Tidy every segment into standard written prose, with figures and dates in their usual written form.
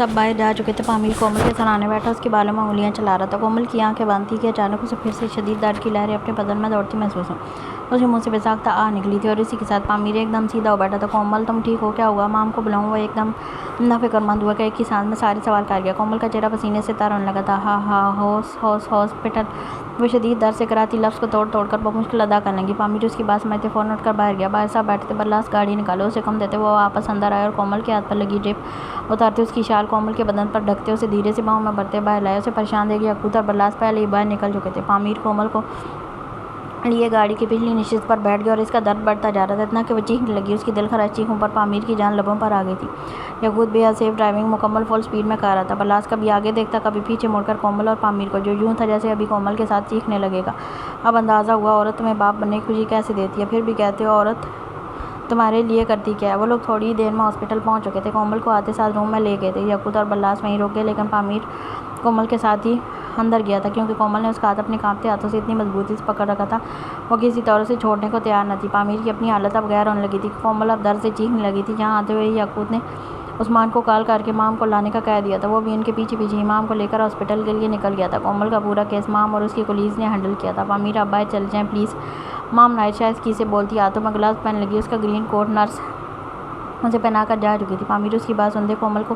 سب باہر جا چکے تھے۔ پامیر کومل کے سرانے بیٹھا اس کے بالوں میں انگلیاں چلا رہا تھا۔ کومل کی آنکھیں بند تھیں کہ اچانک اسے پھر سے شدید درد کی لہریں اپنے بدن میں دوڑتی محسوس ہوں۔ اس کے منہ سے بےساختہ آہ نکلی تھی اور اسی کے ساتھ پامیر ایک دم سیدھا ہو بیٹھا تھا۔ کومل تم ٹھیک ہو؟ کیا ہوا؟ مام کو بلاؤں؟ وہ ایک دم فکر مند ہوا کہ ایک ہی سانس میں سارے سوال کر گیا۔ کومل کا چہرہ پسینے سے تر ہونے لگا تھا۔ ہاں ہاسپٹل۔ وہ شدید درد سے کراہتی لفظ کو توڑ توڑ کر بمشکل ادا کرنے لگی۔ پامیر اس کی بات سمجھتے فوراً اٹھ کر باہر گیا۔ باہر صاحب بیٹھے تھے۔ برلاس گاڑی نکالو، اسے کم دیتے وہ واپس اندر آئے اور کومل کے ہاتھ پر لگی ڈرپ اتارتے اس کی شال کومل کے بدن پر ڈھکتے اسے دھیرے سے باہوں میں بھرتے باہر لائے۔ اسے پریشان دیکھ یاقوت اور برلاس پہلے ہی باہر نکل چکے تھے۔ پامیر کومل کو لیے گاڑی کی پچھلی نشست پر بیٹھ گیا اور اس کا درد بڑھتا جا رہا تھا، اتنا کہ وہ چیخنے لگی۔ اس کی دلخراش چیخوں پر پامیر کی جان لبوں پر آ گئی تھی۔ یاقوت بے حد سیف ڈرائیونگ مکمل فل سپیڈ میں کر رہا تھا۔ برلاس کبھی آگے دیکھتا کبھی پیچھے مڑ کر کومل اور پامیر کو، جو یوں تھا جیسے ابھی کومل کے ساتھ چیخنے لگے گا۔ اب اندازہ ہوا عورت تمہیں باپ بننے کی خوشی کیسے دیتی ہے، پھر بھی کہتے ہو عورت تمہارے لیے کرتی کیا ہے۔ وہ لوگ تھوڑی ہی دیر میں ہاسپٹل پہنچ چکے تھے۔ کومل کو آتے ساتھ روم میں لے گئے تھے۔ یاقوت اور برلاس وہیں رک گئے، لیکن پامیر کومل کے ساتھ ہی اندر گیا تھا کیونکہ کومل نے اس کا ہاتھ اپنے کانپتے ہاتھوں سے اتنی مضبوطی سے پکڑ رکھا تھا وہ کسی طور اسے چھوڑنے کو تیار نہ تھی۔ پامیر کی اپنی حالت اب غیر ہونے لگی تھی۔ کومل اب درد سے چیخنے لگی تھی۔ یہاں آتے ہوئے یاقوت نے عثمان کو کال کر کے مام کو لانے کا کہہ دیا تھا۔ وہ بھی ان کے پیچھے پیچھے ہی مام کو لے کر ہاسپٹل کے لیے نکل گیا تھا۔ کومل کا پورا کیس مام اور اس کی کولیگز نے ہینڈل کیا تھا۔ پامیر آپ باہر چلے جائیں پلیز، مام نائٹ شائستگی سے بولتی، ہاتھوں میں گلوز پہننے لگی۔ اس کا گرین کوٹ نرس اسے پہنا کر جا چکی تھی۔ پامیر اس کی بات سنتے کومل کو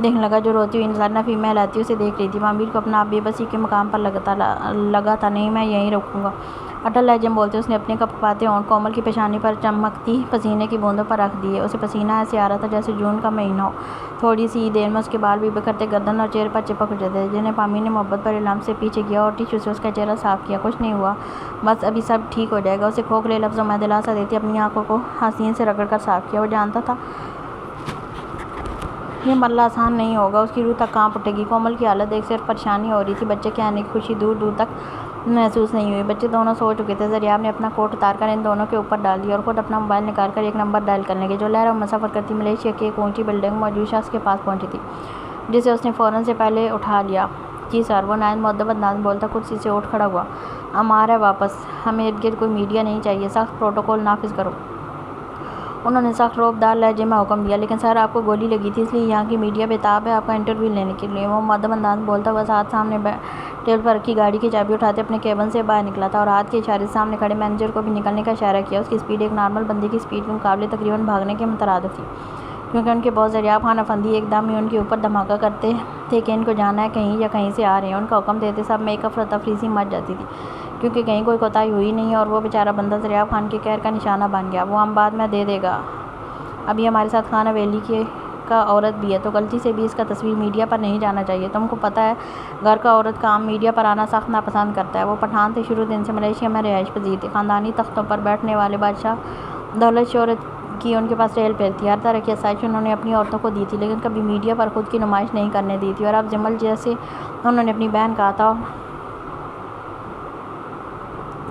دیکھنے لگا جو روتی ہوئی نظر نفی میں لاتی اسے دیکھ رہی تھی۔ پامیر کو اپنا آپ بے بسی کے مقام پر لگا تھا۔ نہیں میں یہیں رکوں گا، اٹل لہجے میں بولتے اس نے اپنے کپکپاتے ہونٹ کومل کی پیشانی پر چمکتی پسینے کی بوندوں پر رکھ دیے۔ اسے پسینہ ایسے آ رہا تھا جیسے جون کا مہینہ ہو۔ تھوڑی سی ہی دیر میں اس کے بال بھی بکھرتے گردن اور چہرے پر چپک اٹھے تھے، جنہیں پامیر نے محبت بھرے لمس سے پیچھے کیا اور ٹشو سے اس کا چہرہ صاف کیا۔ کچھ نہیں ہوا، بس ابھی سب ٹھیک ہو جائے گا، اسے کھوکھلے لفظوں میں دلاسا دیتی اپنی آنکھوں کو حسین سے رگڑ کر صاف کیا۔ وہ جانتا تھا یہ مرلہ آسان نہیں ہوگا، اس کی روح تک کانپ اٹھے گی۔ کومل کی حالت دیکھ صرف پریشانی ہو رہی تھی، بچے کے آنے کی خوشی دور دور تک محسوس نہیں ہوئی۔ بچے دونوں سو چکے تھے۔ زریاب نے اپنا کوٹ اتار کر ان دونوں کے اوپر ڈال دیا اور خود اپنا موبائل نکال کر ایک نمبر ڈائل کرنے لگے جو لہروں میں سفر کرتی ملیشیا کی ایک اونچی بلڈنگ موجود شخص کے پاس پہنچی تھی، جسے اس نے فوراً سے پہلے اٹھا لیا۔ جی سر، وہ نہایت مؤدب انداز میں بولتا کرسی سے اٹھ کھڑا ہوا۔ ہم آ رہے واپس، ہمیں ارد گرد کوئی میڈیا نہیں چاہیے، سخت پروٹوکول نافذ کرو۔ انہوں نے سخت رعبدار لہجے میں حکم دیا۔ لیکن سر آپ کو گولی لگی تھی، اس لیے یہاں کی میڈیا بےتاب ہے آپ کا انٹرویو لینے کے لیے۔ وہ مؤدب انداز میں بولتا ہوا ساتھ سامنے ٹیبل پر رکھی گاڑی کی چابی اٹھاتے اپنے کیبن سے باہر نکلا تھا اور ہاتھ کے اشارے سے سامنے کھڑے مینیجر کو بھی نکلنے کا اشارہ کیا۔ اس کی سپیڈ ایک نارمل بندے کی سپیڈ کے مقابلے تقریباً بھاگنے کے مترادف تھی، کیونکہ ان کے باس زریاب خان افندی ایک دم ہی ان کے اوپر دھماکہ کرتے تھے کہ ان کو جانا ہے کہیں یا کہیں سے آ رہے ہیں۔ ان کا حکم دیتے سب میں ایک افراتفری سی مچ جاتی تھی، کیونکہ کہیں کوئی کوتاہی ہوئی نہیں اور وہ بیچارہ بندہ زریاب خان کے قہر کا نشانہ بن گیا۔ وہ ہم بعد میں دے دے گا، ابھی ہمارے ساتھ خان حویلی کا عورت بھی ہے، تو غلطی سے بھی اس کا تصویر میڈیا پر نہیں جانا چاہیے۔ تم کو پتہ ہے گھر کا عورت کا عام میڈیا پر آنا سخت ناپسند کرتا ہے۔ وہ پٹھان تھے، شروع دن سے ملیشیا میں رہائش پذیر تھے، خاندانی تختوں پر بیٹھنے والے بادشاہ، دولت شہرت کی ان کے پاس ریل پھیل تھی، ہر طرح کی آسائش انہوں نے اپنی عورتوں کو دی تھی، لیکن کبھی میڈیا پر خود کی نمائش نہیں کرنے دی تھی۔ اور اب جمل جیسے انہوں نے اپنی بہن کہا تھا،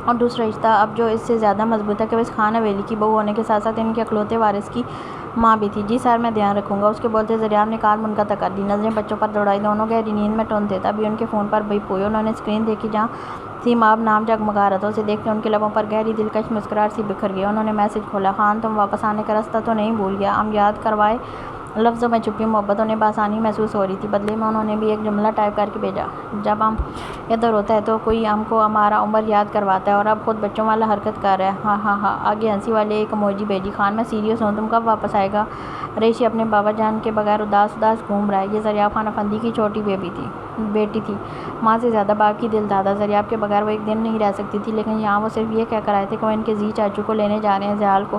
اور دوسرا رشتہ اب جو اس سے زیادہ مضبوط ہے کہ وہ اس خان حویلی کی بہو ہونے کے ساتھ ساتھ ان کے اکلوتے وارث کی ماں بھی تھی۔ جی سر میں دھیان رکھوں گا، اس کے بولتے زریاب نے کال منقطع کر دی، نظریں بچوں پر دوڑائی۔ دونوں گہری نیند میں ٹون تھے، تبھی ان کے فون پر بیپ ہوئی۔ انہوں نے اسکرین دیکھی جہاں سیماب نام جگمگا رہا تھا، اسے دیکھتے ان کے لبوں پر گہری دلکش مسکراہٹ سی بکھر گئی۔ انہوں نے میسج کھولا، خان تم واپس آنے کا راستہ تو نہیں بھول گیا؟ ہم یاد کروائے لفظوں میں چھپی محبت انہیں بآسانی محسوس ہو رہی تھی۔ بدلے میں انہوں نے بھی ایک جملہ ٹائپ کر کے بھیجا، جب ہم ادھر ہوتا ہے تو کوئی ہم کو ہمارا عمر یاد کرواتا ہے، اور اب خود بچوں والا حرکت کر رہا ہے، ہاں ہاں ہاں۔ آگے ہنسی والے ایک ایموجی بھیجی، خان میں سیریس ہوں، تم کب واپس آئے گا؟ ریشی اپنے بابا جان کے بغیر اداس اداس گھوم رہا ہے۔ یہ زریاب خان افندی کی چھوٹی بیٹی تھی، ماں سے زیادہ باپ کی دل دادا۔ زریاب کے بغیر وہ ایک دن نہیں رہ سکتی تھی، لیکن یہاں وہ صرف یہ کہہ کر آئے تھے کہ وہ ان کے ذی چاچو کو لینے جا رہے ہیں۔ زیال کو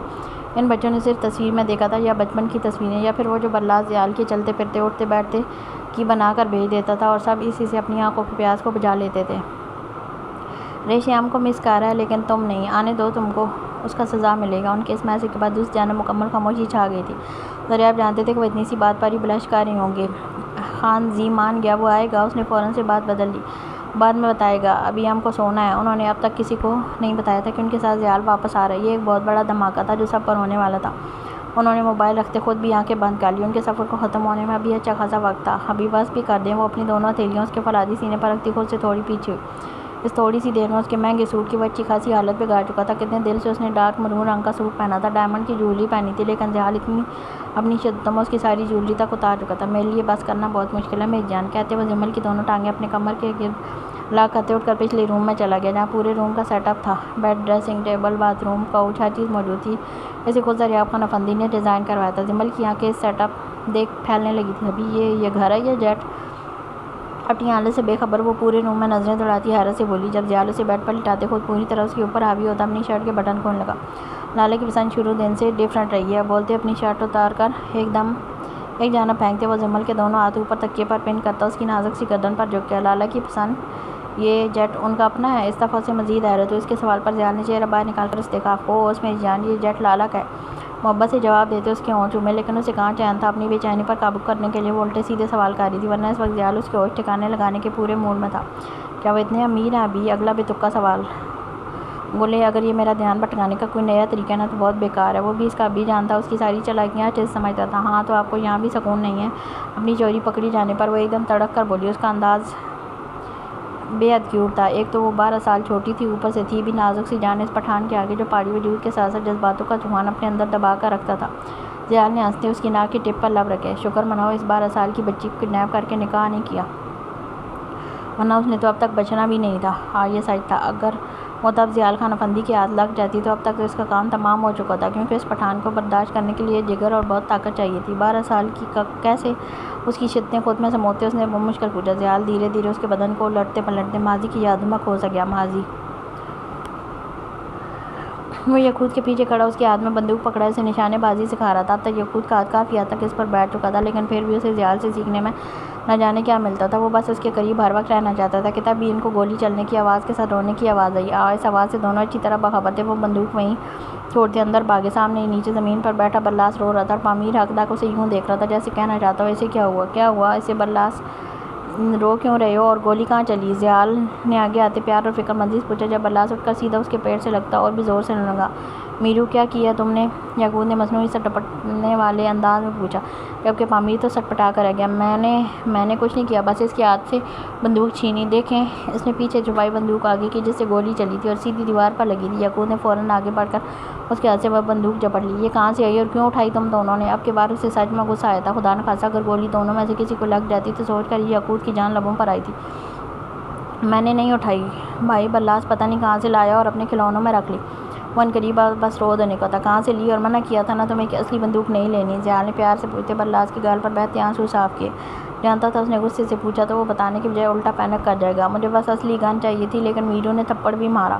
ان بچوں نے صرف تصویر میں دیکھا تھا، یا بچپن کی تصویریں، یا پھر وہ جو برلاس زیال کے چلتے پھرتے اٹھتے بیٹھتے کی بنا کر بھیج دیتا تھا، اور سب اسی سے اپنی آنکھوں کی پیاس کو بجھا لیتے تھے۔ ریشی ہم کو مس کر رہا ہے، لیکن تم نہیں، آنے دو، تم کو اس کا سزا ملے گا۔ ان کے اس میسج کے بعد دوسری جانب مکمل خاموشی چھا گئی تھی۔ زریاب جانتے تھے کہ وہ اتنی سی بات پر ہی بلش کر رہے ہوں گے۔ خان جی مان گیا، وہ آئے گا، اس نے فوراً سے بات بدل لی، بعد میں بتائے گا، ابھی ہم کو سونا ہے۔ انہوں نے اب تک کسی کو نہیں بتایا تھا کہ ان کے ساتھ زیال واپس آ رہا ہے۔ یہ ایک بہت بڑا دھماکہ تھا جو سب پر ہونے والا تھا۔ انہوں نے موبائل رکھتے خود بھی آنکھیں بند کر لی۔ ان کے سفر کو ختم ہونے میں ابھی اچھا خاصا وقت تھا۔ ابھی بس بھی کر دیں۔ وہ اپنی دونوں ہتھیلیاں اس کے فولادی سینے پر رکھتی خود سے تھوڑی پیچھے ہوئی۔ اس تھوڑی سی دیر میں اس کے مہنگے سوٹ کی وہ اچھی خاصی حالت بگاڑ چکا تھا۔ کتنے دل سے اس نے ڈارک مرون رنگ کا سوٹ پہنا تھا، ڈائمنڈ کی جویلری پہنی تھی، لیکن زیال اتنی اپنی شدتوں میں اس کی ساری جویلری تک اتار چکا تھا۔ میرے لیے بس کرنا بہت مشکل ہے میری جان، کہتے وہ جمل کی دونوں ٹانگیں اپنے کمر کے گرد لاک کرتے اٹھ کر پچھلے روم میں چلا گیا، جہاں پورے روم کا سیٹ اپ تھا۔ Bed, dressing table, bath room, couch, ہر چیز موجود تھی۔ اسے خود دریافت خان افندی نے ڈیزائن کروایا تھا۔ جمل کی آنکھیں اس سیٹ اپ دیکھ پھیلنے لگی تھی۔ ابھی یہ گھر ہے یا جیٹ؟ اپنی حالت سے بے خبر وہ پورے روم میں نظریں دوڑاتی حیرت سے بولی۔ جب زیال اسے بیڈ پر لٹاتے خود پوری طرح اس کے اوپر حاوی ہوتا اپنی شرٹ کے بٹن کھولنے لگا۔ لالہ کی پسند شروع دن سے ڈفرینٹ رہی ہے، بولتے اپنی شرٹ اتار کر ایک جانب پھینکتے وہ جمل کے دونوں ہاتھ اوپر تکیے پر پن کرتا اس کی نازک سی گردن پر جھک گیا۔ لالہ کی پسند یہ جیٹ ان کا اپنا ہے؟ اس دفعہ اسے مزید حیرت ہوئی۔ اس کے سوال پر زیال نے چہرہ باہر نکال کر استحقاق اوس میری جان، یہ جیٹ لالہ کا ہے۔ محبت سے جواب دیتے اس کے ہونٹ چومے، لیکن اسے کہاں چین تھا۔ اپنی بے چینی پر قابو کرنے کے لیے وہ الٹے سیدھے سوال کر رہی تھی، ورنہ اس وقت زیال اس کے ہوش ٹھکانے لگانے کے پورے موڈ میں تھا۔ کیا وہ اتنے امیر ہیں ابھی؟ اگلا بے تکا سوال۔ بولے اگر یہ میرا دھیان بھٹکانے کا کوئی نیا طریقہ ہے نا تو بہت بیکار ہے۔ وہ بھی اس کا ابھی جانتا، اس کی ساری چالاکیاں اچھے سے سمجھتا تھا۔ ہاں تو آپ کو یہاں بھی سکون نہیں ہے؟ اپنی چوری پکڑی جانے پر وہ ایک دم تڑک کر بولی۔ اس کا انداز بے حد کیوٹ تھا۔ ایک تو وہ 12 سال چھوٹی تھی، اوپر سے تھی بھی نازک سی جان اس پٹھان کے آگے جو پہاڑی وجود کے ساتھ ساتھ جذباتوں کا طوفان اپنے اندر دبا کر رکھتا تھا۔ زیال نے ہنستے اس کی ناک کی ٹپ پر لب رکھے۔ شکر مناؤ اس 12 سال کی بچی کو کڈنیپ کر کے نکاح نہیں کیا، ورنہ اس نے تو اب تک بچنا بھی نہیں تھا۔ ہاں یہ سچ تھا، اگر وہ تب زیال خان افندی کی ہاتھ لگ جاتی تو اب تک اس کا کام تمام ہو چکا تھا، کیونکہ اس پٹھان کو برداشت کرنے کے لیے جگر اور بہت طاقت چاہیے تھی۔ 12 سال کی کیسے؟ اس کی شدتیں خود میں سموتے اس نے بمشکل پوچھا۔ زیال دھیرے دھیرے اس کے بدن کو الٹتے پلٹتے ماضی کی یادوں میں کھو سا گیا۔ ماضی؟ وہ یقوت کے پیچھے کھڑا اس کے ہاتھ میں بندوق پکڑا اسے نشانے بازی سکھا رہا تھا۔ اب تک یقوت کا ہاتھ کافی حد تک اس پر بیٹھ چکا تھا، لیکن پھر بھی اسے زیال سے سیکھنے میں نہ جانے کیا ملتا تھا۔ وہ بس اس کے قریب ہر وقت رہنا چاہتا تھا کہ تب بھی ان کو گولی چلنے کی آواز کے ساتھ رونے کی آواز آئی۔ اس آواز سے دونوں اچھی طرح باخبر تھے۔ وہ بندوق وہیں چھوڑتے اندر بھاگے۔ سامنے ہی نیچے زمین پر بیٹھا برلاس رو رہا تھا اور پامیر حقداق اسے یوں دیکھ رہا تھا جیسے کہنا چاہتا ہو اسے کیا ہوا؟ کیا ہوا اسے؟ برلاس رو کیوں رہے ہو؟ اور گولی کہاں چلی؟ زیال نے آگے آتے پیار اور فکر مندی سے پوچھا، جب برلاس اٹھ کر سیدھا اس کے پیٹ سے لگتا اور بھی زور سے نہ لگا۔ میرو کیا کیا تم نے؟ یعقوب نے مصنوعی سٹپٹنے والے انداز میں پوچھا، جبکہ پامیر تو سٹپٹا کر رہ گیا۔ میں نے کچھ نہیں کیا، بس اس کے ہاتھ سے بندوق چھینی۔ دیکھیں، اس نے پیچھے چھپائی بندوق آگے کی جس سے گولی چلی تھی اور سیدھی دیوار پر لگی تھی۔ یعقوب نے فوراً آگے بڑھ کر اس کے ہاتھ سے وہ بندوق جپٹ لی۔ یہ کہاں سے آئی اور کیوں اٹھائی تم دونوں نے؟ اب کے بعد اسے سچ میں غصہ آیا تھا۔ خدا نخواستہ اگر گولی دونوں میں سے کسی کو لگ جاتی تو سوچ کر یعقوب کی جان لبوں پر آئی تھی۔ میں نے نہیں اٹھائی بھائی، برلاس پتہ نہیں کہاں سے لایا اور اپنے کھلونوں میں رکھ لی۔ وہ عنقریب بس رو دینے کو تھا۔ کہاں سے لی؟ اور منع کیا تھا نا تمہیں کہ اصلی بندوق نہیں لینی؟ زیال نے پیار سے پوچھتے برلاس کے گال پر بہتے آنسو صاف کیے۔ جانتا تھا اس نے غصے سے پوچھا تو وہ بتانے کے بجائے الٹا پینک کر جائے گا۔ مجھے بس اصلی گن چاہیے تھی، لیکن میرو نے تھپڑ بھی مارا۔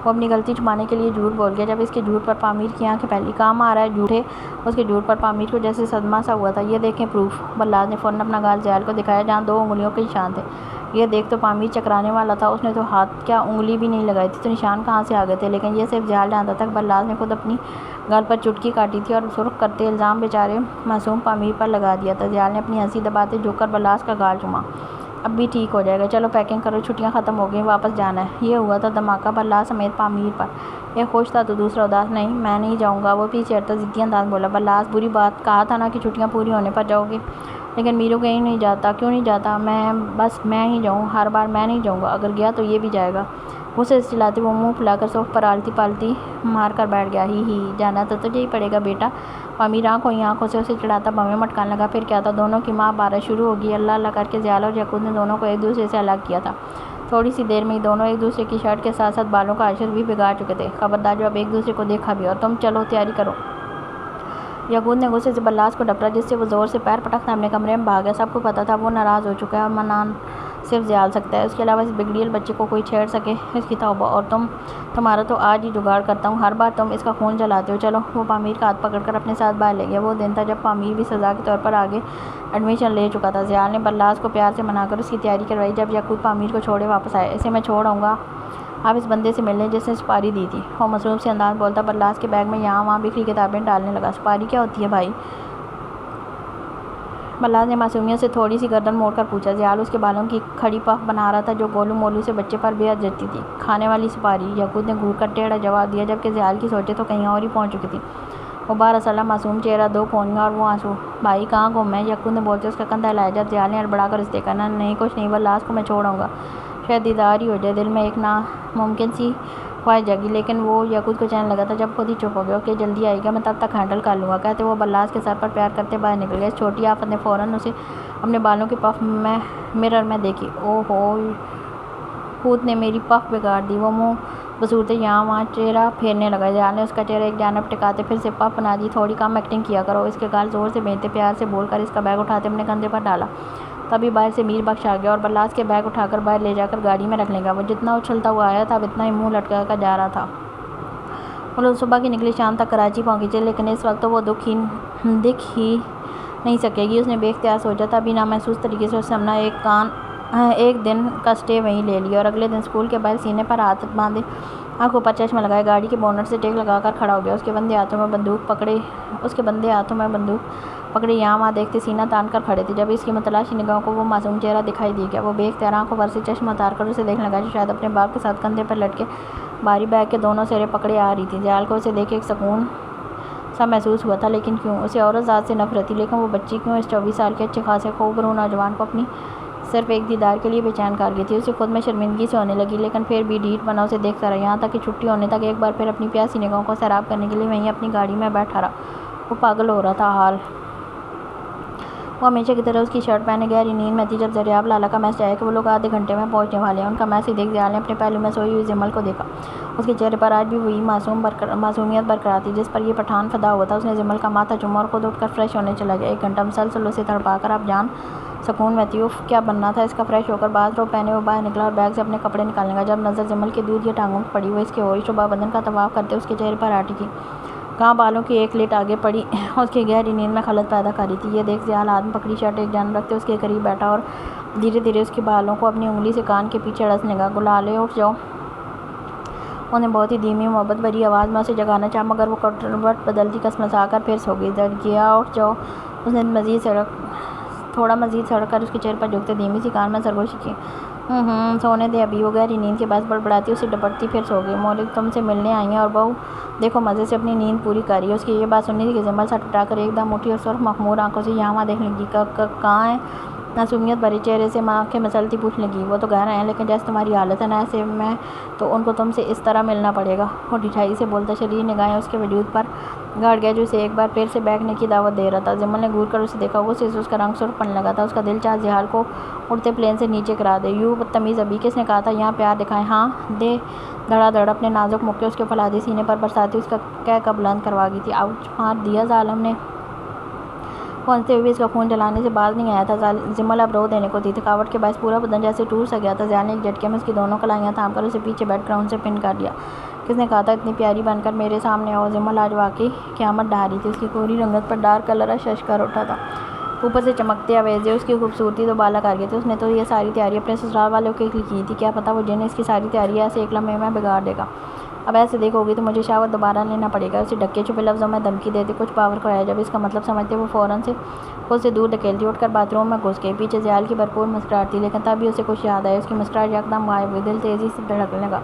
وہ اپنی غلطی چھپانے کے لیے جھوٹ بول گیا۔ جب اس کے جھوٹ پر پامیر کی آنکھیں پھیلی، کہاں مارا ہے جھوٹے؟ اس کے جھوٹ پر پامیر کو جیسے صدمہ سا ہوا تھا۔ یہ دیکھیں پروف۔ برلاس نے فوراً اپنا گال زیال کو دکھایا جہاں 2 انگلیوں کے نشان تھے۔ یہ دیکھ تو پامیر چکرانے والا تھا، اس نے تو ہاتھ کیا انگلی بھی نہیں لگائی تھی، تو نشان کہاں سے آ گئے تھے؟ لیکن یہ صرف زیال جانتا تھا کہ برلاس نے خود اپنی گال پر چٹکی کاٹی تھی اور سرخ کرتے الزام بیچارے معصوم پامیر پر لگا دیا تھا۔ زیال نے اپنی ہنسی دباتے جھک کر برلاس کا گال چوما۔ اب بھی ٹھیک ہو جائے گا، چلو پیکنگ کرو، چھٹیاں ختم ہو گئیں، واپس جانا ہے۔ یہ ہوا تھا دھماکہ برلاس سمیت پامیر پر۔ ایک خوش تھا تو دوسرا اداس۔ نہیں میں نہیں جاؤں گا، وہ پیچھے ہٹتا ضدی انداز بولا۔ برلاس بری بات، کہا تھا نا کہ چھٹیاں پوری ہونے پر جاؤ گے۔ لیکن میرو کہیں نہیں جاتا۔ کیوں نہیں جاتا؟ بس میں ہی جاؤں؟ ہر بار میں نہیں جاؤں گا، اگر گیا تو یہ بھی جائے گا۔ غصے سے چلاتے وہ منہ پھلا کر صوف پر آلتی پالتی مار کر بیٹھ گیا۔ ہی جانا تو تجھے ہی پڑے گا بیٹا۔ پامیر آنکھوں ہی آنکھوں سے اسے چڑھاتا بمیں مٹکانے لگا۔ پھر کیا تھا، دونوں کی ماں بارش شروع ہوگی۔ اللہ اللہ کر کے زیال اور یعقوب نے دونوں کو ایک دوسرے سے الگ کیا تھا۔ تھوڑی سی دیر میں ہی دونوں ایک دوسرے کی شرٹ کے ساتھ ساتھ بالوں کا عشر بھی بگاڑ چکے تھے۔ خبردار جو اب ایک دوسرے کو دیکھا بھی، اور تم چلو تیاری کرو۔ یعقوب نے غصے سے برلاس کو ڈپٹا، جس سے وہ زور سے پیر پٹکتا اپنے کمرے میں بھاگ گیا۔ سب کو پتا تھا وہ ناراض ہو چکا ہے اور منان صرف زیال سکتا ہے، اس کے علاوہ اس بگڑیل بچے کو کوئی چھیڑ سکے اس کی توبہ۔ اور تمہارا تو آج ہی جگاڑ کرتا ہوں، ہر بار تم اس کا خون جلاتے ہو۔ چلو۔ وہ پامیر کا ہاتھ پکڑ کر اپنے ساتھ باہر لے گیا۔ وہ دن تھا جب پامیر بھی سزا کے طور پر آگے ایڈمیشن لے چکا تھا۔ زیال نے برلاس کو پیار سے منا کر اس کی تیاری کروائی۔ جب یعقوب پامیر کو چھوڑے واپس آیا، اسے میں چھوڑ آؤں گا، آپ اس بندے سے مل لیں جس نے سپاری دی تھی، وہ مصروف سے انداز بولتا برلاس کے بیگ میں یہاں وہاں بکھری کتابیں ڈالنے لگا۔ سپاری کیا ہوتی ہے بھائی؟ برلاس نے معصومیت سے تھوڑی سی گردن موڑ کر پوچھا۔ زیال اس کے بالوں کی کھڑی پف بنا رہا تھا جو گولو مولو سے بچے پر بے حد جچتی تھی۔ کھانے والی سپاری، یعقوب نے گھور کر ٹیڑھا جواب دیا، جبکہ زیال کی سوچیں تو کہیں اور ہی پہنچ چکی تھی۔ وہ 12 سالہ معصوم چہرہ، 2 کونیاں اور وہ آنسو۔ بھائی کہاں گم ہے؟ یعقوب نے بولتے اس کا کندھا ہلایا۔ جب زیال نے ہڑبڑا کر اس دیکھا۔ نہیں کچھ نہیں، برلاس کو میں چھوڑ آؤں گا، شاید دیدار ہی ہو جائے۔ دل میں ایک ناممکن سی خواہش جگی، لیکن وہ یاقوت کو چین لگا تھا جب خود ہی چپ ہو گیا کہ جلدی آئے گا، میں تب تک ہینڈل کر لوں گا، کہتے وہ بلاس کے سر پر پیار کرتے باہر نکل گئے۔ اس چھوٹی آفت نے فوراً اسے اپنے بالوں کی پف میں مرر میں دیکھی۔ او ہو، بھوت نے میری پف بگاڑ دی۔ وہ منہ بصورت یہاں وہاں چہرہ پھیرنے لگا۔ جیال نے اس کا چہرہ ایک جانب ٹکاتے پھر سے پف بنا دی۔ تھوڑی کم ایکٹنگ کیا کرو، اس کے گال زور سے بھینچتے پیار سے بول کر اس کا بیگ اٹھاتے اپنے کندھے پر ڈالا۔ تبھی باہر سے میر بخش آ گیا اور بلاس کے بیگ اٹھا کر باہر لے جا کر گاڑی میں رکھ لے گا۔ وہ جتنا اچھلتا ہوا آیا تھا اب اتنا ہی منہ لٹکا کر جا رہا تھا۔ وہ لوگ صبح کی نکلی شام تک کراچی پہنچے، لیکن اس وقت تو وہ دکھ ہی نہیں سکے گی۔ اس نے بے اختیار سوچا تھا، ابھی نامحسوس طریقے سے اسے سمجھا ایک دن کا اسٹے وہیں لے لیا اور اگلے دن اسکول کے باہر سینے پر ہاتھ باندھے آنکھوں پر چشمہ لگائے گاڑی کے بونٹ سے ٹیک لگا کر کھڑا ہو گیا۔ اس کے بندے ہاتھوں میں بندوق پکڑے یہاں وہاں دیکھتے سینہ تان کر کھڑے تھے۔ جب اس کی متلاشی نگاہوں کو وہ معصوم چہرہ دکھائی دے گیا، وہ بے اختیار آنکھوں پر سے چشمہ اتار کر اسے دیکھنے لگا جو شاید اپنے باپ کے ساتھ کندھے پر لٹکے بھاری بیگ کے دونوں سرے پکڑے آ رہی تھی۔ جیال کو اسے دیکھ کے ایک سکون سا محسوس ہوا تھا، لیکن کیوں؟ اسے عورت ذات سے نفرت تھی، لیکن وہ بچی کیوں اس 24 سال کے اچھے خاصے خوب رو نوجوان کو اپنی صرف ایک دیدار کے لیے بے چین کر گئی تھی؟ اسے خود میں شرمندگی سے ہونے لگی، لیکن پھر بھی ڈھیٹ بنا اسے دیکھتا رہا، یہاں تک کہ چھٹی ہونے تک ایک بار پھر اپنی پیاسی نگاہوں کو سیراب کرنے کے لیے وہیں اپنی گاڑی میں بیٹھا رہا۔ وہ پاگل ہو رہا تھا۔ حال وہ ہمیشہ کی طرح اس کی شرٹ پہنے گہری نیند میں تھی جب زریاب لالا کا میسج آیا کہ وہ لوگ آدھے گھنٹے میں پہنچنے والے ہیں۔ ان کا میسج دیکھ زیال نے اپنے پہلو میں سوئی ہوئی زمل کو دیکھا۔ اس کے چہرے پر آج بھی وہی معصومیت برقرار تھی جس پر یہ پٹھان فدا ہوا تھا۔ اس نے زمل کا ماتھا چوما اور خود اٹھ کر فریش ہونے چلا گیا۔ 1 گھنٹہ مسلسل اسے تڑپا کر اب جان سکون میں تھی۔ اف، کیا بننا تھا اس کا! فریش ہو کر باتھ روب پہنے وہ باہر نکلا اور بیگ سے اپنے کپڑے نکالنے لگا۔ جب نظر زمل کے دودھ یا ٹانگوں پر پڑی، وہ اس کے ہوش و بدن کا طواف کرتے اس کے چہرے پر آ ٹکی۔ کہاں بالوں کی ایک لٹ آگے پڑی اس کی گہری نیند میں خلل پیدا کر رہی تھی۔ یہ دیکھ زیال ہاتھ میں پکڑی شرٹ ایک جانب رکھتے اس کے قریب بیٹھا اور دھیرے دھیرے اس کے بالوں کو اپنی انگلی سے کان کے پیچھے اڑسنے لگا۔ گلالے اٹھ جاؤ! انہوں نے بہت ہی دھیمی محبت بھری آواز میں اسے جگانا چاہا، مگر وہ کروٹ بدلتی کسمسا کر پھر سو گئی۔ گیا اٹھ جاؤ! اس نے تھوڑا مزید سڑک کر اس کے چہرے پر جھکتے دھیمی سی کان میں سرگوشی کی۔ سونے دے ابھی۔ وہ گہری نیند کے باعث بڑبڑاتی اسے ڈپٹتی پھر سو گئی۔ مولک تم سے ملنے آئی ہیں اور بہو دیکھو مزے سے اپنی نیند پوری کر رہی ہے۔ اس کی یہ بات سنی تھی کہ زمل سٹ اٹھا کر ایک دم اٹھی اور سرخ مخمور آنکھوں سے یہاں وہاں دیکھنے لگی۔ کہاں ہیں؟ معصومیت بھرے چہرے سے آنکھیں مسلتی پوچھنے لگی۔ وہ تو گھر ہیں، لیکن جیسے تمہاری حالت ہے نا، ایسے میں تو ان کو تم سے اس طرح ملنا پڑے گا۔ وہ ڈھٹائی سے بولتا شریر نگاہیں اس کے وجود پر گاڑ گیا جو اسے ایک بار پھر سے بیٹھنے کی دعوت دے رہا تھا۔ زمل نے گھور کر اسے دیکھا، غصے سے اس کا رنگ سرخ پڑنے لگا تھا۔ اس کا دل چاہا زیال کو اڑتے پلین سے نیچے کرا دے۔ یوں بدتمیز ابھی! کس نے کہا تھا یہاں پیار دکھائیں؟ ہاں دے! دھڑا دھڑ اپنے نازک مکے اس کے فولادی سینے پر برساتی اس کا کہہ بلند کروا گئی تھی۔ آؤچ! مار دیا ظالم نے! وہ ہنستے ہوئے اس کا خون جلانے سے باز نہیں آیا تھا۔ زمل اب رو دینے کو تھی۔ تھکاوٹ کے باعث پورا بدن جیسے ٹوٹ سا گیا تھا۔ زیال نے ایک جھٹکے میں اس کی دونوں کلائیاں تھام کر اسے پیچھے بیک گراؤنڈ سے پن کر لیا۔ کس نے کہا تھا اتنی پیاری بن کر میرے سامنے آؤ؟ زمل آج واقعی قیامت ڈھا رہی تھی۔ اس کی گوری رنگت پر ڈارک کلر اشش کر اٹھا تھا۔ اوپر سے چمکتے اویزے اس کی خوبصورتی تو بالا کر گئے تھے۔ اس نے تو یہ ساری تیاری اپنے سسرال والوں کے لیے کی تھی، کیا پتا وہ جن اس کی ساری تیاری ایسے ایک لمحے میں بگاڑ دے گا۔ اب ایسے دیکھو گی تو مجھے شاور دوبارہ لینا پڑے گا۔ اسے ڈھکے چھپے لفظوں میں دھمکی دیتے کچھ پاور کھویا جب اس کا مطلب سمجھتے وہ فوراً سے خود سے دور دھکیلتی اٹھ کر باتھ روم میں گھس گئی۔ پیچھے زیال کی بھرپور مسکراہٹ تھی، لیکن تب بھی اسے کچھ یاد آیا۔ اس کی مسکراہٹ یکدم غائب ہوئی، دل تیزی سے دھڑکنے لگا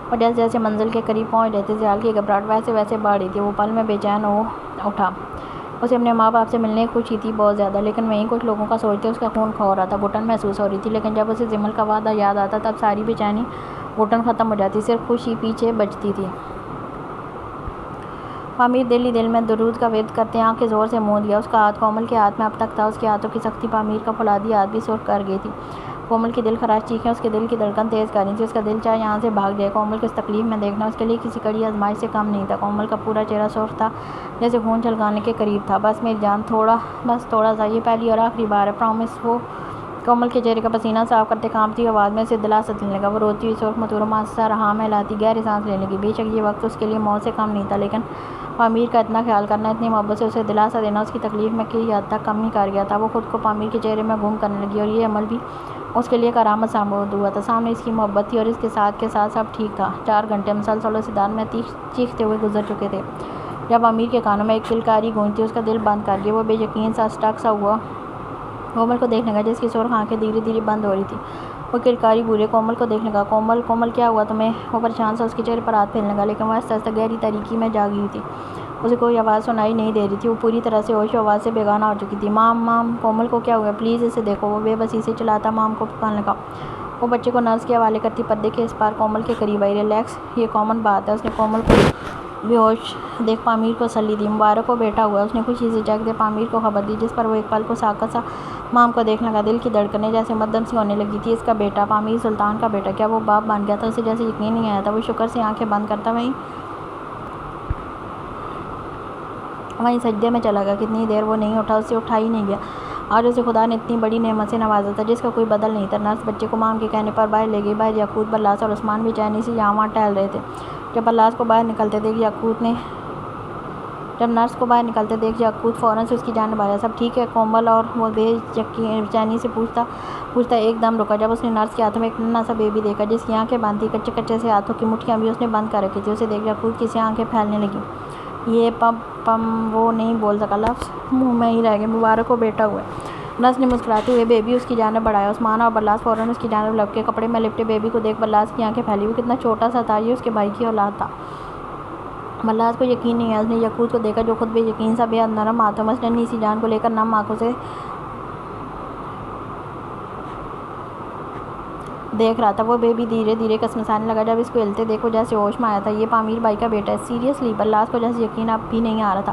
اور جیسے جیسے منزل کے قریب پہنچ رہے تھے زیال کی گھبراہٹ ویسے ویسے بڑھ رہی تھی۔ وہ پل میں بے چین ہو اٹھا۔ اسے اپنے ماں باپ سے ملنے کی خوشی تھی بہت زیادہ، لیکن وہیں کچھ لوگوں کا سوچتے اس کا خون کھو رہا تھا، گھٹن محسوس ہو رہی تھی۔ لیکن جب اسے زمل کا وعدہ یاد آتا تب ساری بے چینی گھٹن ختم ہو جاتی، صرف خوشی پیچھے بچتی تھی۔ پامیر دل ہی دل میں درود کا ورد کرتے آنکھیں زور سے موند گیا۔ اس کا ہاتھ کومل کے ہاتھ میں اب تک تھا۔ اس کے ہاتھوں کی سختی پامیر کا فولادی ہاتھ بھی سرخ کر گئی تھی۔ کومل کی دل خراش چیخیں اس کے دل کی دھڑکن تیز کر رہی تھیں۔ اس کا دل چاہا یہاں سے بھاگ جائے۔ کومل کو اس تکلیف میں دیکھنا اس کے لیے کسی کڑی آزمائش سے کم نہیں تھا۔ کومل کا پورا چہرہ سرخ تھا جیسے خون چھلکانے کے قریب تھا۔ بس میری جان، بس تھوڑا سا، یہ پہلی اور آخری بار ہے، پرامس۔ وہ کومل کے چہرے کا پسینہ صاف کرتے کانپتی آواز میں اسے دلاسا دینے لگا۔ وہ روتی ہوئی سرخ متورما سر ہاں میں لاتی گہری سانس لینے لگی۔ بے شک یہ وقت اس کے لیے موت سے کم نہیں تھا، لیکن پامیر کا اتنا خیال کرنا، اتنی محبت سے اسے دلاسا دینا اس کی تکلیف میں کئی حد تک کم ہی کر گیا تھا۔ وہ خود کو پامیر کے چہرے میں گم کرنے لگی اور یہ عمل بھی اس کے لیے کرامت ثابت ہوا تھا۔ سامنے اس کی محبت تھی اور اس کے ساتھ سب ٹھیک تھا۔ 4 گھنٹے مسلسل اسے دان میں چیختے ہوئے گزر چکے تھے۔ جب امیر کے کانوں میں ایک کلکاری گونجتی اس کا دل بند کر گیا۔ وہ بے یقین سا اسٹک سا ہوا کومل کو دیکھنے لگا جس کی سرخ آنکھیں دھیرے دھیرے بند ہو رہی تھی۔ وہ کلکاری بھولے کومل کو دیکھنے لگا۔ کومل کیا ہوا تمہیں؟ وہ پریشان سا اس کے چہرے پر ہاتھ پھیرنے لگا، لیکن وہ آہستہ آہستہ گہری تاریکی میں جاگی ہوئی تھی۔ اسے کوئی آواز سنائی نہیں دے رہی تھی۔ وہ پوری طرح سے ہوش و آواز سے بیگانہ ہو چکی تھی۔ مام! کومل کو کیا ہوا؟ پلیز اسے دیکھو! وہ بے بسی سے چلاتا مام کو پکارنے لگا۔ وہ بچے کو نرس کے حوالے کرتی پردے کے اس پار کومل کے قریب آئی۔ ریلیکس، یہ کامن بات ہے۔ اس نے کومل کو بے ہوش دیکھ پامیر کو تسلی دی۔ مبارک ہو بیٹا ہوا۔ اس نے خوشی سے جھک دے پامیر کو خبر دی، جس پر وہ ایک پل کو ساکت سا مام کو دیکھ لگا۔ دل کی دھڑکنیں جیسے مدھم سی ہونے لگی تھی۔ اس کا بیٹا پامیر سلطان کا بیٹا، کیا وہ باپ بن گیا تھا؟ اسے جیسے یقین نہیں آیا تھا۔ وہ شکر سے آنکھیں بند کرتا وہیں سجدے میں چلا گیا۔ کتنی دیر وہ نہیں اٹھا، اسے اٹھا ہی نہیں گیا۔ آج اسے خدا نے اتنی بڑی نعمت سے نوازا تھا جس کا کوئی بدل نہیں تھا۔ نرس بچے کو مام کے کہنے پر باہر لے گئی۔ باہر یاقوت، برلاس اور عثمان بے چینی سے یہاں وہاں ٹہل رہے تھے۔ جب برلاس کو باہر نکلتے دیکھ یاقوت فوراً سے اس کی جانب آیا۔ سب ٹھیک ہے کومل؟ اور وہ بے چینی سے پوچھتا ایک دم رکا جب اس نے نرس کے ہاتھوں میں ایک ننھا سا بیبی دیکھا جس کی آنکھیں بند تھیں۔ کچے کچے سے ہاتھوں کی مٹھیاں بھی اس نے بند کر رکھی تھی۔ اسے دیکھ یاقوت کی سے آنکھیں پھیلنے لگیں۔ یہ پم وہ نہیں بول سکا، لفظ منہ میں ہی رہ گئے۔ مبارک ہو بیٹا ہوا۔ نرس نے مسکراتے ہوئے بیبی اس کی جانب بڑھایا۔ عثمان اور برلاس فوراً اس کی جانب لپکے۔ کپڑے میں لپٹے بیبی کو دیکھ برلاس کی آنکھیں پھیلی۔ وہ کتنا چھوٹا سا تھا، یہ اس کے بھائی کی اولاد تھا۔ برلاس کو یقین نہیں آیا۔ اس نے یاقوت کو دیکھا جو خود بے یقین سا بے حد نرم ہاتھوں میں اس ننھی سی جان کو لے کر نم آنکھوں سے دیکھ رہا تھا۔ وہ بیبی دھیرے دھیرے کسمسانے لگا جب اس کو ہلتے دیکھ وہ جیسے ہوش میں آیا تھا۔ یہ پامیر بھائی کا بیٹا ہے؟ سیریسلی؟ برلاس کو جیسے یقین اب بھی نہیں آ رہا تھا۔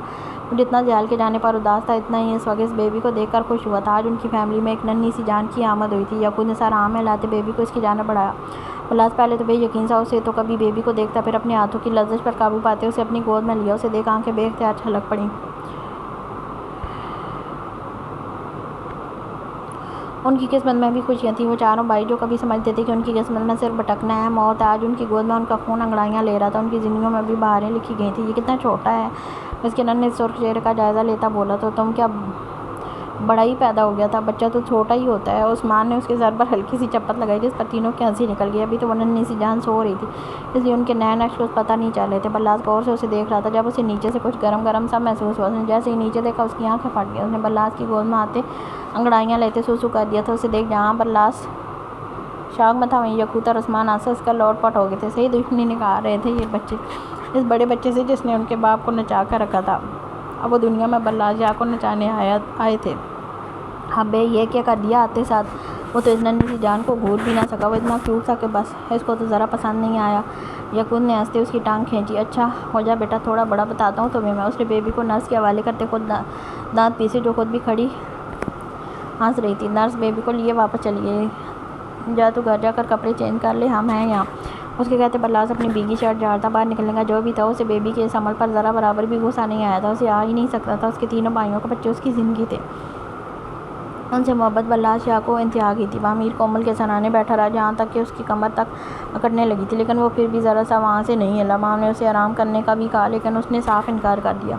وہ جتنا زیال کے جانے پر اداس تھا اتنا ہی اس وقت اس بیبی کو دیکھ کر خوش ہوا تھا۔ آج ان کی فیملی میں ایک ننھی سی جان کی آمد ہوئی تھی۔ یاقوت نے سر ہاں میں ہلاتے بیبی کو اس کی جانب بڑھایا۔ برلاس پہلے تو بے یقین سا اسے تو کبھی بیبی کو دیکھتا، پھر اپنے ہاتھوں کی لرزش پر قابو پاتے اسے اپنی گود میں لیا۔ اسے دیکھ آنکھیں بے اختیار چھلک پڑیں۔ ان کی قسمت میں بھی خوشیاں تھیں۔ وہ چاروں بھائی جو کبھی سمجھتے تھے کہ ان کی قسمت میں صرف بھٹکنا ہے، موت ہے، آج ان کی گود میں ان کا خون انگڑائیاں لے رہا تھا۔ ان کی زندگیوں میں بھی بہاریں لکھی گئی تھیں۔ یہ کتنا چھوٹا ہے، اس کے ننھے سرخ چہرے کا جائزہ لیتا بولا، تو تم کیا بڑا ہی پیدا ہو گیا تھا؟ بچہ تو چھوٹا ہی ہوتا ہے۔ عثمان نے اس کے سر پر ہلکی سی چپت لگائی جس پر تینوں کی ہنسی نکل گئی۔ ابھی تو وہ ننھی سی جان سو رہی تھی، اس لیے ان کے نئے نقش کچھ پتہ نہیں چل رہے تھے۔ برلاس غور سے اسے دیکھ رہا تھا۔ جب اسے نیچے سے کچھ گرم گرم سا محسوس ہوا، اس نے جیسے ہی نیچے دیکھا اس کی آنکھیں پھٹ گئیں۔ اس نے برلاس کی گود میں آتے انگڑائیاں لیتے سو کر دیا تھا۔ اسے دیکھ جہاں برلاس شاک میں تھا وہیں یاقوت اور عثمان ہنس ہنس کر لوٹ پوٹ ہو گئے تھے۔ صحیح دشمنی نکال رہے تھے یہ بچے اس بڑے بچے سے جس نے ان کے باپ کو نچا کر رکھا تھا۔ اب وہ دنیا میں برلاس جا کو نچانے آئے تھے۔ ابے یہ کیا کر دیا آتے ساتھ؟ وہ تو اس ننھی سی جان کو گھور بھی نہ سکا۔ وہ اتنا کیوٹ تھا کہ بس اس کو تو ذرا پسند نہیں آیا۔ یاقوت نے ہنستے اس کی ٹانگ کھینچی۔ اچھا ہو جا بیٹا، تھوڑا بڑا بتاتا ہوں تمہیں میں۔ اس نے بیبی کو نرس کے حوالے کرتے خود دانت پیسے جو خود بھی کھڑی ہنس رہی تھی۔ نرس بیبی کو لیے واپس چلی گئی۔ جا تو گھر جا کر کپڑے چینج کر لے، ہم ہیں یہاں۔ اس کے کہتے برلاس اپنی بھیگی شرٹ جھاڑتا باہر نکلنے کا جو بھی تھا اسے بیبی کے اس عمل پر ذرا برابر بھی غصہ نہیں آیا تھا۔ اسے آ ہی نہیں سکتا تھا، اس کے تینوں بھائیوں کے بچے اس کی زندگی تھے، ان سے محبت برلاس شاہ کو انتہا کی تھی۔ پامیر کومل کے سرانے بیٹھا رہا جہاں تک کہ اس کی کمر تک اکڑنے لگی تھی، لیکن وہ پھر بھی ذرا سا وہاں سے نہیں ہلا۔ مام نے اسے آرام کرنے کا بھی کہا لیکن اس نے صاف انکار کر دیا۔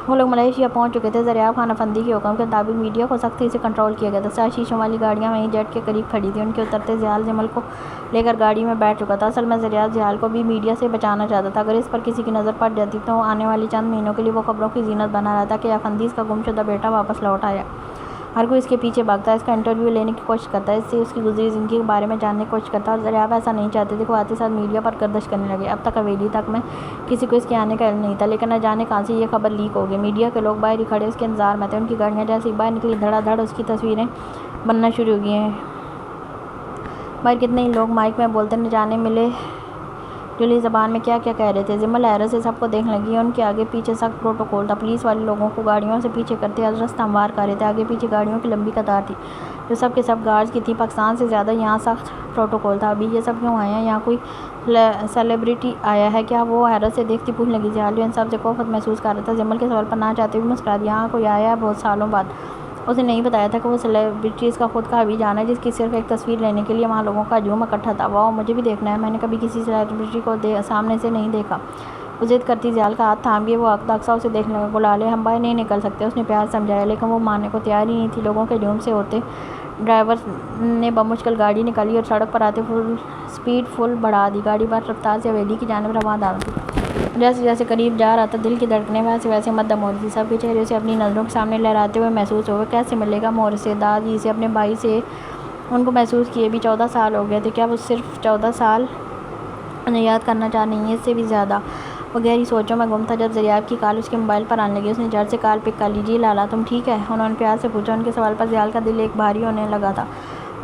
وہ لوگ ملیشیا پہنچ چکے تھے۔ زریاب خان افندی کے حکم کے مطابق میڈیا کو سختی سے کنٹرول کیا گیا تھا۔ 7 شیشوں والی گاڑیاں وہیں جیٹ کے قریب کھڑی تھیں۔ ان کے اترتے زیال جمل کو لے کر گاڑی میں بیٹھ چکا تھا۔ اصل میں زریاب زیال کو بھی میڈیا سے بچانا چاہتا تھا۔ اگر اس پر کسی کی نظر پڑ جاتی تو آنے والی چند مہینوں کے لیے وہ خبروں کی زینت بنا رہتا کہ افندیز کا گم شدہ بیٹا واپس لوٹ آیا۔ ہر کوئی اس کے پیچھے بھاگتا، اس کا انٹرویو لینے کی کوشش کرتا، اس سے اس کی گزری زندگی کے بارے میں جاننے کی کوشش کرتا، اور زریاب ایسا نہیں چاہتے تھے کہ وہ آتے ساتھ میڈیا پر گردش کرنے لگے۔ اب تک حویلی تک میں کسی کو اس کے آنے کا علم نہیں تھا، لیکن نہ جانے کہاں سے یہ خبر لیک ہو گئی۔ میڈیا کے لوگ باہر ہی کھڑے اس کے انتظار میں تھے۔ ان کی گاڑیاں جیسے ہی باہر نکلی دھڑا دھڑ اس کی تصویریں بننا شروع ہو گئی۔ باہر کتنے ہی لوگ مائک میں بولتے نہ جانے ملے جلی زبان میں کیا کیا کہہ رہے تھے۔ جمل حیرت سے سب کو دیکھنے لگی۔ ان کے آگے پیچھے سخت پروٹوکول تھا۔ پولیس والے لوگوں کو گاڑیوں سے پیچھے کرتے رستہ ہموار کر رہے تھے۔ آگے پیچھے گاڑیوں کی لمبی قطار تھی جو سب کے سب گارڈز کی تھی۔ پاکستان سے زیادہ یہاں سخت پروٹوکول تھا۔ ابھی یہ سب کیوں آئے ہیں؟ یہاں کوئی سیلیبریٹی آیا ہے کیا؟ وہ حیرت سے دیکھتی پوچھنے لگی۔ زیال جو ان سب سے کوفت محسوس کر رہا تھا جمل کے سوال پر نہ چاہتے ہوئے مسکرا دیا۔ یہاں کوئی آیا ہے بہت سالوں بعد۔ اس نے نہیں بتایا تھا کہ وہ سیلیبریٹیز کا خود کا حوی جانا ہے جس کی صرف ایک تصویر لینے کے لیے وہاں لوگوں کا ہجوم اکٹھا تھا۔ واؤ، مجھے بھی دیکھنا ہے، میں نے کبھی کسی سیلیبریٹی کو سامنے سے نہیں دیکھا۔ وہ ضد کرتی زیال کا ہاتھ تھام گئی۔ وہ اقسا اسے دیکھنے لگا۔ بلا لے، ہم باہر نہیں نکل سکتے، اس نے پیار سے سمجھایا، لیکن وہ ماننے کو تیار ہی نہیں تھی۔ لوگوں کے ہجوم سے ہوتے ڈرائیور نے بمشکل گاڑی نکالی اور سڑک پر آتے سپیڈ فل بڑھا دی۔ گاڑی بر رفتار سے حویلی کی جانب رواں دار تھی۔ جیسے جیسے قریب جا رہا تھا دل کی دھڑکنیں ویسے ویسے مدھم ہو رہی تھی۔ سب کے چہرے اسے اپنی نظروں کے سامنے لہراتے ہوئے محسوس ہوئے۔ کیسے ملے گا مور سے، دادی سے، اپنے بھائی سے؟ ان کو محسوس کیے بھی 14 سال ہو گئے تھے۔ کیا وہ صرف 14 سال انہیں یاد کرنا چاہ رہی ہیں؟ اس سے بھی زیادہ۔ وہ گہری سوچوں میں گم تھا جب زریاب کی کال اس کے موبائل پر آنے لگی۔ اس نے جھٹ سے کال پک کر لی۔ جی لالا، تم ٹھیک ہے؟ انہوں نے پیار سے پوچھا۔ ان کے سوال پر زیال کا دل ایک بھاری ہونے لگا تھا۔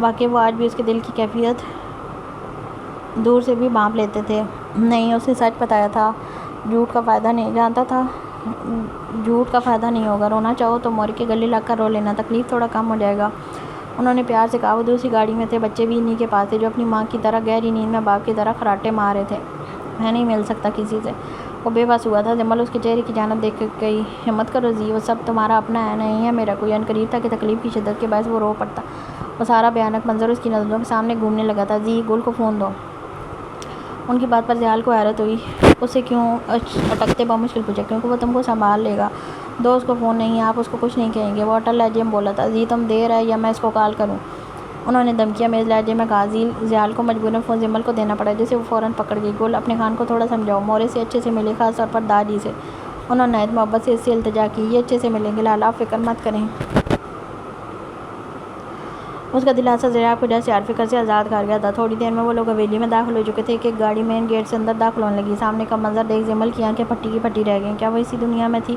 واقعی وہ آج بھی اس کے دل کی کیفیت دور سے بھی بھانپ لیتے تھے۔ نہیں، اس نے سچ بتایا تھا، جھوٹ کا فائدہ نہیں جانتا تھا، جھوٹ کا فائدہ نہیں ہوگا، رونا چاہو تو موری کے گلے لگ کر رو لینا، تکلیف تھوڑا کم ہو جائے گا۔ انہوں نے پیار سے کہا۔ وہ دوسری گاڑی میں تھے، بچے بھی انہی کے پاس تھے جو اپنی ماں کی طرح گہری نیند میں باپ کی طرح خراٹے مار رہے تھے۔ میں نہیں مل سکتا کسی سے، وہ بے بس ہوا تھا۔ جمل اس کے چہرے کی جانب دیکھ کر کہی، ہمت کرو زی، وہ سب تمہارا اپنا ہے، نہیں ہے میرا کوئی۔ عنقریب تھا کہ تکلیف کی شدت کے باعث وہ رو پڑتا۔ وہ سارا بھیانک منظر اس کی نظروں کے سامنے گھومنے لگا تھا۔ زی، گل کو فون دو۔ ان کی بات پر ضیال کو حیرت ہوئی۔ اسے کیوں؟ اٹکتے بمشکل پوچھا۔ کیونکہ وہ تم کو سنبھال لے گا۔ دو اس کو فون نہیں، آپ اس کو کچھ نہیں کہیں گے، وہ اٹل لہجے میں بولا تھا۔ زی، تم دیر ہے یا میں اس کو کال کروں؟ انہوں نے دھمکیہ میز لہجے میں کہا۔ ضیال کو مجبوراً فون جمل کو دینا پڑا، جسے وہ فوراً پکڑ گئی۔ گل، اپنے خان کو تھوڑا سمجھاؤ، مورے سے اچھے سے ملے، خاص طور پر دا جی سے۔ انہوں نے نہایت محبت سے اس سے التجا کی۔ یہ اچھے سے ملیں گے لالا، آپ فکر مت کریں۔ اس کا دلاسا ضیاء کو جیسے ہر فکر سے آزاد کر گیا تھا۔ تھوڑی دیر میں وہ لوگ حویلی میں داخل ہو چکے تھے کہ ایک گاڑی مین گیٹ سے اندر داخل ہونے لگی۔ سامنے کا منظر دیکھ جمل کی آنکھیں پھٹی کی پھٹی رہ گئیں۔ کیا وہ اسی دنیا میں تھی؟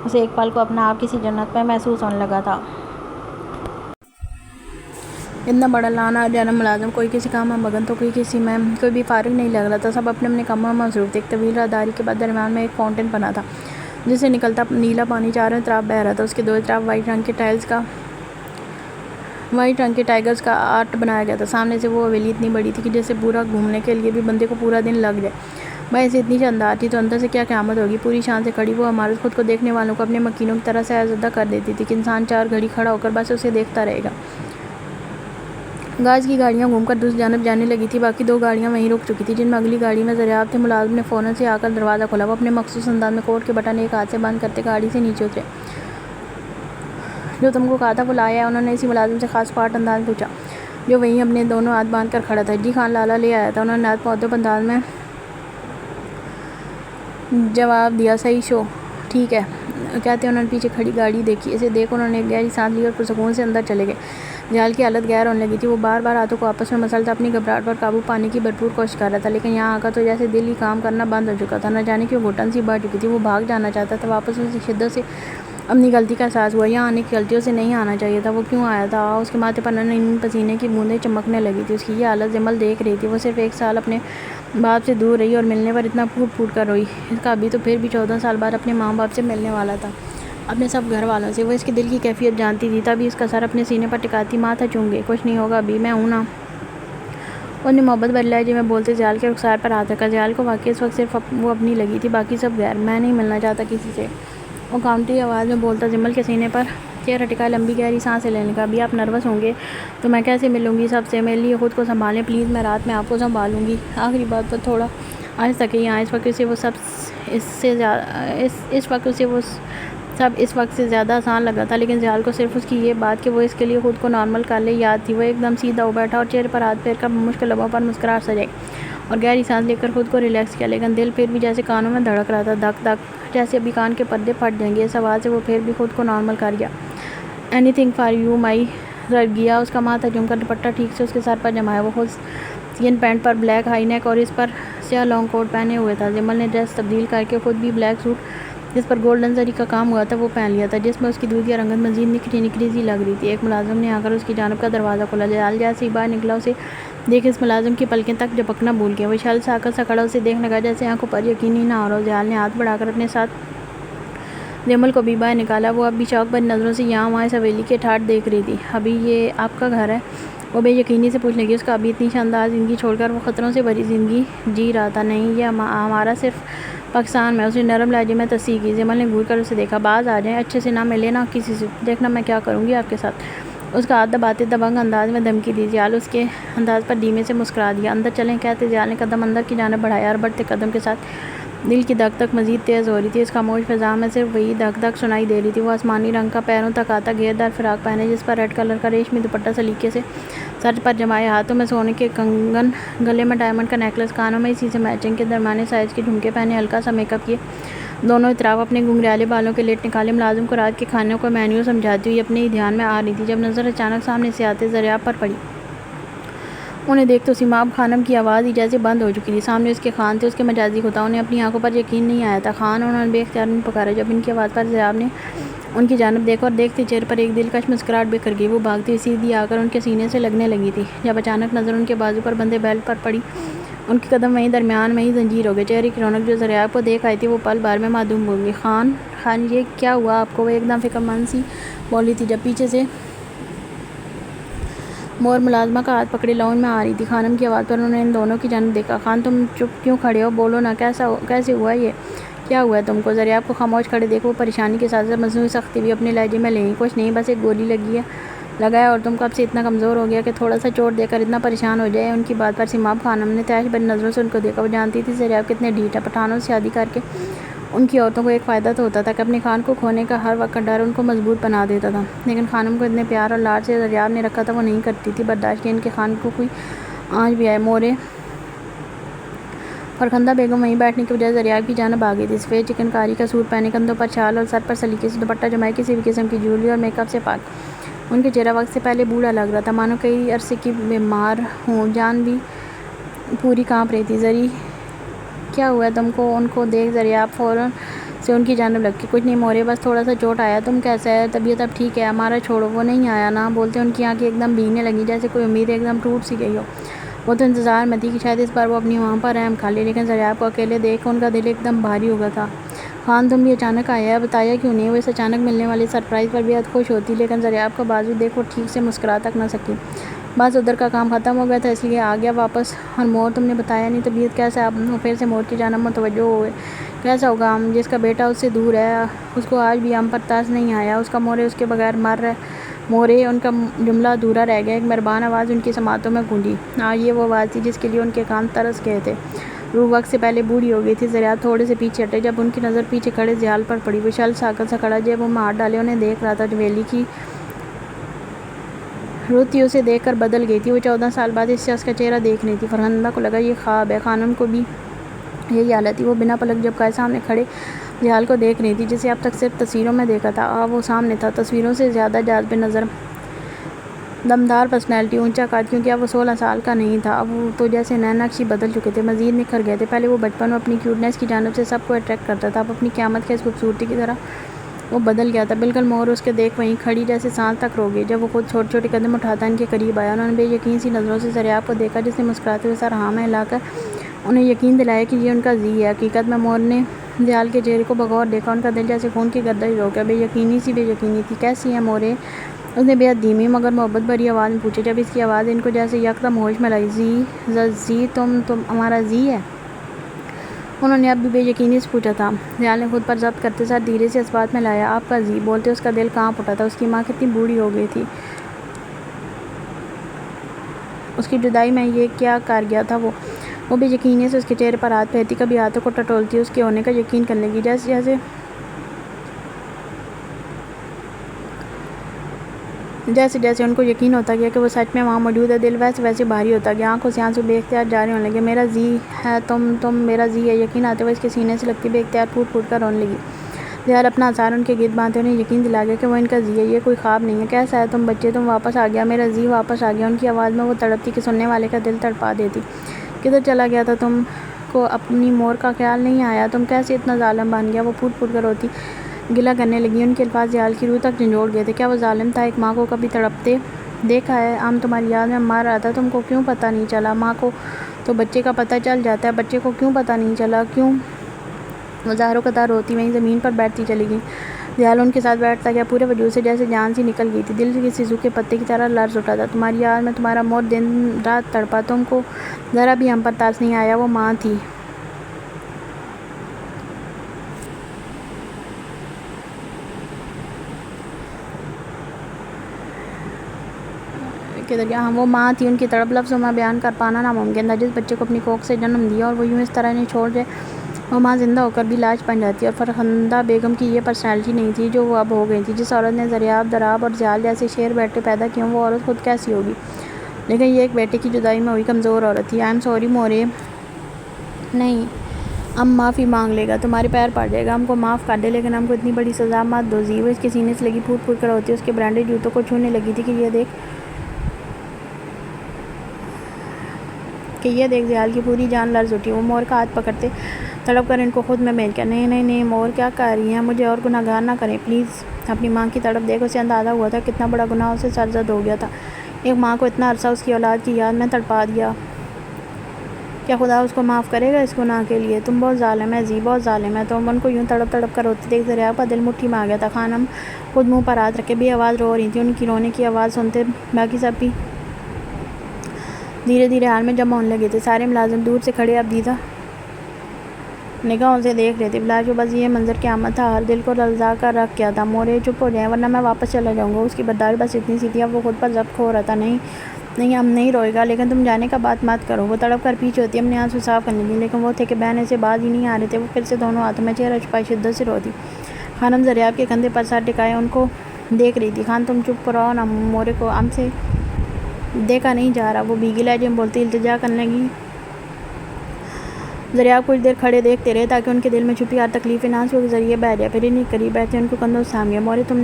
اسے ایک پل کو اپنا آپ کسی جنت میں محسوس ہونے لگا تھا۔ اتنا بڑا لانا جانا ملازم، کوئی کسی کام میں مگن تو کوئی کسی میں، کوئی بھی فارغ نہیں لگ رہا تھا، سب اپنے اپنے کاموں میں مصروف تھے۔ ایک طویل راہداری کے بعد درمیان میں ایک فاؤنٹین بنا تھا جس سے نکلتا نیلا پانی چاروں طرف بہہ رہا تھا۔ اس کے دو اطراف وائٹ رنگ کے ٹائگرز کا آرٹ بنایا گیا تھا۔ سامنے سے وہ حویلی اتنی بڑی تھی کہ جیسے پورا گھومنے کے لیے بھی بندے کو پورا دن لگ جائے۔ بھائی سے اتنی شاندار تھی تو اندر سے کیا قیامت ہوگی۔ پوری شان سے کھڑی وہ عمارت خود کو دیکھنے والوں کو اپنے مکینوں کی طرح سیرزدہ کر دیتی تھی کہ انسان چار گھڑی کھڑا ہو کر بس اسے دیکھتا رہے گا۔ گاز کی گاڑیاں گھوم کر دوسری جانب جانے لگی تھی، باقی دو گاڑیاں وہیں رک چکی تھیں جن میں اگلی گاڑی میں ضیاء تھے۔ ملازم نے فوراً سے آ کر دروازہ کھولا۔ وہ اپنے مخصوص انداز میں کوٹ کے بٹن ایک ہاتھ سے بند کرتے گاڑی سے نیچے اترے۔ جو تم کو کہا تھا وہ لایا ہے؟ انہوں نے اسی ملازم سے خاص پاٹ انداز میں پوچھا جو وہیں اپنے دونوں ہاتھ باندھ کر کھڑا تھا۔ جی خان، لالا لے آیا تھا، انہوں نے نہایت مؤدب انداز میں جواب دیا۔ صحیح شو، ٹھیک ہے کہتے انہوں نے پیچھے کھڑی گاڑی دیکھی۔ اسے دیکھ انہوں نے ایک گہری سانس لی اور پرسکون سے اندر چلے گئے۔ ضیاء کی حالت غیر ہونے لگی تھی۔ وہ بار بار ہاتھوں کو آپس میں مسل تھا، اپنی گھبراہٹ پر قابو پانے کی بھرپور کوشش کر رہا تھا، لیکن یہاں آ کر تو جیسے دل ہی کام کرنا بند ہو چکا تھا۔ نہ جانے کیوں گھٹن سی بڑھ چکی تھی۔ وہ بھاگ جانا چاہتا تھا واپس، اسے شدت سے اپنی غلطی کا احساس ہوا۔ یہاں آنے کی غلطی، اسے نہیں آنا چاہیے تھا۔ وہ کیوں آیا تھا؟ اس کے ماتھے پر نم پسینے کی بوندیں چمکنے لگی تھیں۔ اس کی یہ حالت جمل دیکھ رہی تھی۔ وہ صرف ایک سال اپنے باپ سے دور رہی اور ملنے پر اتنا پھوٹ پھوٹ کر روئی۔ اس کا ابھی تو پھر بھی 14 سال بعد اپنے ماں باپ سے ملنے والا تھا، اپنے سب گھر والوں سے۔ وہ اس کے دل کی کیفیت جانتی تھی، تب ہی اس کا سر اپنے سینے پر ٹکاتی ماتھا چوم گئی۔ کچھ نہیں ہوگا ابھی، میں ہوں نا، انہوں نے محبت بھرے لہجے میں بولتے ضیاء کے رخسار پر ہاتھ رکھا۔ ضیاء کو واقعی اس وقت صرف وہ اپنی لگی تھی، باقی سب غیر۔ میں نہیں ملنا چاہتا کسی سے، وہ کانپتی آواز میں بولتا۔ جمل کے سینے پر چہرہ ٹکا، لمبی گہری سانسیں لینے کا۔ ابھی آپ نروس ہوں گے تو میں کیسے ملوں گی سب سے؟ میرے لیے خود کو سنبھالیں پلیز، میں رات میں آپ کو سنبھالوں گی۔ آخری بات پر تھوڑا آہستہ کہی۔ ہاں، اس وقت اسے وہ سب اس وقت سے زیادہ آسان لگا تھا، لیکن ضیاء کو صرف اس کی یہ بات کہ وہ اس کے لیے خود کو نارمل کر لے یاد تھی۔ وہ ایک دم سیدھا ہو بیٹھا اور چہرے پر ہاتھ پھیر کر مشکل لبوں پر مسکراہٹ سجائی اور گہری سانس لے کر خود کو ریلیکس کیا، لیکن دل پھر بھی جیسے کانوں میں دھڑک رہا تھا، دھک دھک، جیسے ابھی کان کے پردے پھٹ جائیں گے۔ اس آواز سے وہ پھر بھی خود کو نارمل کر گیا۔ اینی تھنگ فار یو مائی زرگیا۔ اس کا ماتھا چوم کر دوپٹہ ٹھیک سے اس کے سر پر جمایا۔ وہ خود سین پینٹ پر بلیک ہائی نیک اور اس پر سیاہ لانگ کوٹ پہنے ہوئے تھا۔ جمل نے ڈریس تبدیل کر کے خود بھی بلیک سوٹ جس پر گولڈن زری کا کام ہوا تھا وہ پہن لیا تھا، جس میں اس کی دودھیا رنگت مزید نکھری نکھری سی لگ رہی تھی۔ ایک ملازم نے آ کر اس کی جانب کا دروازہ کھولا۔ ضیاء جیسے ہی باہر نکلا اسے دیکھ اس ملازم کی پلکیں تک جھپکنا بھول گئیں۔ وہ شل ساکت سا کھڑا اسے دیکھنے لگا جیسے آنکھوں پر یقین ہی نہ ہو رہا ہو۔ ضیاء نے ہاتھ بڑھا کر اپنے ساتھ جمل کو بھی باہر نکالا۔ وہ اب بھی شوق بھری نظروں سے یہاں وہاں اس حویلی کے ٹھاٹھ دیکھ رہی تھی۔ ابھی یہ آپ کا گھر ہے؟ وہ بے یقینی سے پوچھنے لگی۔ اس کا ابھی اتنی شاندار زندگی چھوڑ کر وہ خطروں سے بھری زندگی جی رہا تھا۔ نہیں، یہ ہمارا صرف پاکستان میں، اس نے نرم لہجے میں تصحیح کی۔ جمل نے گھور کر اسے دیکھا۔ باز آ جائیں، اچھے سے نہ ملیں نا کسی سے، دیکھنا میں کیا کروں گی آپ کے ساتھ۔ اس کا ہاتھ دباتے دبنگ انداز میں دھمکی دی۔ ضیاء اس کے انداز پر دھیمے سے مسکرا دیا۔ اندر چلیں کہتے ضیاء نے قدم اندر کی جانب بڑھایا اور بڑھتے قدم کے ساتھ دل کی دھک دھک مزید تیز ہو رہی تھی۔ اس خاموش فضا میں صرف وہی دھک دھک سنائی دے رہی تھی۔ وہ آسمانی رنگ کا پیروں تک آتا گھیردار فراق پہنے جس پر ریڈ کلر کا ریشمی دوپٹہ سلیقے سے سر پر جمائے، ہاتھوں میں سونے کے کنگن، گلے میں ڈائمنڈ کا نیکلس، کانوں میں اسی سے میچنگ کے درمیانے سائز کے جھمکے پہنے، ہلکا سا میک اپ کیے، دونوں اطراف اپنے گھنگریالے بالوں کے لیٹ نکالے، ملازم کو رات کے کھانے کا مینیو سمجھاتی ہوئی اپنے ہی دھیان میں آ رہی تھی، جب نظر اچانک سامنے سے آتے ضیاء پر پڑی۔ انہیں دیکھ تو سیماب خانم کی آواز ہی جیسے بند ہو چکی تھی۔ سامنے اس کے خان تھے، اس کے مجازی خدا۔ انہیں اپنی آنکھوں پر یقین نہیں آیا تھا۔ خان، انہوں نے بے اختیار منہ پکارا۔ جب ان کی آواز پر ضیاء نے ان کی جانب دیکھا اور دیکھتے چہرے پر ایک دلکش مسکراہٹ بکھر گئی۔ وہ بھاگتی ہوئی سیدھی آ کر ان کے سینے سے لگنے لگی تھی، جب اچانک نظر ان کے بازو پر بندھے بیلٹ پر پڑی۔ ان کے قدم وہیں درمیان میں ہی زنجیر ہو گئے۔ چہرے کی رونق جو زریاب کو دیکھ آئی تھی وہ پل بھر میں معدوم ہو گئی۔ خان یہ کیا ہوا آپ کو؟ وہ ایک دم فکر مند سی بولی تھی، جب پیچھے سے مور ملازمہ کا ہاتھ پکڑے لاؤنج میں آ رہی تھی۔ خانم کی آواز پر انہوں نے ان دونوں کی جانب دیکھا۔ خان تم چپ کیوں کھڑے ہو؟ بولو نا، کیسے ہوا یہ؟ کیا ہوا ہے تم کو؟ زریاب کو خاموش کھڑے دیکھ وہ پریشانی کے ساتھ مصنوعی سختی بھی اپنے لہجے میں لیں۔ کچھ نہیں، بس ایک گولی لگا ہے اور تم کب سے اتنا کمزور ہو گیا کہ تھوڑا سا چوٹ دے کر اتنا پریشان ہو جائے؟ ان کی بات پر سیماب خانم نے تیش بھری نظروں سے ان کو دیکھا۔ وہ جانتی تھی زریاب کتنے ڈھیٹ ہے۔ پٹھانوں سے شادی کر کے ان کی عورتوں کو ایک فائدہ تو ہوتا تھا کہ اپنے خان کو کھونے کا ہر وقت کا ڈر ان کو مضبوط بنا دیتا تھا، لیکن خانم کو اتنے پیار اور لاڈ سے زریاب نے رکھا تھا وہ نہیں کرتی تھی برداشت کہ ان کے خان کو کوئی آنچ بھی آئے۔ مورے فرخندہ بیگم وہیں بیٹھنے کے بجائے زریاب کی جانب آ گئی تھی، سفید چکن کاری کا سوٹ پہنے، کندھوں پر شال اور سر پر سلیقے سے دوپٹہ جمائے، کسی بھی قسم کی جیولری اور میک اپ سے پاک۔ ان کا چہرہ وقت سے پہلے بوڑھا لگ رہا تھا، مانو کئی عرصے کی بیمار ہوں۔ جان بھی پوری کانپ رہی تھی۔ زری کیا ہوا ہے تم کو؟ ان کو دیکھ زریاب فوراً سے ان کی جانب لگ کے کچھ نہیں مورے، بس تھوڑا سا چوٹ آیا۔ تم کیسا ہے؟ طبیعت اب ٹھیک ہے؟ ہمارا چھوڑو، وہ نہیں آیا نا؟ بولتے ان کی آنکھیں ایک دم بھیگنے لگیں جیسے کوئی امید ایک دم ٹوٹ سی گئی ہو۔ وہ تو انتظار میں تھی کہ شاید اس بار وہ اپنی ماں پر رحم کھا لے، لیکن زریاب کو اکیلے دیکھ ان کا دل ایک دم بھاری ہو گیا تھا۔ خان تم بھی اچانک آیا ہے، بتایا کیوں نہیں؟ وہ اس اچانک ملنے والے سرپرائز پر بے حد خوش ہوتی، لیکن زریاب کا بازو دیکھ وہ ٹھیک سے مسکرا تک نہ سکی۔ بس ادھر کا کام ختم ہو گیا تھا اس لیے آ گیا واپس۔ اور مور تم نے بتایا نہیں، طبیعت کیسا ہے؟ وہ پھر سے مور کی جانب متوجہ ہوئے۔ کیسا ہوگا؟ ہم جس کا بیٹا اس سے دور ہے، اس کو آج بھی ہم پر ترس نہیں آیا؟ اس کا مورے اس کے بغیر مورے ان کا جملہ ادھورا رہ گیا۔ ایک مہربان آواز ان کی سماعتوں میں گونجی۔ یہ وہ آواز تھی جس کے لیے ان کے کان ترس گئے تھے۔ روح وقت سے پہلے بوڑھی ہو گئی تھی۔ زریاب تھوڑے سے پیچھے ہٹے جب ان کی نظر پیچھے کھڑے زیال پر پڑی۔ وہ شل ساکت سا کھڑا جیبوں میں ہاتھ ڈالے انہیں دیکھ رہا تھا۔ جویلی کی روتی اسے دیکھ کر بدل گئی تھی۔ وہ 14 سال بعد اس شخص کا چہرہ دیکھ رہی تھی۔ فرخندہ کو لگا یہ خواب ہے۔ خانم کو بھی یہی حالت تھی۔ وہ بنا پلک جھپکائے سامنے کھڑے زیال کو دیکھ رہی تھی جسے اب تک صرف تصویروں میں دیکھا تھا۔ وہ سامنے تھا، تصویروں سے زیادہ جاذب نظر، دمدار پرسنالٹی، اونچا قد، کیونکہ اب وہ 16 سال کا نہیں تھا۔ اب تو جیسے نئے نقش ہی بدل چکے تھے، مزید نکھر گئے تھے۔ پہلے وہ بچپن میں اپنی کیوٹنس کی جانب سے سب کو اٹریکٹ کرتا تھا، اب اپنی قیامت خیز خوبصورتی کی طرح وہ بدل گیا تھا۔ بالکل مور اس کے دیکھ وہیں کھڑی جیسے سانس تک رو گئی۔ جب وہ خود چھوٹے چھوٹے قدم اٹھاتا ان کے قریب آیا، انہوں نے بے یقین سی نظروں سے زریاب کو دیکھا جس نے مسکراتے ہوئے سر ہاں میں ہلا کر انہیں یقین دلایا کہ یہ ان کا زی ہے۔ حقیقت میں مور نے زیال کے چہرے کو بغور دیکھا، ان کا دل جیسے خون کی گردش روک گیا۔ بے یقینی تھی۔ کیسی ہے مورے؟ اس نے بے حد دھیمی مگر محبت بھری آواز میں پوچھا، جب اس کی آواز ان کو جیسے یکدم ہوش میں لائی۔ زی تم ہمارا زی ہے؟ انہوں نے اب بھی بے یقینی سے پوچھا تھا۔ زیال نے خود پر ضبط کرتے ساتھ دھیرے سے اس بات میں لایا، آپ کا زی؟ بولتے اس کا دل کانپ اٹھا تھا۔ اس کی ماں کتنی بوڑھی ہو گئی تھی، اس کی جدائی میں یہ کیا کر گیا تھا؟ وہ بے یقینی سے اس کے چہرے پر ہاتھ پھیرتی، کبھی ہاتھوں کو ٹٹولتی، اس کے ہونے کا یقین کرنے لگی۔ جیسے جیسے ان کو یقین ہوتا گیا کہ وہ سچ میں وہاں موجود ہے، دل ویسے ویسے بھاری ہوتا گیا، آنکھوں سے آنسو بے اختیار جاری ہونے لگے۔ میرا زی ہے تم میرا زی ہے؟ یقین آتے ہوئے اس کے سینے سے لگتی بے اختیار پھوٹ پھوٹ کر رونے لگی۔ زیال اپنا آثار ان کے گرد باندھے انہیں یقین دلا گیا کہ وہ ان کا زی ہے، یہ کوئی خواب نہیں ہے۔ کیسا ہے تم بچے؟ تم واپس آ گیا، میرا زی واپس آ گیا۔ ان کی آواز میں وہ تڑپ تھی کہ سننے والے کا دل تڑپا دیتی۔ کدھر چلا گیا تھا؟ تم کو اپنی مور کا خیال نہیں آیا؟ تم کیسے اتنا ظالم بن گیا؟ وہ پھوٹ پھوٹ کر روتی گلہ کرنے لگی۔ ان کے الفاظ زیال کی روح تک جھنجھوڑ گئے تھے۔ کیا وہ ظالم تھا؟ ایک ماں کو کبھی تڑپتے دیکھا ہے؟ ہم تمہاری یاد میں مر رہا تھا، تم کو کیوں پتہ نہیں چلا؟ ماں کو تو بچے کا پتہ چل جاتا ہے، بچے کو کیوں پتہ نہیں چلا؟ کیوں؟ وہ زاروں قطار روتی وہیں زمین پر بیٹھتی چلی گئی۔ زیال ان کے ساتھ بیٹھتا گیا، پورے وجود سے جیسے جان سی نکل گئی تھی، دل کسی سوکھے پتے کی طرح لرز اٹھا تھا۔ تمہاری یاد میں تمہارا مور دن رات تڑپا، تم کو ذرا بھی ہم پر ترس نہیں آیا؟ وہ ماں تھی وہ ماں تھی، ان کی تڑپ لفظوں میں بیان کر پانا ناممکن تھا۔ جس بچے کو اپنی کوکھ سے جنم دیا اور وہ یوں اس طرح انہیں چھوڑ جائے، وہ ماں زندہ ہو کر بھی لاش بن جاتی۔ اور فرخندہ بیگم کی یہ پرسنالٹی نہیں تھی جو وہ اب ہو گئی تھی۔ جس عورت نے زریاب، دراب اور زیال جیسے شیر بیٹے پیدا کیے ہوں، وہ عورت خود کیسی ہوگی؟ لیکن یہ ایک بیٹے کی جدائی میں ہوئی کمزور عورت تھی۔ آئی ایم سوری مورے۔ نہیں، ہم معافی مانگ لے گا، تمہارے پیر پڑ جائے گا، ہم کو معاف کر دے، لیکن ہم کو اتنی بڑی سزا مت دو زی۔ وہ اس کے سینے سے لگی پھوٹ پھوٹ کر روتی اس کے برانڈڈ جوتوں کو چھونے لگی تھی کہ یہ دیکھ کہ یہ دیکھ زیال کی پوری جان لرز اٹھی۔ وہ مور کا ہاتھ پکڑتے تڑپ کر ان کو خود میں بھیج کر نہیں نہیں نہیں مور کیا کر رہی ہیں، مجھے اور گناہگار نہ کریں پلیز۔ اپنی ماں کی تڑپ دیکھ اسے اندازہ ہوا تھا کتنا بڑا گناہ اسے سرزد ہو گیا تھا۔ ایک ماں کو اتنا عرصہ اس کی اولاد کی یاد میں تڑپا دیا، کیا خدا اس کو معاف کرے گا اس گناہ کے لیے؟ تم بہت ظالم ہے زی، بہت ظالم ہے تم۔ ان کو یوں تڑپ تڑپ کر روتے دیکھ زریاب کا دل مٹھی میں آ گیا تھا۔ خانم خود منہ پر ہاتھ رکھے بے آواز رو رہی تھیں۔ ان کی رونے کی آواز سنتے باقی سب بھی دھیرے دھیرے حال میں جمع ہونے لگے تھے۔ سارے ملازم دور سے کھڑے اب دیدہ نگاہوں سے دیکھ رہے تھے۔ بلا شبہ یہ منظر قیامت تھا، ہر دل کو لرزا کر رکھ گیا تھا۔ مورے چپ ہو جائیں ورنہ میں واپس چلا جاؤں گا۔ اس کی برداشت بس اتنی سی تھی، اب وہ خود پر ضبط کھو رہا تھا۔ نہیں نہیں اب نہیں روئے گا، لیکن تم جانے کا بات مت کرو۔ وہ تڑپ کر پیچھے ہوتی اپنے آنسو صاف کرنے لگی، لیکن وہ تھے کہ بہنے سے باز ہی نہیں آ رہے تھے۔ وہ پھر سے دونوں ہاتھوں میں چہرہ چھپائے شدت سے روتی۔ خانم زریاب کے کندھے پر سر ٹکائے ان کو دیکھ رہی تھی۔ خان تم چپ رہو نا، مورے کو ہم سے دیکھا نہیں جا رہا، وہ بھیگی لہجے میں بولتی التجا کرنے لگی۔ زریاب کچھ دیر کھڑے دیکھتے رہے تاکہ ان کے دل میں چھپی ہر تکلیف ان آنسوؤں کے ذریعے بہہ جائے۔ پھر انہیں قریب بیٹھے ان کو کندھوں سے تھام لیا۔ مورے تم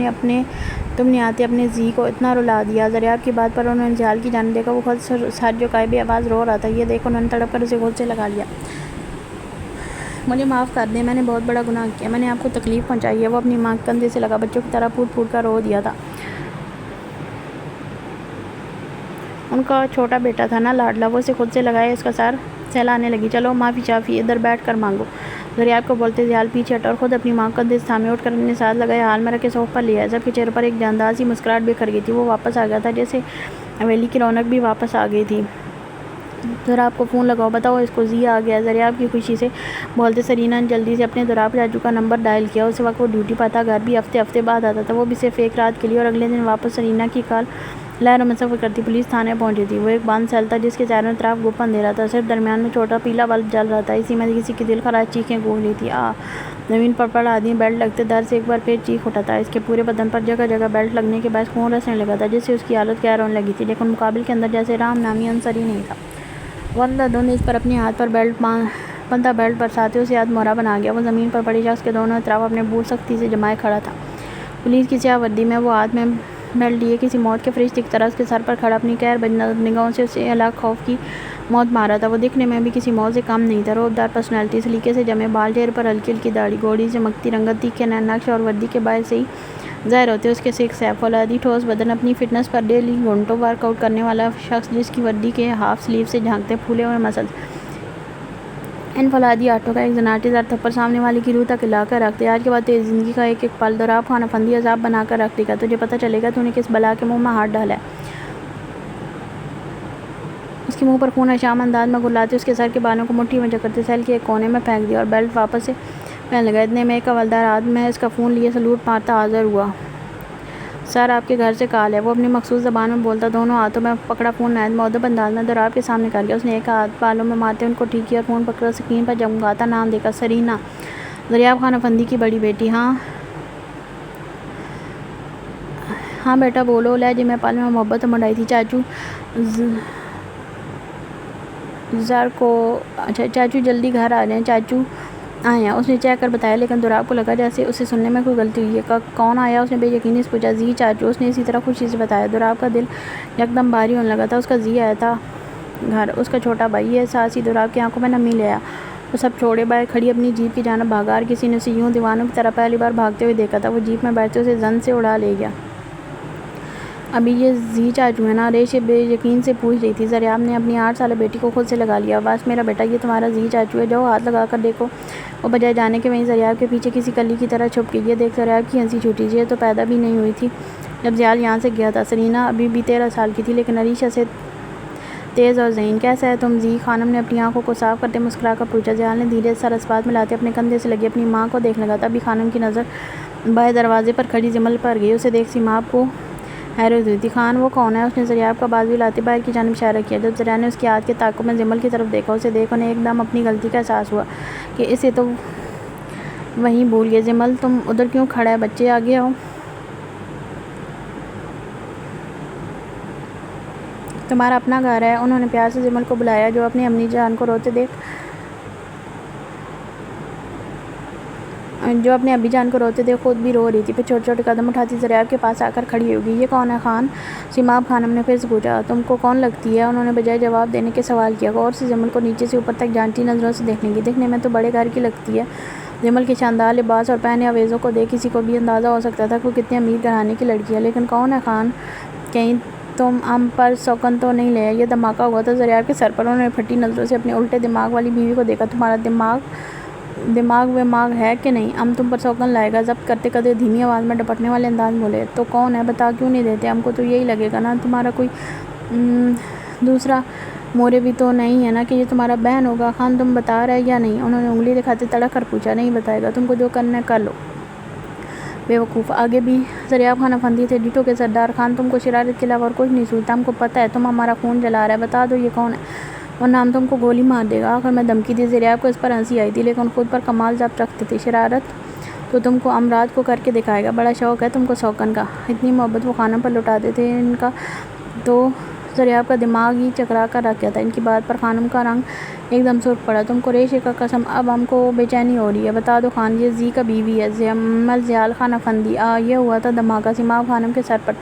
نے آتے اپنے زی کو اتنا رلا دیا۔ زریاب کی بات پر انہوں نے زیال کی جانب دیکھا، وہ خود سر جھکائے بے آواز رو رہا تھا۔ یہ دیکھ انہوں نے تڑپ کر اسے گود سے لگا لیا۔ مجھے معاف کر دیں، میں نے بہت بڑا گناہ کیا، میں نے آپ کو تکلیف پہنچائی ہے۔ وہ اپنی ماں کے کندھے سے لگا بچوں کی طرح پھوٹ پھوٹ کر رو دیا تھا۔ ان کا چھوٹا بیٹا تھا نا لاڈلا، وہ اسے خود سے لگائے اس کا سر سہلانے لگی۔ چلو معافی شافی، ادھر بیٹھ کر مانگو۔ زریاب کو بولتے زیال پیچھے ہٹا اور خود اپنی ماں کو کندھے سے تھامے اٹھ کر اپنے ساتھ لگائے حال میں رکھے صوفے پر لے آئے۔ سب کے چہروں پر ایک جاندار سی مسکراہٹ بکھر گئی تھی۔ وہ واپس آ گیا تھا جیسے حویلی کی رونق بھی واپس آ گئی تھی۔ زریاب کو فون لگاؤ، بتاؤ اس کو زی آ گیا ہے، زریاب کی خوشی سے بولتے سرینا نے جلدی سے اپنے زریاب چاچو کا نمبر ڈائل کیا۔ اس وقت وہ ڈیوٹی پر تھا، گھر بھی ہفتے بعد آتا تھا، وہ بھی صرف ایک رات کے لیے، اور اگلے دن واپس۔ سرینا کی کال لہروں میں سفر کرتی پولیس تھانے پہنچی تھی۔ وہ ایک بند سیل تھا جس کے چاروں طرف گپ اندھیرا تھا، صرف درمیان میں چھوٹا پیلا بلب جل رہا تھا۔ اسی میں کسی کی دل خراش چیخیں گونج رہی تھیں۔ زمین پر پڑا آدمی بیلٹ لگتے درد سے ایک بار پھر چیخ اٹھا تھا۔ اس کے پورے بدن پر جگہ جگہ بیلٹ لگنے کے باعث خون رسنے لگا تھا، جس سے اس کی حالت قہر ہونے لگی تھی، لیکن مقابل کے اندر جیسے رام نامی عنصر ہی نہیں تھا۔ وہ اندھا دھند اس پر اپنے ہاتھ پر بندھا بیلٹ برساتے اسے ہاتھ مہرہ بنا گیا۔ وہ زمین پر پڑے شخص کے دونوں اطراف اپنے بوٹ سختی سے جمائے کھڑا تھا، پولیس کی سیاہ وردی میں، وہ ہاتھ میں بیلٹ لیے کسی موت کے فرشتے کی طرح اس کے سر پر کھڑا، اپنی قہر بھری نگاہوں سے اسے الگ خوف کی موت مارا تھا۔ وہ دکھنے میں بھی کسی موت سے کم نہیں تھا، رعبدار پرسنالٹی، سلیقے سے جمے بال، چہرے پر ہلکی ہلکی داڑھی، گوڑی چمکتی رنگت، تیکھے نین نقش اور وردی کے باعث سے ہی ظاہر ہوتے اس کے سکس ایپ فولادی ٹھوس بدن، اپنی فٹنس پر ڈیلی گھنٹوں ورک آؤٹ کرنے والا شخص جس کی وردی کے ہاف سلیو سے جھانکتے پھولے ہوئے مسلز ان فولادی آٹھوں کا ایک زناٹے دار تھپڑ سامنے والے کی روح تک ہلا کر رکھ دے۔ آج کے بعد تیری زندگی کا ایک ایک پل دوراب خانہ فندی عذاب بنا کر رکھ دے گا، تجھے پتہ چلے گا تو نے کس بلا کے منہ میں ہاتھ ڈالا ہے۔ اس کے منہ پر خون اشام انداز میں گرلاتے اس کے سر کے بالوں کو مٹھی میں جکڑتے سیل کے ایک کونے میں پھینک دیا اور بیلٹ واپس سے پہن لگا۔ اتنے میں ایک حوالدار آدمی اس کا فون لیے سلوٹ مارتا حاضر ہوا۔ سر آپ کے گھر سے کال ہے، وہ اپنی مخصوص زبان میں بولتا دونوں ہاتھوں میں پکڑا فون نہایت مؤدب انداز میں زریاب کے سامنے کر گیا۔ اس نے ایک ہاتھ بالوں میں مارتے ان کو ٹھیک کیا اور فون پکڑ کر اسکرین پر جگمگاتا نام دیکھا، سرینا، زریاب خانہ فندی کی بڑی بیٹی۔ ہاں بیٹا بولو، لہجے میں پل میں محبت امڑ آئی تھی۔ چاچو زر کو اچھا چاچو جلدی گھر آ جائیں، چاچو آئے ہیں، اس نے چیک کر بتایا، لیکن زریاب کو لگا جیسے اسے سننے میں کوئی غلطی ہوئی ہے۔ کون آیا؟ اس نے بے یقینی سے پوچھا۔ زی چاچو، اس نے اسی طرح خوشی سے بتایا۔ زریاب کا دل یکدم بھاری ہونے لگا تھا، اس کا زی آیا تھا گھر، اس کا چھوٹا بھائی۔ یہ احساس ہی زریاب کی آنکھوں میں نمی لے آیا۔ وہ سب چھوڑے بغیر کھڑی اپنی جیپ کی جانب بھاگا، اور کسی نے اسے یوں دیوانوں کی طرح پہلی بار بھاگتے ہوئے دیکھا تھا۔ وہ جیپ میں بیٹھتے اسے زن سے اڑا لے گیا۔ ابھی یہ زی چاچو ہے نا؟ ریشے بے یقین سے پوچھ رہی تھی۔ زریاب نے اپنی 8 سالہ بیٹی کو خود سے لگا لیا۔ بس میرا بیٹا، یہ تمہارا زی چاچو ہے، جاؤ ہاتھ لگا کر دیکھو۔ وہ بجائے جانے کے وہیں زریاب کے پیچھے کسی کلی کی طرح چھپ گئی۔ یہ دیکھ زریاب کی ہنسی چھوٹی، یہ تو پیدا بھی نہیں ہوئی تھی جب زیال یہاں سے گیا تھا۔ سرینا ابھی بھی 13 سال کی تھی، لیکن عریشہ سے تیز اور ذہین۔ کیسا ہے تم زی؟ خانم نے اپنی آنکھوں کو صاف کرتے مسکرا کر پوچھا۔ زیال نے دھیرے سے سر اسپات ملاتے اپنے کندھے سے لگی اپنی ماں کو دیکھنے لگا۔ تبھی خانم کی نظر بائیں دروازے پر کھڑی جمل پر گئی۔ اسے دیکھ سیماب کو حیرت ہوئی تھی۔ خان وہ کون ہے؟ اس نے زریاب کا بازو ہلاتے باہر کی جانب اشارہ کیا۔ جب زریاب نے اس کے ہاتھ کے تعاقب میں جمل کی طرف دیکھا، اسے دیکھ انہیں ایک دم اپنی غلطی کا احساس ہوا کہ اسے تو وہیں بھول گئے۔ جمل تم ادھر کیوں کھڑا ہے؟ بچے آگے آؤ، تمہارا اپنا گھر ہے۔ انہوں نے پیار سے جمل کو بلایا جو اپنی امی جان کو روتے دیکھ جو اپنے ابی جان کو روتے تھے خود بھی رو رہی تھی، پھر چھوٹے چھوٹے قدم اٹھاتی زریاب کے پاس آ کر کھڑی ہوگی۔ یہ کون ہے خان؟ سیماب خانم نے پھر سے پوچھا۔ تم کو کون لگتی ہے؟ انہوں نے بجائے جواب دینے کے سوال کیا، غور سے جمل کو نیچے سے اوپر تک جانتی نظروں سے دیکھنے کی۔ دیکھنے میں تو بڑے گھر کی لگتی ہے۔ جمل کے شاندار لباس اور پہنے ہویزوں کو دیکھ کسی کو بھی اندازہ ہو سکتا تھا کہ وہ کتنے امیر گھرانے کی لڑکی ہے، لیکن کون ہے خان؟ کہیں تم ام پر سوکن تو نہیں لے آئے؟ یہ دھماکہ ہوا تھا زریاب کے سر پر۔ انہوں نے پھٹی نظروں سے اپنے الٹے دماغ والی بیوی کو دیکھا۔ تمہارا دماغ ہے کہ نہیں؟ ام تم پر سوکن لائے گا؟ ضبط کرتے کرتے دھیمی آواز میں ڈپٹنے والے انداز میں بولے۔ تو کون ہے؟ بتا کیوں نہیں دیتے؟ ہم کو تو یہی لگے گا نا تمہارا کوئی دوسرا مورے بھی تو نہیں ہے نا کہ یہ تمہارا بہن ہوگا۔ خان تم بتا رہے یا نہیں؟ انہوں نے انگلی دکھاتے تڑک کر پوچھا۔ نہیں بتائے گا، تم کو جو کرنا ہے کر لو بے وقوف۔ آگے بھی زریاب خان افندی تھے، ڈیٹو کے سردار۔ خان تم کو شرارت کے علاوہ اور کچھ نہیں سوچتا؟ ہم کو پتہ ہے تم ہمارا خون جلا رہا ہے، بتا دو یہ کون ہے ورنہ ہم تم کو گولی مار دے گا۔ آخر میں دھمکی دی۔ زریاب کو اس پر ہنسی آئی تھی، لیکن خود پر کمال ضبط رکھتے تھے۔ شرارت تو تم کو امراض کو کر کے دکھائے گا، بڑا شوق ہے تم کو سوکن کا۔ اتنی محبت وہ خانم پر لٹاتے تھے ان کا تو زریاب کا دماغ ہی چکرا کر رکھ گیا تھا۔ ان کی بات پر خانم کا رنگ ایک دم سرخ پڑا۔ تم کو ریشے کا قسم اب ہم کو بے چینی ہو رہی ہے، بتا دو خان، یہ زی کا بیوی ہے، جمل زیال خان افندی۔ یہ ہوا تھا دھماکہ سیماب خانم کے سر پر۔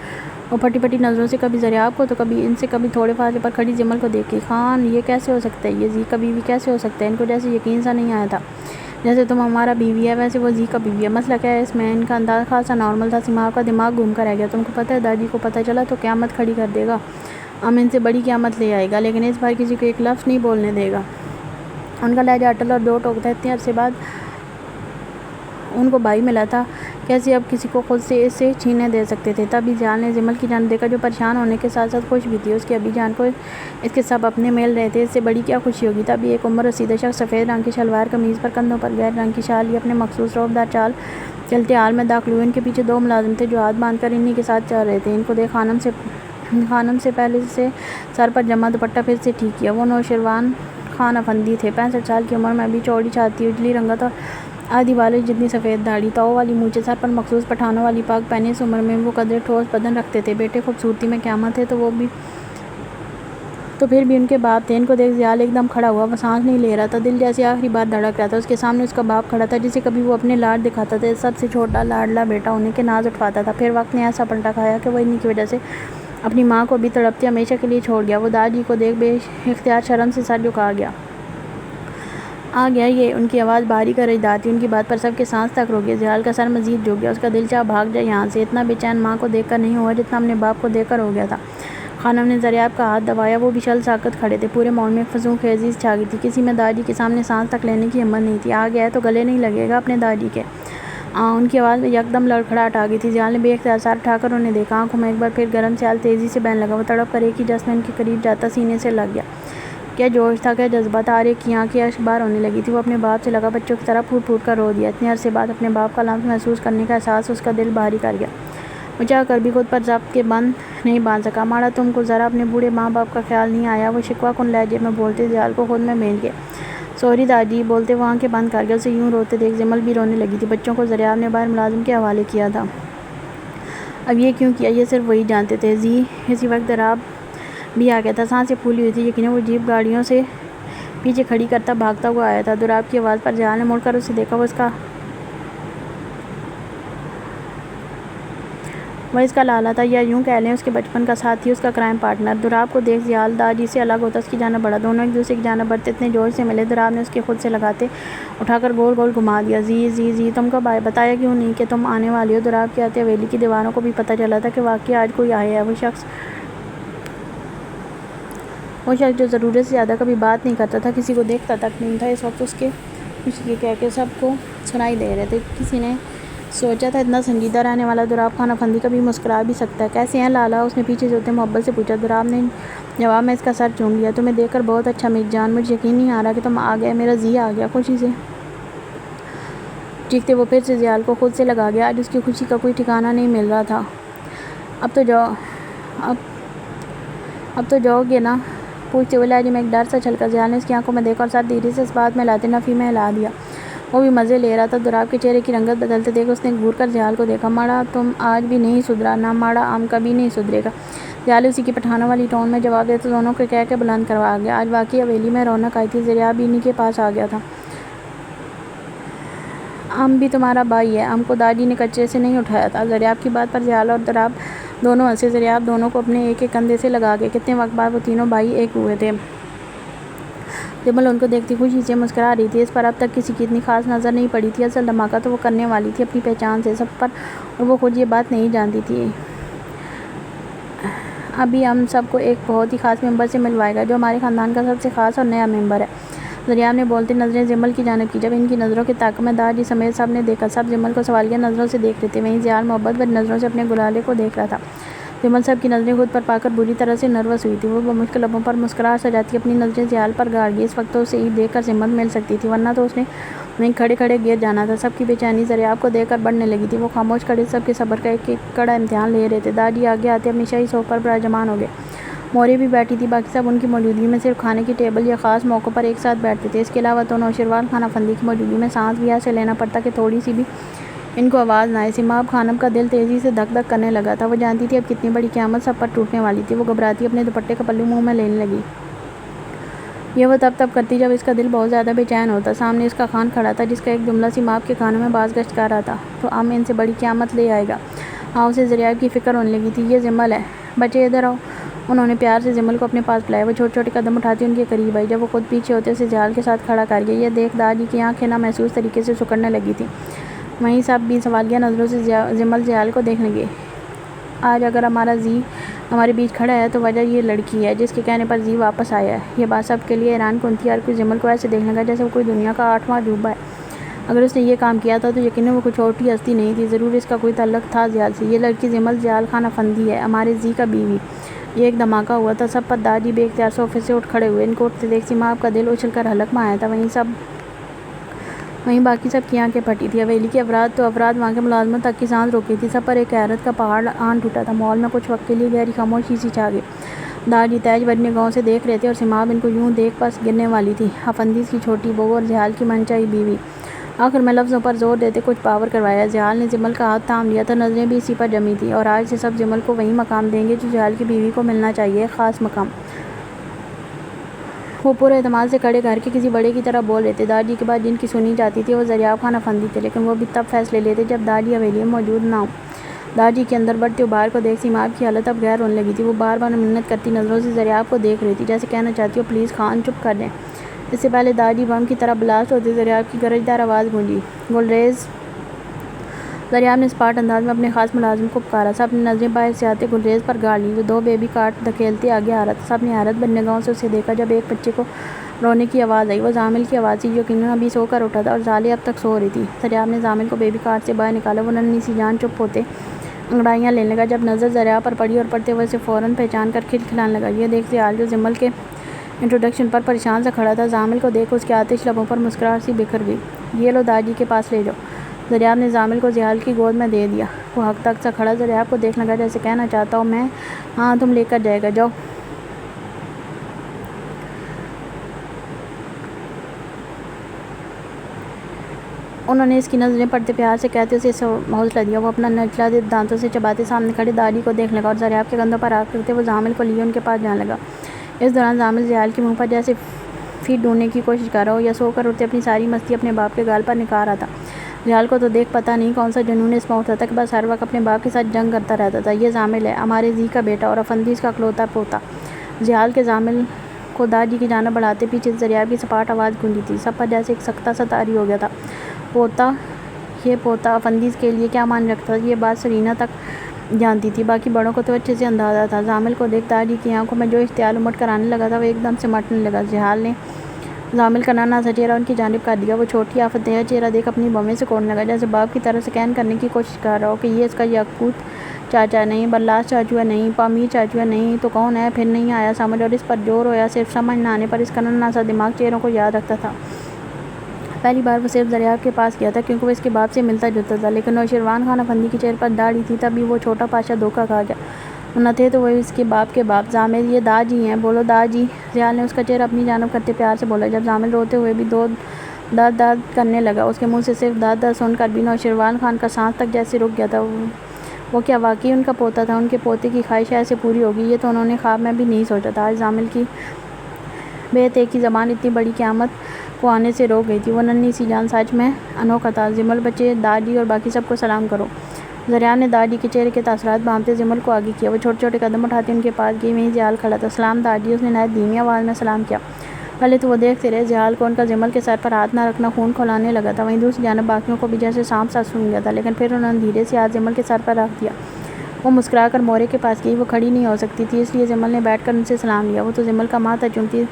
وہ پھٹی پھٹی نظروں سے کبھی زریاب کو تو کبھی ان سے کبھی تھوڑے فاصلے پر کھڑی جمل کو دیکھی۔ خان یہ کیسے ہو سکتا ہے؟ یہ زی کا بیوی کیسے ہو سکتا ہے؟ ان کو جیسے یقین سا نہیں آیا تھا۔ جیسے تم ہمارا بیوی ہے ویسے وہ زی کا بیوی ہے۔ مسئلہ کیا ہے اس میں؟ ان کا انداز خاصا نارمل تھا۔ سیماب کا دماغ گھوم کر رہ گیا۔ تم کو پتہ ہے دادی کو پتہ چلا تو قیامت کھڑی کر دے گا، ہم ان سے بڑی قیامت لے آئے گا، لیکن اس بار کسی کو ایک لفظ نہیں بولنے دے گا۔ ان کا لہجہ اٹل اور دو ٹوک تھا۔ اتنے عرصے بعد ان کو بھائی ملا تھا، کیسے اب کسی کو خود سے اسے چھیننے دے سکتے تھے؟ تب زیال نے جمل کی جانب دیکھا جو پریشان ہونے کے ساتھ ساتھ خوش بھی تھی۔ اس کے ابی جان کو اس کے سب اپنے مل رہے تھے، اس سے بڑی کیا خوشی ہوگی؟ تب ایک عمر رسیدہ شخص سفید رنگ کی شلوار قمیض پر، کندھوں پر گہرے رنگ کی شال لیے اپنے مخصوص رعبدار چال چلتے ہال میں داخل ہوئے۔ ان کے پیچھے دو ملازم تھے جو ہاتھ باندھ کر انہی کے ساتھ چل رہے تھے۔ ان کو دیکھ خانم سے پہلے سے سر پر جمع دوپٹہ پھر سے ٹھیک کیا۔ وہ نوشیروان خان افندی تھے، 65 سال کی عمر میں، ابھی چوڑی چھاتی، اجلی رنگت اور آدھی بالش جتنی سفید داڑھی، تاؤ والی مونچھیں، سر پر مخصوص پٹھانوں والی پاگ پہنے۔ اس عمر میں وہ قدرے ٹھوس بدن رکھتے تھے۔ بیٹے خوبصورتی میں قیامت ہے تو پھر بھی ان کے باپ تھے۔ ان کو دیکھ زیال ایک دم کھڑا ہوا۔ وہ سانس نہیں لے رہا تھا، دل جیسے آخری بار دھڑک رہا تھا۔ اس کے سامنے اس کا باپ کھڑا تھا جسے کبھی وہ اپنے لاڈ دکھاتا تھا، سب سے چھوٹا لاڈلا بیٹا ہونے کے ناز اٹھواتا تھا۔ پھر وقت نے ایسا پلٹا کھایا کہ وہ انہی کی وجہ سے اپنی ماں کو بھی تڑپتے ہمیشہ کے لیے چھوڑ گیا۔ وہ دادی کو دیکھ بے اختیار شرم سے سر جھکا گیا۔ آ گیا یہ؟ ان کی آواز باریک اور رجدار تھی۔ ان کی بات پر سب کے سانس تک رک گئے۔ زیال کا سر مزید جھک گیا۔ اس کا دل چاہا بھاگ جائے یہاں سے۔ اتنا بے چین ماں کو دیکھ کر نہیں ہوا جتنا اپنے باپ کو دیکھ کر ہو گیا تھا۔ خانم نے زریاب کا ہاتھ دبایا۔ وہ بھی شل ساکت کھڑے تھے۔ پورے ماحول میں ایک فضول خیزی چھا گئی تھی۔ کسی میں دادی کے سامنے سانس تک لینے کی ہمت نہیں تھی۔ آ گیا ہے تو گلے نہیں لگے گا اپنے دادی کے؟ ان کی آواز میں یکدم لڑکھڑاہٹ آ گئی تھی۔ زیال نے بے اختیار سر اٹھا کر انہیں دیکھا۔ آنکھوں میں ایک بار پھر گرم سیال تیزی سے بہنے لگا۔ وہ تڑپ کر ایک ہی جس میں ان کے قریب جاتا سینے سے لگ گیا۔ کیا جوش تھا، کیا جذبہ تھا! طارق کی آنکھیں اشکبار ہونے لگی تھیں۔ وہ اپنے باپ سے لگا بچوں کی طرح پھوٹ پھوٹ کر رو دیا۔ اتنے عرصے بعد اپنے باپ کا لمس محسوس کرنے کا احساس اس کا دل بھاری کر گیا۔ وہ چاہ کر بھی خود پر ضبط کے بند نہیں باندھ سکا۔ ماڑا تم کو ذرا اپنے بوڑھے ماں باپ کا خیال نہیں آیا؟ وہ شکوہ کن لہجے میں بولتے زیال کو خود میں بھیج گئے۔ سوری دادی، بولتے وہ آنکھیں بند کر گیا۔ اسے یوں روتے دیکھ جمل بھی رونے لگی تھی۔ بچوں کو زریاب نے باہر ملازم کے حوالے کیا تھا۔ اب یہ کیوں کیا یہ صرف وہی جانتے تھے۔ زی اسی وقت دراب بھی آ گیا تھا۔ سانسیں پھولی ہوئی تھی، یقیناً وہ جیپ گاڑیوں سے پیچھے کھڑی کرتا بھاگتا ہوا آیا تھا۔ دراب کی آواز پر زیال نے مڑ کر اسے دیکھا۔ وہ اس کا لالا تھا، یا یوں کہہ لیں اس کے بچپن کا ساتھی، اس کا کرائم پارٹنر۔ دراب کو دیکھ زیال دادی سے الگ ہوتا اس کی جانب بڑھا۔ دونوں ایک دوسرے کی جانب بڑھتے اتنے جوش سے ملے دراب نے اس کے خود سے لگاتے اٹھا کر گول گول گھما دیا۔ زی تم کب آئے؟ بتایا کیوں نہیں کہ تم آنے والی ہو؟ دراب کے آتے حویلی کی دیواروں کو بھی پتہ چلا تھا کہ واقعی آج کوئی آیا ہے۔ وہ شخص جو ضرورت سے زیادہ کبھی بات نہیں کرتا تھا، کسی کو دیکھتا تک نہیں تھا، اس وقت اس کے خوشی کے کہکہے سب کو سنائی دے رہے تھے۔ کسی نے سوچا تھا اتنا سنجیدہ رہنے والا دراب خان افندی کبھی مسکرا بھی سکتا ہے؟ کیسے ہیں لالا؟ اس نے پیچھے سے ہوتے محبت سے پوچھا۔ دراب نے جواب میں اس کا سر چوم لیا۔ تمہیں دیکھ کر بہت اچھا میر جان، مجھے یقین نہیں آ رہا کہ تم آ گئے۔ میرا زی آ گیا، خوشی سے چیختے وہ پھر سے زیال کو خود سے لگا گیا۔ آج اس کی خوشی کا کوئی ٹھکانہ نہیں مل رہا تھا۔ اب تو جاؤ گے نا؟ پوچھتے ہوئے لہجے میں ایک ڈر سا چھلکا۔ زیال نے اس کی آنکھوں میں دیکھا اور سر دھیرے سے اس بات میں لاتے نفی میں ہلا دیا۔ وہ بھی مزے لے رہا تھا۔ دراب کے چہرے کی رنگت بدلتے دیکھ اس نے گھور کر زیال کو دیکھا۔ ماڑا تم آج بھی نہیں سدھرا نا؟ ماڑا ہم کبھی نہیں سدھرے گا، زیال اسی کی پٹھانوں والی ٹون میں جواب دیتا دونوں کے کہہ کے بلند کروا گیا۔ آج واقعی حویلی میں رونق آئی تھی۔ زریاب بھی انہی کے پاس آ گیا تھا۔ ہم بھی تمہارا بھائی ہے، ہم کو داجی نے کچرے سے نہیں اٹھایا تھا۔ ضریاب کی بات پر زیال اور ضراب دونوں ہنسے۔ ضریاب دونوں کو اپنے ایک ایک کندھے سے لگا کے کتنے وقت بعد وہ تینوں بھائی ایک ہوئے تھے۔ جمل ان کو دیکھتی خوشی سے مسکرا رہی تھی۔ اس پر اب تک کسی کی اتنی خاص نظر نہیں پڑی تھی۔ اصل دھماکہ تو وہ کرنے والی تھی اپنی پہچان سے سب پر، اور وہ خود یہ بات نہیں جانتی تھی۔ ابھی ہم سب کو ایک بہت ہی خاص ممبر سے ملوائے گا جو ہمارے خاندان کا سب سے خاص اور نیا ممبر ہے۔ ضریاب نے بولتے نظریں جمل کی جانب کی۔ جب ان کی نظروں کے تعاقب میں داجی سمیت سب نے دیکھا، سب جمل کو سوالیہ نظروں سے دیکھ رہے تھے، وہیں زیال محبت بھری نظروں سے اپنے گلالے کو دیکھ رہا تھا۔ جمل سب کی نظریں خود پر پا کر بری طرح سے نروس ہوئی تھی۔ وہ بمشکل لبوں پر مسکراہٹ سجاتی اپنی نظریں زیال پر گاڑ گئی۔ اس وقت تو اسے دیکھ کر ہمت مل سکتی تھی، ورنہ تو اس نے وہیں کھڑے کھڑے گر جانا تھا۔ سب کی بے چینی ضریاب کو دیکھ کر بڑھنے لگی تھی۔ وہ خاموش کھڑے سب کے صبر کا ایک ایک کڑا امتحان لے رہے تھے۔ داجی آگے آتے اپنی شاہی صوف پر براجمان ہو گئے۔ موری بھی بیٹھی تھی، باقی سب ان کی موجودگی میں صرف کھانے کی ٹیبل یا خاص موقعوں پر ایک ساتھ بیٹھتے تھے۔ اس کے علاوہ تو نوشیروان خان افندی کی موجودگی میں سانس بھی ایسے لینا پڑتا کہ تھوڑی سی بھی ان کو آواز نہ آئے۔ سیماب خانم کا دل تیزی سے دھک دھک کرنے لگا تھا۔ وہ جانتی تھی اب کتنی بڑی قیامت سب پر ٹوٹنے والی تھی۔ وہ گھبراتی اپنے دوپٹے کا پلو منہ میں لینے لگی۔ یہ وہ تب کرتی جب اس کا دل بہت زیادہ بے چین ہوتا۔ سامنے اس کا خان کھڑا تھا جس کا ایک جملہ سیماب کے کانوں میں باز گشت کر رہا تھا، تو اب ان سے بڑی قیامت لے آئے گا۔ ہاں، اسے ضریاب کی فکر ہونے لگی تھی۔ یہ جمل ہے، بچے ادھر آؤ۔ انہوں نے پیار سے جمل کو اپنے پاس بلایا۔ وہ چھوٹے چھوٹے قدم اٹھاتی ان کے قریب آئی۔ جب وہ خود پیچھے ہوتے اسے زیال کے ساتھ کھڑا کر گئی۔ یہ دیکھ داجی کی آنکھیں نامحسوس طریقے سے سکڑنے لگی تھیں۔ وہیں سب بھی سوالیہ نظروں سے جمل زیال کو دیکھنے لگے۔ آج اگر ہمارا زی ہمارے بیچ کھڑا ہے تو وجہ یہ لڑکی ہے جس کے کہنے پر زی واپس آیا ہے۔ یہ بات سب کے لیے حیران کن تھی۔ ہر کوئی جمل کو ایسے دیکھنے لگا جیسے وہ کوئی دنیا کا 8واں عجوبہ ہے۔ اگر اس نے یہ کام کیا تھا تو یقیناً وہ کوئی چھوٹی ہستی نہیں تھی، ضرور اس کا کوئی تعلق تھا زیال سے۔ یہ لڑکی جمل زیال خان افندی ہے، ہمارے زی کا بیوی۔ یہ ایک دھماکہ ہوا تھا سب پر۔ داجی بے اختیار صوفے سے اٹھ کھڑے ہوئے۔ ان کو اٹھتے دیکھ سیماب کا دل اچھل کر حلق میں آیا تھا۔ وہیں باقی سب کی آنکھیں پھٹی تھیں۔ حویلی کے افراد وہاں کے ملازموں تک کی سانس روک گئی تھی۔ سب پر ایک حیرت کا پہاڑ آن ٹوٹا تھا۔ ماحول میں کچھ وقت کے لیے گہری خاموشی سی چھا گئی۔ داجی تیج بھری نگاہوں سے دیکھ رہے تھے اور سیماب ان کو یوں دیکھ پس گرنے والی تھی۔ افندیز کی چھوٹی بہو اور زیال کی منچائی بیوی۔ آخر میں لفظوں پر زور دیتے کچھ پاور کروایا۔ زیال نے جمل کا ہاتھ تھام لیا تھا، نظریں بھی اسی پر جمی تھیں۔ اور آج سے سب جمل کو وہی مقام دیں گے جو زیال کی بیوی کو ملنا چاہیے، ایک خاص مقام۔ وہ پورے اعتماد سے کھڑے گھر کے کسی بڑے کی طرح بول رہے تھے۔ داجی کے بعد جن کی سنی جاتی تھی وہ ضریاب خان افندی تھے، لیکن وہ بھی تب فیصلے لیتے جب داجی حویلی میں موجود نہ ہو۔ داجی کے اندر بڑھتے ابھار کو دیکھ سیماب کی حالت اب غیر ہونے لگی تھی۔ وہ بار بار منت کرتی نظروں سے ضریاب کو دیکھ رہی تھی، جیسے کہنا چاہتی ہو پلیز خان چپ کر دیں۔ اس سے پہلے داجی بم کی طرح بلاسٹ ہوتے ضریاب کی گرجدار آواز گونجی، گلریز! ضریاب نے اسپاٹ انداز میں اپنے خاص ملازم کو پکارا۔ سب نے نظریں باہر سے آتے گلریز پر گاڑ لیں جو 2 بیبی کارٹ دھکیلتے آگے آ رہا تھا۔ سب نے حیرت بھری نگاہوں سے اسے دیکھا۔ جب ایک بچے کو رونے کی آواز آئی، وہ زامل کی آواز تھی جو یقیناً ابھی سو کر اٹھا تھا اور زالیں اب تک سو رہی تھی۔ ضریاب نے زامل کو بیبی کارٹ سے باہر نکالا۔ وہ ننھی سی جان چپ ہوتے انگڑائیاں لینے لگا۔ جب نظر ضریاب پر پڑی اور پڑتے ہوئے اسے فوراً پہچان کر کھلکھلانے لگا۔ یہ دیکھ زیال جو جمل کے انٹروڈکشن پر پریشان سا کھڑا تھا، زامل کو دیکھ اس کے آتش لبوں پر مسکراہٹ سی بکھر گئی۔ یہ لو داجی کے پاس لے جاؤ۔ ضریاب نے زامل کو زیال کی گود میں دے دیا۔ وہ ہک تک سا کھڑا ضریاب کو دیکھنے لگا جیسے کہنا چاہتا ہو میں ہاں تم لے کر جائے گا، جاؤ۔ انہوں نے اس کی نظریں پڑھتے پیار سے کہتے اسے حوصلہ دیا۔ وہ اپنا نچلا دانتوں سے چباتے سامنے کھڑے داجی کو دیکھنے لگا اور ضریاب کے کندھوں پر ہاتھ رکھتے وہ زامل کو لیے ان کے پاس جانے لگا۔ اس دوران زامل زیال کے منہ پر جیسے فیٹ ڈھونڈنے کی کوشش کر رہا ہو یا سو کر اٹھتے اپنی ساری مستی اپنے باپ کے گال پر نکال رہا تھا۔ زیال کو تو دیکھ پتہ نہیں کون سا جنون اس میں اٹھا تھا کہ بس ہر وقت اپنے باپ کے ساتھ جنگ کرتا رہتا تھا۔ یہ زامل ہے، ہمارے زی کا بیٹا اور افندیز کا اکلوتا پوتا۔ زیال کے زامل کو داجی کی جانب بڑھاتے پیچھے ضریاب کی سپاٹ آواز گونجی تھی۔ سب پر جیسے ایک سکتہ سا طاری ہو گیا تھا۔ پوتا! یہ پوتا افندیز کے لیے کیا معنی رکھتا تھا یہ بات سرینا تک جانتی تھی، باقی بڑوں کو تو اچھے سے اندازہ تھا۔ زامل کو دیکھ داجی کی آنکھوں میں جو اشتعال امٹ کر آنے لگا تھا وہ ایک دم سے مٹنے لگا۔ زیال نے زامل کا ننھا سا چہرہ ان کی جانب کر دیا۔ وہ چھوٹی آفت دہ چہرہ دیکھ اپنی بھویں سے کوڑنے لگا، جیسے باپ کی طرح سکین کرنے کی کوشش کر رہا ہو کہ یہ اس کا یاقوت چاچا ہے نہیں، برلاس چاچو ہے نہیں، پامیر چاچو ہے نہیں تو کون ہے؟ پھر نہیں آیا سمجھ، اور اس پر زور ہویا صرف سمجھ نہ آنے پر۔ اس کا ننھا سا دماغ چہروں کو یاد رکھتا تھا۔ پہلی بار وہ صرف ضریاب کے پاس گیا تھا کیونکہ وہ اس کے باپ سے ملتا جلتا تھا، لیکن نوشیروان خان افندی کے چہرے پر داڑھی تھی، تب بھی وہ چھوٹا پاشا دھوکہ کھا گیا۔ نہ تھے تو وہ اس کے باپ کے باپ۔ زامل یہ داجی ہیں، بولو داجی! زیال نے اس کا چہرہ اپنی جانب کرتے پیار سے بولا۔ جب زامل روتے ہوئے بھی داد داد کرنے لگا، اس کے منہ سے صرف داد داد سن کر بھی نوشیروان خان کا سانس تک جیسے رک گیا تھا۔ وہ کیا واقعی ان کا پوتا تھا؟ ان کے پوتے کی خواہش ایسے پوری ہوگی، یہ تو انہوں نے خواب میں بھی نہیں سوچا تھا۔ آج زامل کی بیت ایک کی زبان اتنی بڑی قیامت کو آنے سے روک گئی تھی۔ وہ ننھی سی جان سچ میں انوکھا تھا۔ زمل بچے، دادی اور باقی سب کو سلام کرو۔ ذریعہ نے دادی کے چہرے کے تاثرات بھانپتے زمل کو آگے کیا۔ وہ چھوٹے چھوٹے قدم اٹھاتی ان کے پاس گئی۔ وہیں زیال کھڑا تھا۔ سلام دادی، اس نے نہایت دھیمی آواز میں سلام کیا۔ پہلے تو وہ دیکھتے رہے زیال کو، ان کا زمل کے سر پر ہاتھ نہ رکھنا خون کھولانے لگا تھا۔ وہیں دوسری جانب باقیوں کو بھی جیسے سانپ سا سونگھ گیا تھا، لیکن پھر انہوں نے دھیرے سے ہاتھ زمل کے سر پر رکھ دیا۔ وہ مسکرا کر مورے کے پاس گئی۔ وہ کھڑی نہیں ہو سکتی تھی، اس لیے زمل نے بیٹھ کر ان سے سلام لیا۔ وہ تو زمل کا ماتھا چومتی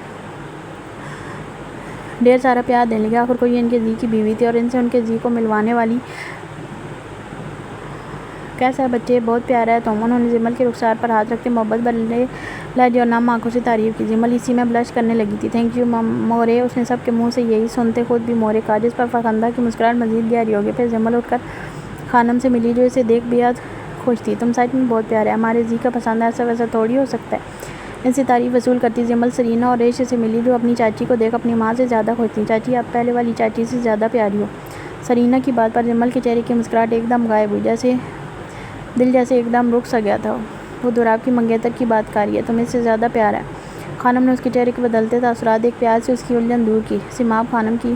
ڈھیر سارا پیار دینے لگی۔ آخر کو یہ ان کے جی کی بیوی تھی اور ان سے ان کے جی کو ملوانے والی۔ کیسا ہے بچے، بہت پیارا ہے تم۔ انہوں نے زمل کے رخسار پر ہاتھ رکھتے محبت بھرے لہجے اور نم آنکھوں سے تعریف کی۔ زمل اسی میں بلش کرنے لگی تھی۔ تھینک یو مورے، اس نے سب کے منہ سے یہی سنتے خود بھی مورے کہا، جس پر فخندہ کی مسکراہٹ مزید گہری ہو گئی۔ پھر زمل اٹھ کر خانم سے ملی، جو اسے دیکھ بیحد خوش تھی۔ تم سچ میں بہت پیارے، ہمارے جی کا پسند ایسا ویسا تھوڑی ہو سکتا ہے۔ ان سے تعریف وصول کرتی زمل سرینا اور ریش سے ملی، جو اپنی چاچی کو دیکھ اپنی ماں سے زیادہ خوش تھیں۔ چاچی، آپ پہلے والی چاچی سے زیادہ پیاری ہو۔ سرینا کی بات پر زمل کے چہرے کی مسکراہٹ ایک دم غائب ہوئی، جیسے دل جیسے ایک دم رک سا گیا تھا۔ وہ دوراب کی منگیتر کی بات کر رہی ہے، تم اس سے زیادہ پیارا ہے۔ خانم نے اس کے چہرے کے بدلتے تاثرات ایک پیار سے اس کی الجھن دور کی۔ سماب خانم کی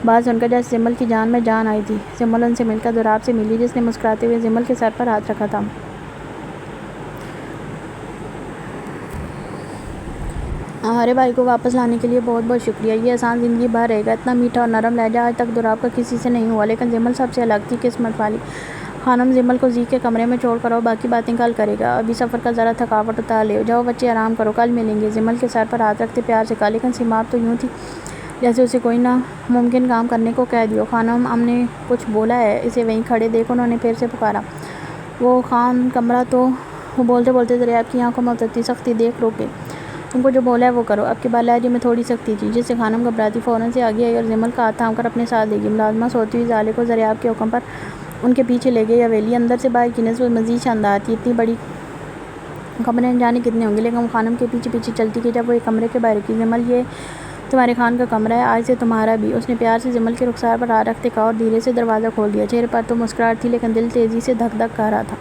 بات سن کر جیسے زمل کی جان میں جان آئی تھی۔ زمل ان سے مل کر دوراب سے ملی، جس نے مسکراتے ہوئے زمل کے سر پر ہاتھ رکھا تھا۔ ہمارے بھائی کو واپس لانے کے لیے بہت بہت شکریہ، یہ احسان زندگی بھر رہے گا۔ اتنا میٹھا اور نرم لہجہ آج تک دوراب کا کسی سے نہیں ہوا، لیکن زمل سب سے الگ تھی، قسمت والی۔ خانم، زمل کو زی کے کمرے میں چھوڑ کر آؤ، باقی باتیں کل کرے گا۔ ابھی سفر کا ذرا تھکاوٹ اتار لے، جاؤ بچے آرام کرو، کل ملیں گے۔ زمل کے سر پر ہاتھ رکھتے پیار سے کہا، لیکن سماب تو یوں تھی جیسے اسے کوئی ناممکن کام کرنے کو کہہ دیا ہو۔ خانم، ہم نے کچھ بولا ہے؟ اسے وہیں کھڑے دیکھ انہوں نے پھر سے پکارا۔ وہ خان کمرہ تو وہ بولتے بولتے دریاب کی آنکھوں میں اترتی سختی دیکھ رک گئے۔ تم کو جو بولا ہے وہ کرو۔ اب کے بعد لہجے میں تھوڑی سختی تھی، جس سے خانم گھبراتی فوراً سے آگے آئی اور زمل کا ہاتھ تھام کر اپنے ساتھ لے گئی۔ ملازمہ سوتی ہوئی زالے کو دریاب کے حکم پر ان کے پیچھے لے گئی۔ حویلی اندر سے باہر کی نسبت مزید شاندار تھی۔ اتنی بڑی کمرے نہ جانے کتنے ہوں گے، لیکن وہ خانم کے پیچھے پیچھے چلتی گئی۔ جب وہ ایک کمرے کے باہر کی، زمل، یہ تمہارے خان کا کمرہ ہے، آج سے تمہارا بھی، اس نے پیار سے زمل کے رخسار پر ہاتھ رکھتے کہا اور دھیرے سے دروازہ کھول دیا۔ چہرے پر تو مسکراہٹ تھی، لیکن دل تیزی سے دھک دھک کر رہا تھا۔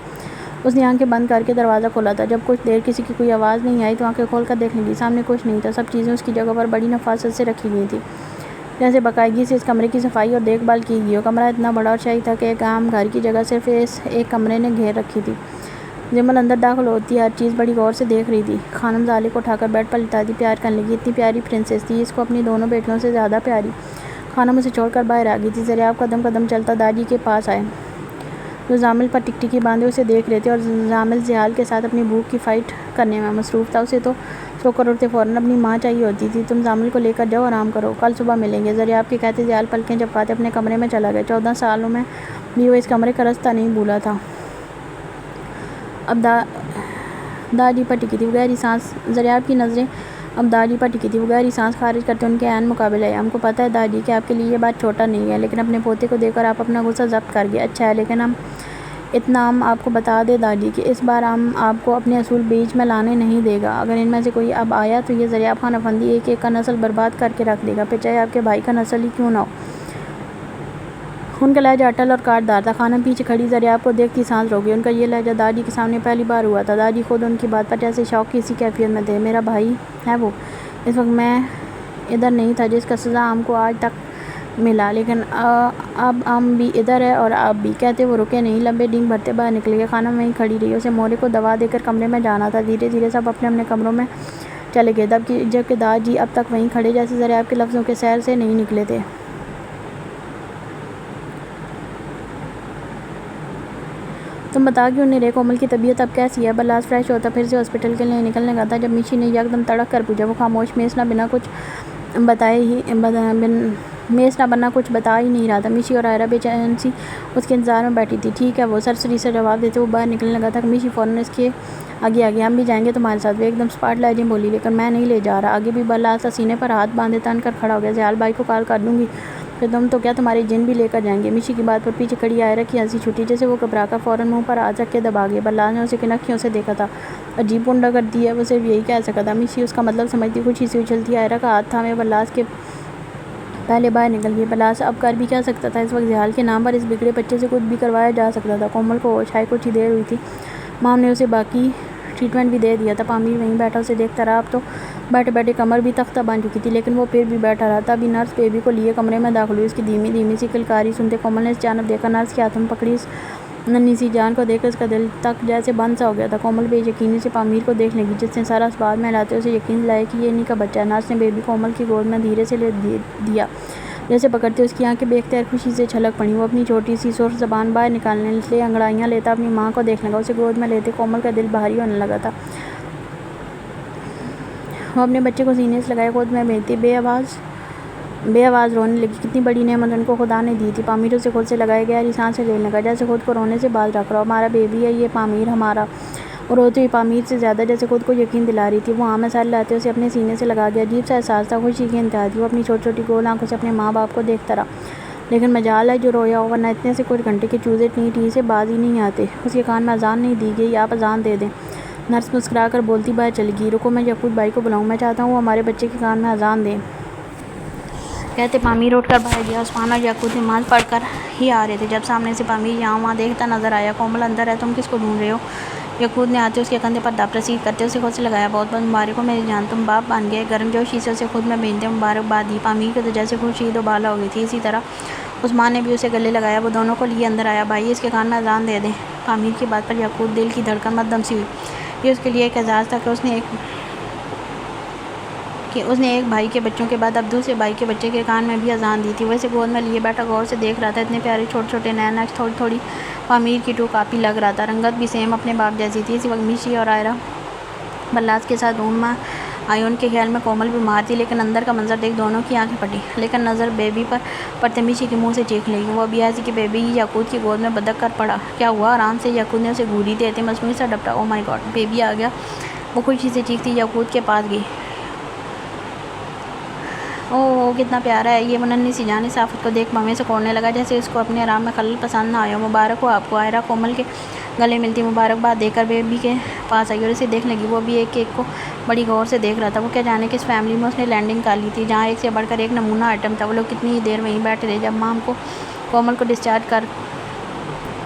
اس نے آنکھیں بند کر کے دروازہ کھولا تھا۔ جب کچھ دیر کسی کی کوئی آواز نہیں آئی تو آنکھیں کھول کر دیکھنے لگی۔ سامنے کچھ نہیں تھا، سب چیزیں اس کی جگہ پر بڑی نفاست سے رکھی گئی تھیں، جیسے باقاعدگی سے اس کمرے کی صفائی اور دیکھ بھال کی گئی ہو۔ کمرہ اتنا بڑا اور شاہی تھا کہ ایک عام گھر کی جگہ صرف اس ایک کمرے نے گھیر رکھی تھی۔ زمل اندر داخل ہوتی ہر چیز بڑی غور سے دیکھ رہی تھی۔ خانم زالے کو اٹھا کر بیڈ پر لٹاتی پیار کرنے لگی۔ اتنی پیاری پرنسس تھی، اس کو اپنی دونوں بیٹیوں سے زیادہ پیاری۔ خانم اسے چھوڑ کر باہر آ گئی تھی۔ ذریعہ قدم قدم چلتا دادی کے پاس آئے، جو زامل پر ٹکٹکی باندھے اسے دیکھ رہے تھے، اور زامل زیال کے ساتھ اپنی بھوک کی فائٹ کرنے میں مصروف تھا۔ اسے تو سو کر اٹھتے فوراً اپنی ماں چاہیے ہوتی تھی۔ تم زامل کو لے کر جاؤ، آرام کرو، کل صبح ملیں گے۔ ذریعہ کے کہتے زیال پلکیں جھپکاتے اپنے کمرے میں چلا گیا۔ 14 سالوں میں بھی وہ اس کمرے کا رستہ نہیں بھولا تھا۔ اب دادی پر ٹکی تھی وہ گہری سانس، ذریعہ کی نظریں اب دادی پر ٹکی تھی وہ گہری سانس خارج کرتے ان کے عین مقابل آئی۔ ہم کو پتہ ہے دادی کہ آپ کے لیے یہ بات چھوٹا نہیں ہے، لیکن اپنے پوتے کو دیکھ کر آپ اپنا غصہ ضبط کر گئے۔ اچھا ہے، لیکن ہم آپ کو بتا دیں دادی کہ اس بار ہم آپ کو اپنے اصول بیچ میں لانے نہیں دے گا۔ اگر ان میں سے کوئی اب آیا تو یہ ذریعہ خان افندی ایک ایک کا نسل برباد کر کے رکھ دے گا، پھر چاہے آپ کے بھائی کا نسل ہی کیوں نہ ہو۔ ان کا لہجہ اٹل اور کاٹدار تھا۔ خانم پیچھے کھڑی ذریعہ کو دیکھتی سانس روک گئی۔ ان کا یہ لہجہ دادی کے سامنے پہلی بار ہوا تھا۔ دادی خود ان کی بات پر جیسے شوق کی اسی کیفیت میں تھے۔ میرا بھائی ہے وہ، اس وقت میں ادھر نہیں تھا جس کا سزا ہم کو آج تک ملا، لیکن اب ہم بھی ادھر ہے اور آپ بھی۔ کہتے وہ رکے نہیں، لمبے ڈینگ بھرتے باہر نکل گئے۔ خانم وہیں کھڑی رہی، اسے مورے کو دوا دے کر کمرے میں جانا تھا۔ دھیرے دھیرے سب اپنے اپنے کمروں میں چلے گئے، جبکہ دادی اب تک وہیں کھڑے جیسے ذریعہ کے لفظوں کے سیر سے نہیں نکلے تھے۔ تم بتا کیوں نہیں رہے کومل کی طبیعت اب کیسی ہے؟ بلاس فریش ہوتا پھر سے ہاسپٹل کے لیے نکلنے کا تھا جب میشی نے یکدم تڑک کر پوچھا۔ وہ خاموش میس نہ بنا کچھ بتا ہی نہیں رہا تھا۔ میشی اور آئرہ بے چین سی اس کے انتظار میں بیٹھی تھی۔ ٹھیک ہے، وہ سرسری سے جواب دیتے وہ باہر نکلنے لگا تھا کہ میشی فوراً اس کے آگے آگے، ہم بھی جائیں گے تمہارے ساتھ۔ وہ ایک دم سپاٹ لہجے میں بولی، لیکن میں نہیں لے جا رہا۔ آگے بھی بلاس سینے پر ہاتھ باندھے تن کر کھڑا ہو گیا۔ زیال بھائی کو کال کر دوں گی، پھر تم تو کیا تمہارے جن بھی لے کر جائیں گے۔ میشی کی بات پر پیچھے کھڑی آئرہ کی ہنسی چھوٹی، جیسے وہ گھبرا کر فوراً منہ پر ہاتھ رکھ کے دبا گئی۔ بلاس نے اسے کنکھیوں سے دیکھا تھا، عجیب غنڈہ گردی ہے، وہ صرف یہی کہہ سکا تھا۔ میشی اس کا مطلب سمجھتی خوشی سے اچھلتی آئرہ کا ہاتھ تھامے بلاس کے پہلے باہر نکل گئی۔ بلاس اب کر بھی کیا سکتا تھا؟ اس وقت زیال کے نام پر اس بگڑے بچے سے کچھ بھی کروایا جا سکتا تھا۔ کومل کو ہوش آئے کچھ ہی دیر ہوئی تھی، ماں نے اسے باقی ٹریٹمنٹ بھی دے دیا تھا۔ پامیر وہیں بیٹھا اسے دیکھتا رہا۔ اب تو بیٹھے بیٹھے کمر بھی تختہ بن چکی تھی، لیکن وہ پھر بھی بیٹھا رہا۔ تبھی نرس بیبی کو لیے کمرے میں داخل ہوئی۔ اس کی دھیمی دھیمی سی کلکاری سنتے کومل نے اس جانب دیکھا۔ نرس کے ہاتھوں میں پکڑی اس ننھی سی جان کو دیکھ کر اس کا دل تک جیسے بند سا ہو گیا تھا۔ کومل بے یقینی سے پامیر کو دیکھنے لگی، جس نے سارا اسباب میں ہلاتے اسے یقین دلایا کہ یہ انہی کا بچہ ہے۔ نرس نے بیبی کو کومل کی گود میں دھیرے سے لے دیا، جیسے پکڑتے اس کی آنکھیں بے اختیار خوشی سے چھلک پڑیں۔ وہ اپنی چھوٹی سی سرخ زبان باہر نکالنے سے انگڑائیاں لیتا اپنی ماں کو دیکھنے لگا۔ اسے گود میں لیتے کومل کا دل بھاری ہونے لگا تھا۔ وہ اپنے بچے کو سینے سے لگائے خود میں بھیجتی بے آواز رونے لگی۔ کتنی بڑی نعمت ان کو خدا نے دی تھی۔ پامیر اسے خود سے لگائے گہری سانسیں لینے لگا، جیسے خود کو رونے سے باز رکھ رہا ہو۔ ہمارا بیبی ہے یہ پامیر، ہمارا۔ وہ روتی ہوئی پامیر سے زیادہ جیسے خود کو یقین دلا رہی تھی۔ وہ ہاں میں سر لاتے اسے اپنے سینے سے لگا دیا۔ عجیب سا احساس تھا، خوشی کی انتہا تھی۔ وہ اپنی چھوٹی چھوٹی گول آنکھوں سے اپنے ماں باپ کو دیکھتا رہا، لیکن مجال ہے جو رویا ہو، ورنہ اتنے سے کچھ گھنٹے کے چوزے ٹیں ٹیں سے باز ہی نہیں آتے۔ اس کے کان میں اذان نہیں دی گئی، آپ اذان دے دیں۔ نرس مسکرا کر بولتی باہر چلی گئی۔ رکو میں یعقوب بھائی کو بلاؤں، میں چاہتا ہوں وہ ہمارے بچے کے کان میں اذان دیں۔ کہتے پامیر اٹھ کر باہر گیا۔ عثمان اور یعقوب نماز پڑھ کر ہی آ رہے تھے جب سامنے سے پامیر یہاں وہاں دیکھتا نظر آیا۔ کومل اندر ہے، تم کس کو ڈھونڈ رہے ہو؟ یعقوب نے آتے اس کے کندھے پر دب رسید کرتے اسے خود سے لگایا۔ بہت بہت مبارک ہو میری جان، تم باپ بن گئے۔ گرم جوشی سے اسے خود میں بھیجتے مبارکباد دی۔ پامیر کو تو جیسے خورشید و بالا ہو گئی تھی، اسی طرح عثمان نے بھی اسے گلے لگایا۔ وہ دونوں کو لیے اندر آیا۔ بھائی اس کے کان میں اذان دے دیں۔ پامیر کی بات پر یعقوب دل کی دھڑکن مدھم سی ہوئی۔ یہ اس کے لیے ایک اعزاز تھا کہ اس نے ایک بھائی کے بچوں کے بعد اب دوسرے بھائی کے بچے کے کان میں بھی اذان دی تھی۔ وہ اسے گود میں لیے بیٹھا غور سے دیکھ رہا تھا۔ اتنے پیارے چھوٹے چھوٹے نین نقش تھوڑی تھوڑی پامیر کی ٹو کاپی لگ رہا تھا۔ رنگت بھی سیم اپنے باپ جیسی تھی۔ اسی وقت میشی اور آئرہ بلاس کے ساتھ روم میں آئی۔ ان کے خیال میں کومل بیمار تھی، لیکن اندر کا منظر دیکھ دونوں کی آنکھیں پھٹی، لیکن نظر بیبی پر پڑتے میشی کے منہ سے چیخ لگی۔ وہ ابھی ایسی کہ بیبی ہی یعقوب کی گود میں بدک کر پڑا۔ کیا ہوا؟ آرام سے، یعقوب نے اسے گھوری دیتے مصنوعی سا ڈپٹا۔ او مائی گاڈ، بیبی آ گیا۔ وہ خوشی سے چیختی یعقوب کے پاس گئی۔ اوہ کتنا پیارا ہے یہ۔ وہ ننھی سی جان اس آفت کو دیکھ بھویں سے کوڑنے لگا، جیسے اس کو اپنے آرام میں خلل پسند نہ آیا ہو۔ مبارک ہو آپ کو۔ آئرہ کومل کے گلے ملتی مبارکباد دے کر بیبی کے پاس آئی اور اسے دیکھنے لگی۔ وہ بھی ایک ایک کو بڑی غور سے دیکھ رہا تھا۔ وہ کیا جانے کس فیملی میں اس نے لینڈنگ کر لی تھی، جہاں ایک سے بڑھ کر ایک نمونہ آئٹم تھا۔ وہ لوگ کتنی ہی دیر وہیں بیٹھے رہے۔ جب ماں کو کومل کو ڈسچارج کر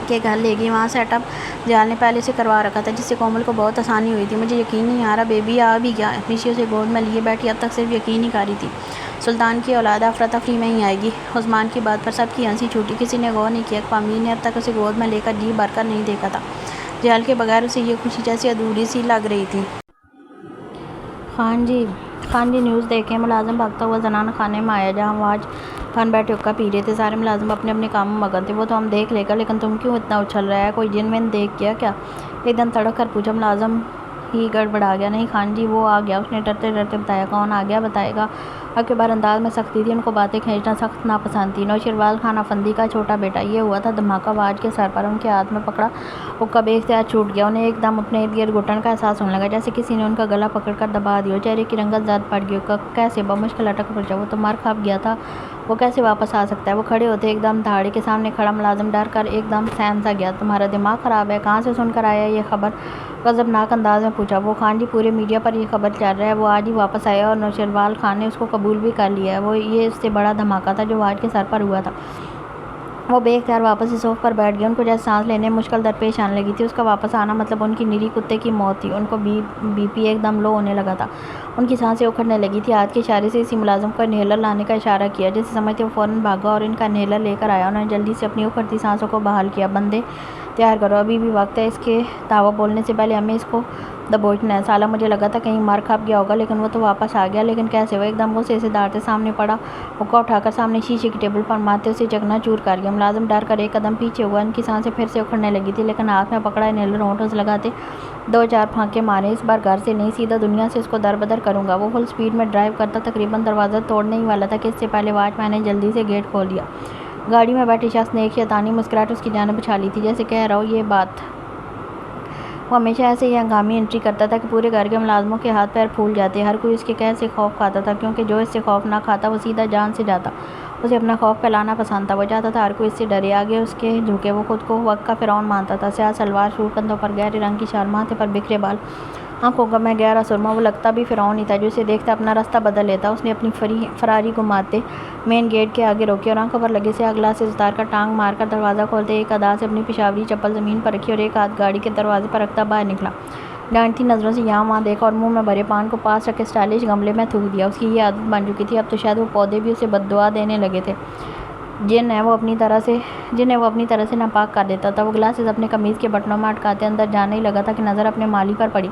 کے گھر لے گئی، وہاں سیٹ اپ جال نے پہلے سے کروا رکھا تھا، جس سے کومل کو بہت آسانی ہوئی تھی۔ مجھے یقین نہیں آ رہا بیبی آ بھی گیا۔ میشی اسے گود میں لیے بیٹھی، اب تک صرف یقین ہی کر رہی تھی سلطان کی اولاد افراتفری میں ہی آئے گی۔ عثمان کی بات پر سب کی ہنسی چھوٹی۔ کسی نے غور نہیں کیا کہ پامیر نے اب تک اسے گود میں لے کر جی بھر کر نہیں دیکھا تھا۔ جال کے بغیر اسے یہ خوشی جیسی ادھوری سی لگ رہی تھی۔ خان جی نیوز دیکھیں۔ ملازم بھاگتا ہوا زنانہ خانے میں آیا، جہاں وہ آج خان بیٹھے حقہ پی رہے تھے۔ سارے ملازم اپنے اپنے کاموں میں مگن تھے۔ وہ تو ہم دیکھ لے گا، لیکن تم کیوں اتنا اچھل رہا ہے؟ کوئی جن ون دیکھ گیا کیا؟ ایک دم تڑک کر پوچھا۔ ملازم ہی گڑبڑا گیا۔ نہیں خان جی، وہ آ گیا، اس نے ڈرتے ڈرتے بتایا۔ کون آ گیا؟ بتائے گا؟ اب کے بار انداز میں سختی تھی، ان کو باتیں کھینچنا سخت ناپسند تھی۔ نوشیروال خان افندی کا چھوٹا بیٹا۔ یہ ہوا تھا دھماکہ وہ آج کے سر پر ان کے ہاتھ میں پکڑا حقہ بے اختیار چھوٹ گیا۔ انہیں ایک دم اپنے ارد گرد گھٹن کا احساس ہونے لگا، جیسے کسی نے ان کا گلا پکڑ کر دبا دیا ہو۔ چہرے کی رنگت زرد پڑ گئی۔ کیسے؟ بمشکل اٹک پہنچا۔ وہ تو مر کھپ گیا تھا، وہ کیسے واپس آ سکتا ہے؟ وہ کھڑے ہوتے ایک دم دہاڑے کے سامنے کھڑا ملازم ڈر کر ایک دم سہم سا گیا۔ تمہارا دماغ خراب ہے؟ کہاں سے سن کر آیا یہ خبر؟ غضبناک انداز میں پوچھا وہ۔ خان جی، پورے میڈیا پر یہ خبر چل رہا ہے، وہ آج ہی واپس آیا اور نوشیروال خان نے اس کو قبول بھی کر لیا ہے۔ وہ یہ اس سے بڑا دھماکہ تھا جو آج کے سر پر ہوا تھا۔ وہ بے اختیار واپس اس صوف پر بیٹھ گیا۔ ان کو جیسے سانس لینے میں مشکل درپیش آنے لگی تھی۔ اس کا واپس آنا مطلب ان کی نری کتے کی موت تھی۔ ان کو بی پی ایک دم لو ہونے لگا تھا، ان کی سانسیں اکھڑنے لگی تھی۔ ہاتھ کے اشارے سے اسی ملازم کو انہیلر لانے کا اشارہ کیا، جیسے سمجھتے وہ فوراً بھاگا اور ان کا انہیلر لے کر آیا۔ انہوں نے جلدی سے اپنی اکھڑتی سانسوں کو بحال کیا۔ بندے تیار کرو، ابھی بھی وقت ہے، اس کے دعویٰ بولنے سے پہلے ہمیں اس کو دبوچنا ہے۔ سالہ مجھے لگا تھا کہیں مر کھپ گیا ہوگا، لیکن وہ تو واپس آ گیا۔ لیکن کیسے؟ وہ ایک دم غصے سے دھاڑتے سامنے پڑا، حقہ اٹھا کر سامنے شیشے کی ٹیبل پر مارتے اسے چکنا چور کر گیا۔ ملازم ڈر کر ایک قدم پیچھے ہوا۔ ان کی سانسیں پھر سے اکھڑنے لگی تھی، لیکن ہاتھ میں پکڑا انہیلر ہونٹوں سے لگاتے دو چار پھانکے مارے۔ اس بار گھر سے نہیں، سیدھا دنیا سے اس کو دربدر کروں گا۔ وہ فل سپیڈ میں ڈرائیو کرتا تقریباً دروازہ توڑنے ہی والا تھا کہ اس سے پہلے واچ مین نے جلدی سے گیٹ کھول دیا۔ گاڑی میں بیٹھے شخص نے ایک شیطانی مسکراہٹ اس کی جانب اچھالی تھی، جیسے کہہ رہا ہو یہ بات۔ وہ ہمیشہ ایسے ہی ہنگامی انٹری کرتا تھا کہ پورے گھر کے ملازموں کے ہاتھ پیر پھول جاتے۔ ہر کوئی اس کے قہر سے خوف کھاتا تھا، کیونکہ جو اس سے خوف نہ کھاتا وہ سیدھا جان سے جاتا۔ اسے اپنا خوف پھیلانا پسند تھا۔ وہ چاہتا تھا ہر کوئی اس سے ڈرے، آگے اس کے جھکے۔ وہ خود کو وقت کا فرعون مانتا تھا۔ سیاہ سلوار سوٹ، کندھوں پر گہرے رنگ کی شال، ماتھے پر بکھرے بال، آنکھوں میں گہرا سرما۔ وہ لگتا بھی فرعون ہی تھا، جو اسے دیکھتا اپنا راستہ بدل لیتا۔ اس نے اپنی فراری گھماتے مین گیٹ کے آگے روکی اور آنکھوں پر لگے سیاہ گلاسز اتار کر ٹانگ مار کر دروازہ کھولتے ایک ادا سے اپنی پشاوری چپل زمین پر رکھی اور ایک ہاتھ گاڑی کے دروازے پر رکھتا باہر نکلا۔ ڈانٹتی نظروں سے یہاں وہاں دیکھا اور منہ میں بھرے پان کو پاس رکھ کے اسٹائلش گملے میں تھوک دیا۔ اس کی یہ عادت بن چکی تھی، اب تو شاید وہ پودے بھی اسے بد دعا دینے لگے تھے جنہیں وہ اپنی طرح سے ناپاک کر دیتا تھا۔ وہ گلاسز اپنے قمیض کے بٹنوں میں اٹکاتے اندر جانے ہی لگا تھا کہ نظر اپنے مالی پر پڑی۔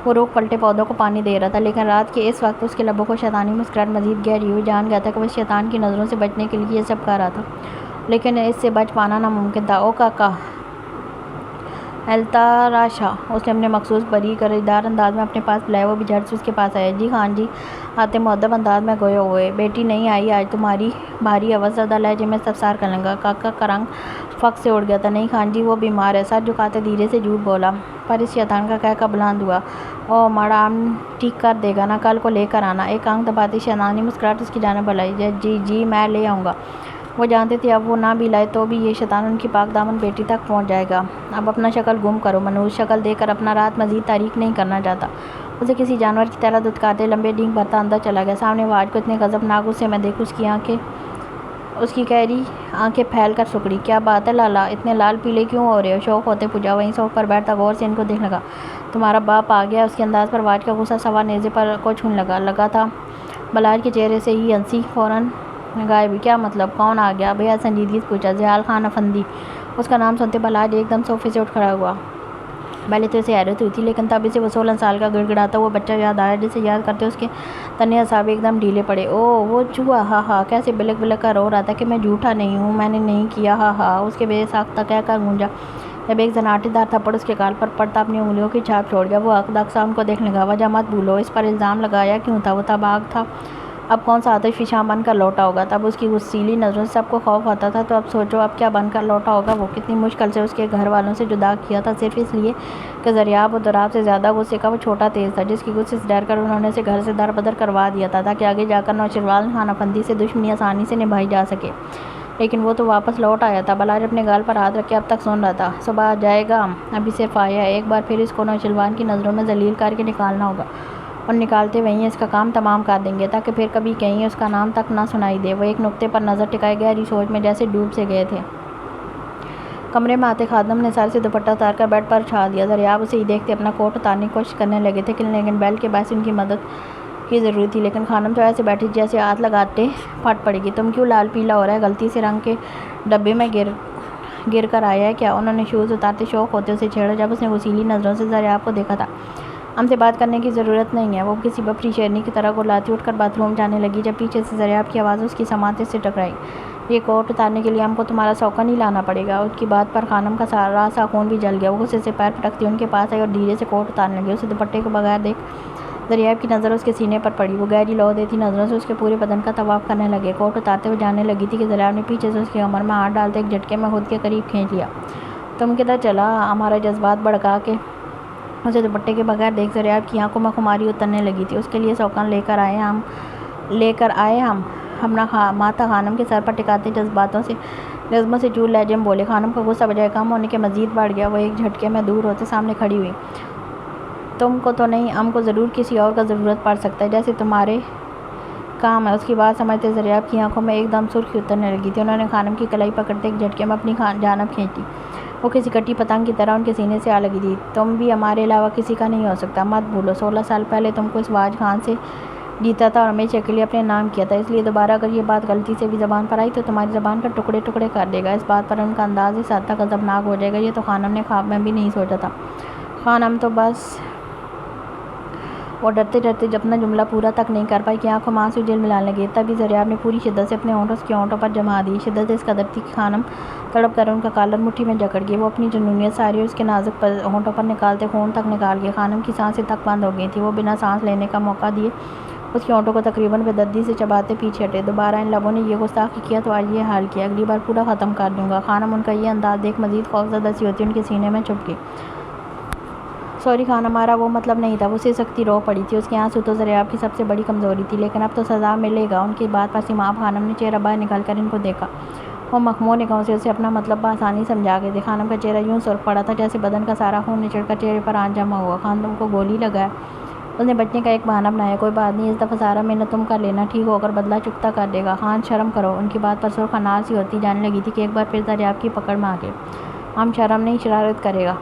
وہ روک پلٹے پودوں کو پانی دے رہا تھا، لیکن رات کے اس وقت اس کے لبوں کو شیطانی مسکراہٹ مزید گہری ہوئی۔ جان گیا تھا کہ وہ شیطان کی نظروں سے بچنے کے لیے یہ سب کر رہا تھا، لیکن اس سے بچ پانا ناممکن تھا۔ او کاکا التراشا، اس نے اپنے مخصوص بری گریدار انداز میں اپنے پاس بلایا۔ وہ بھی جھٹ سے اس کے پاس آیا۔ جی خان جی، آتے مؤدب انداز میں گوئے ہوئے۔ بیٹی نہیں آئی آج؟ تمہاری بھاری آواز زدہ لہجے میں استفسار کرنے لگا۔ کاکا کا رنگ فخر سے اڑ گیا تھا۔ نہیں خان جی، وہ بیمار ہے۔ سر جھکاتے دھیرے سے جھوٹ بولا، پر اس شیطان کا قہقہ بلند ہوا۔ او میڈم ٹھیک کر دے گا نا، کل کو لے کر آنا۔ ایک آنکھ دباتی شیطانی مسکراہٹ اس کی جانب بڑھائی۔ جی میں لے آؤں گا۔ وہ جانتے تھے اب وہ نہ بھی لائے تو بھی یہ شیطان ان کی پاک دامن بیٹی تک پہنچ جائے گا۔ اب اپنا شکل گم کرو، منحوس شکل دے کر اپنا رات مزید تاریک نہیں کرنا چاہتا۔ اسے کسی جانور کی طرح دھتکارتے لمبے ڈینگ بھرتا اندر چلا گیا۔ سامنے وہ آج کو اتنے غضبناک غصے میں دیکھ اس کی گہری آنکھیں پھیل کر سکڑی۔ کیا بات ہے لالا، اتنے لال پیلے کیوں ہو رہے ہو؟ شوق ہوتے پوچھا۔ وہیں صوف پر بیٹھتا غور سے ان کو دیکھنے لگا۔ تمہارا باپ آ گیا؟ اس کے انداز پر واج کا غصہ سوا نیزے پر کو چھونے لگا تھا۔ بلاج کے چہرے سے ہی ہنسی فوراً غائب ہوئی۔ کیا مطلب؟ کون آ گیا؟ بے حد سنجیدگی سے پوچھا۔ ضیال خان افندی۔ اس کا نام سنتے بلاج ایک دم صوفے سے اٹھ کھڑا ہوا۔ پہلے تو اسے حیرت ہوئی تھی، لیکن تب اسے وہ 16 سال کا گڑ گڑاتا ہوا بچہ یاد آیا جسے یاد کرتے اس کے تنے اعصاب ایک دم ڈھیلے پڑے۔ او وہ چوہا، ہا ہا، کیسے بلک بلک کر رو رہا تھا کہ میں جھوٹا نہیں ہوں، میں نے نہیں کیا، ہا ہا۔ اس کے بے ساختہ قہقہ گونجا جب ایک زناٹے دار تھپڑ اس کے گال پر پڑتا اپنی انگلیوں کی چھاپ چھوڑ گیا۔ وہ اقداقسا ان کو دیکھنے لگا۔ وجہ مت بھولو، اس پر الزام لگایا کیوں تھا؟ وہ تباہ تھا، اب کون سا آتش فشاں بن کر لوٹا ہوگا؟ تب اس کی غصیلی نظروں سے سب کو خوف آتا تھا، تو اب سوچو اب کیا بن کر لوٹا ہوگا؟ وہ کتنی مشکل سے اس کے گھر والوں سے جدا کیا تھا، صرف اس لیے کہ ضریاب و دراب سے زیادہ غصے کا وہ چھوٹا تیز تھا، جس کی غصے سے ڈر کر انہوں نے اسے گھر سے در بدر کروا دیا تھا تاکہ آگے جا کر نوشیروان خان افندی سے دشمنی آسانی سے نبھائی جا سکے۔ لیکن وہ تو واپس لوٹ آیا تھا۔ بلاج اپنے گال پر ہاتھ رکھ کے اب تک سن رہا تھا۔ صبح آ جائے گا، ابھی صرف آیا ہے، ایک بار پھر اس کو نوشیروان کی نظروں میں ذلیل کر کے نکالنا ہوگا، اور نکالتے وہیں اس کا کام تمام کر دیں گے تاکہ پھر کبھی کہیں اس کا نام تک نہ سنائی دے۔ وہ ایک نقطے پر نظر ٹکائے گہری سوچ میں جیسے ڈوب سے گئے تھے۔ کمرے میں آتے خادم نے سر سے دوپٹہ اتار کر بیڈ پر اچھال دیا۔ ضریاب اسے ہی دیکھتے اپنا کوٹ اتارنے کی کوشش کرنے لگے تھے، لیکن بیل کے باعث ان کی مدد کی ضرورت تھی۔ لیکن خانم تو ایسے بیٹھی جیسے ہاتھ لگاتے پھٹ پڑے گی۔ تم کیوں لال پیلا ہو رہا ہے؟ غلطی سے رنگ کے ڈبے میں گر کر آیا ہے کیا؟ انہوں نے شوز اتارتے شوق ہوتے اسے چھیڑا جب اس نے غصیلی نظروں سے ضریاب کو دیکھا تھا۔ ہم سے بات کرنے کی ضرورت نہیں ہے۔ وہ کسی بپری شیرنی کی طرح گلاتی اٹھ کر باتھ روم جانے لگی جب پیچھے سے ضریاب کی آواز اس کی سماعت سے ٹکرائی۔ یہ کوٹ اتارنے کے لیے ہم کو تمہارا سوکن ہی لانا پڑے گا۔ ان کی بات پر خانم کا سارا سا خون بھی جل گیا۔ وہ غصے سے پیر پٹکتی ان کے پاس آئی اور دھیرے سے کوٹ اتارنے لگی۔ اسے دوپٹے کو بغیر دیکھ ضریاب کی نظر اس کے سینے پر پڑی۔ وہ گہری لو دیتی نظروں سے اس کے پورے بدن کا طواف کرنے لگے۔ کوٹ اتارتے ہوئے جاننے لگی تھی کہ ضریاب نے پیچھے سے اس کی کمر میں ہاتھ ڈالتے ایک جھٹکے میں خود کے قریب کھینچ لیا۔ تم کدھر چلا؟ ہمارا جذبات بھڑکا کے اسے دوپٹے کے بغیر دیکھ ضریاب کی آنکھوں میں خماری اترنے لگی تھی۔ اس کے لیے سوکن لے کر آئے ہم اپنا ماتھا خانم کے سر پر ٹکاتے جذبوں سے چور لہجے میں بولے۔ خانم کا غصہ بجائے کم ہونے کے مزید بڑھ گیا۔ وہ ایک جھٹکے میں دور ہوتے سامنے کھڑی ہوئی۔ تم کو تو نہیں، ہم کو ضرور کسی اور کا ضرورت پڑ سکتا ہے، جیسے تمہارے کام ہے۔ اس کی بات سمجھتے ضریاب کی آنکھوں میں ایک دم سرخی اترنے لگی تھی۔ انہوں نے خانم کی کلائی پکڑتے ایک جھٹکے میں اپنی جانب کھینچ لی۔ وہ کسی کٹی پتنگ کی طرح ان کے سینے سے آ لگی تھی۔ تم بھی ہمارے علاوہ کسی کا نہیں ہو سکتا، مت بھولو 16 سال پہلے تم کو اس واج خان سے جیتا تھا اور ہمیشہ کے لیے اپنے نام کیا تھا، اس لیے دوبارہ اگر یہ بات غلطی سے بھی زبان پر آئی تو تمہاری زبان کا ٹکڑے ٹکڑے کر دے گا۔ اس بات پر ان کا انداز اس حد تک غضبناک ہو جائے گا، یہ تو خانم نے خواب میں بھی نہیں سوچا تھا۔ خانم تو بس وہ ڈرتے ڈرتے اپنا جملہ پورا تک نہیں کر پائی کہ آنکھوں میں آنسو جلملانے لگے۔ تبھی ضریاب نے پوری شدت سے اپنے ہونٹ اس کے ہونٹوں پر جما دی۔ شدت اس قدر تھی کہ خانم تڑپ کر ان کا کالر مٹھی میں جکڑ گئی۔ وہ اپنی جنونیت ساری اس کے نازک ہونٹوں پر نکالتے خون تک نکال گئے۔ خانم کی سانسیں تک بند ہو گئی تھیں۔ وہ بنا سانس لینے کا موقع دیے اس کے ہونٹوں کو تقریباً بے دردی سے چباتے پیچھے ہٹے۔ دوبارہ ان لبوں نے یہ گستاخی کیا تو آج یہ حال کیا، اگلی بار پورا ختم کر دوں گا۔ خانم ان کا یہ انداز دیکھ مزید خوفزدہ سی ہوتی ان کے سینے میں چھپ گئی۔ سوری خان، ہمارا وہ مطلب نہیں تھا۔ وہ سسکتی رو پڑی تھی۔ اس کے آنسو تو ضریاب کی سب سے بڑی کمزوری تھی، لیکن اب تو سزا ملے گا۔ ان کی بات پر سیماب خانم نے چہرہ باہر نکال کر ان کو دیکھا۔ وہ مخمور نگاہوں سے اسے اپنا مطلب بآسانی سمجھا گئے تھے۔ خانم کا چہرہ یوں سرخ پڑا تھا جیسے بدن کا سارا خون نچڑ کر چہرے پر آن جمع ہوا۔ خانم کو گولی لگا ہے، اس نے بچنے کا ایک بہانہ بنایا۔ کوئی بات نہیں، اس دفعہ سارا محنت تم کر لینا، ٹھیک ہو کر بدلہ چکتا کر دے گا۔ خان شرم کرو۔ ان کی بات پر سرخ انار سی ہوتی جانے لگی تھی کہ ایک بار پھر ضریاب کی پکڑ میں آ گئے۔ ہم شرم نہیں، شرارت کرے گا۔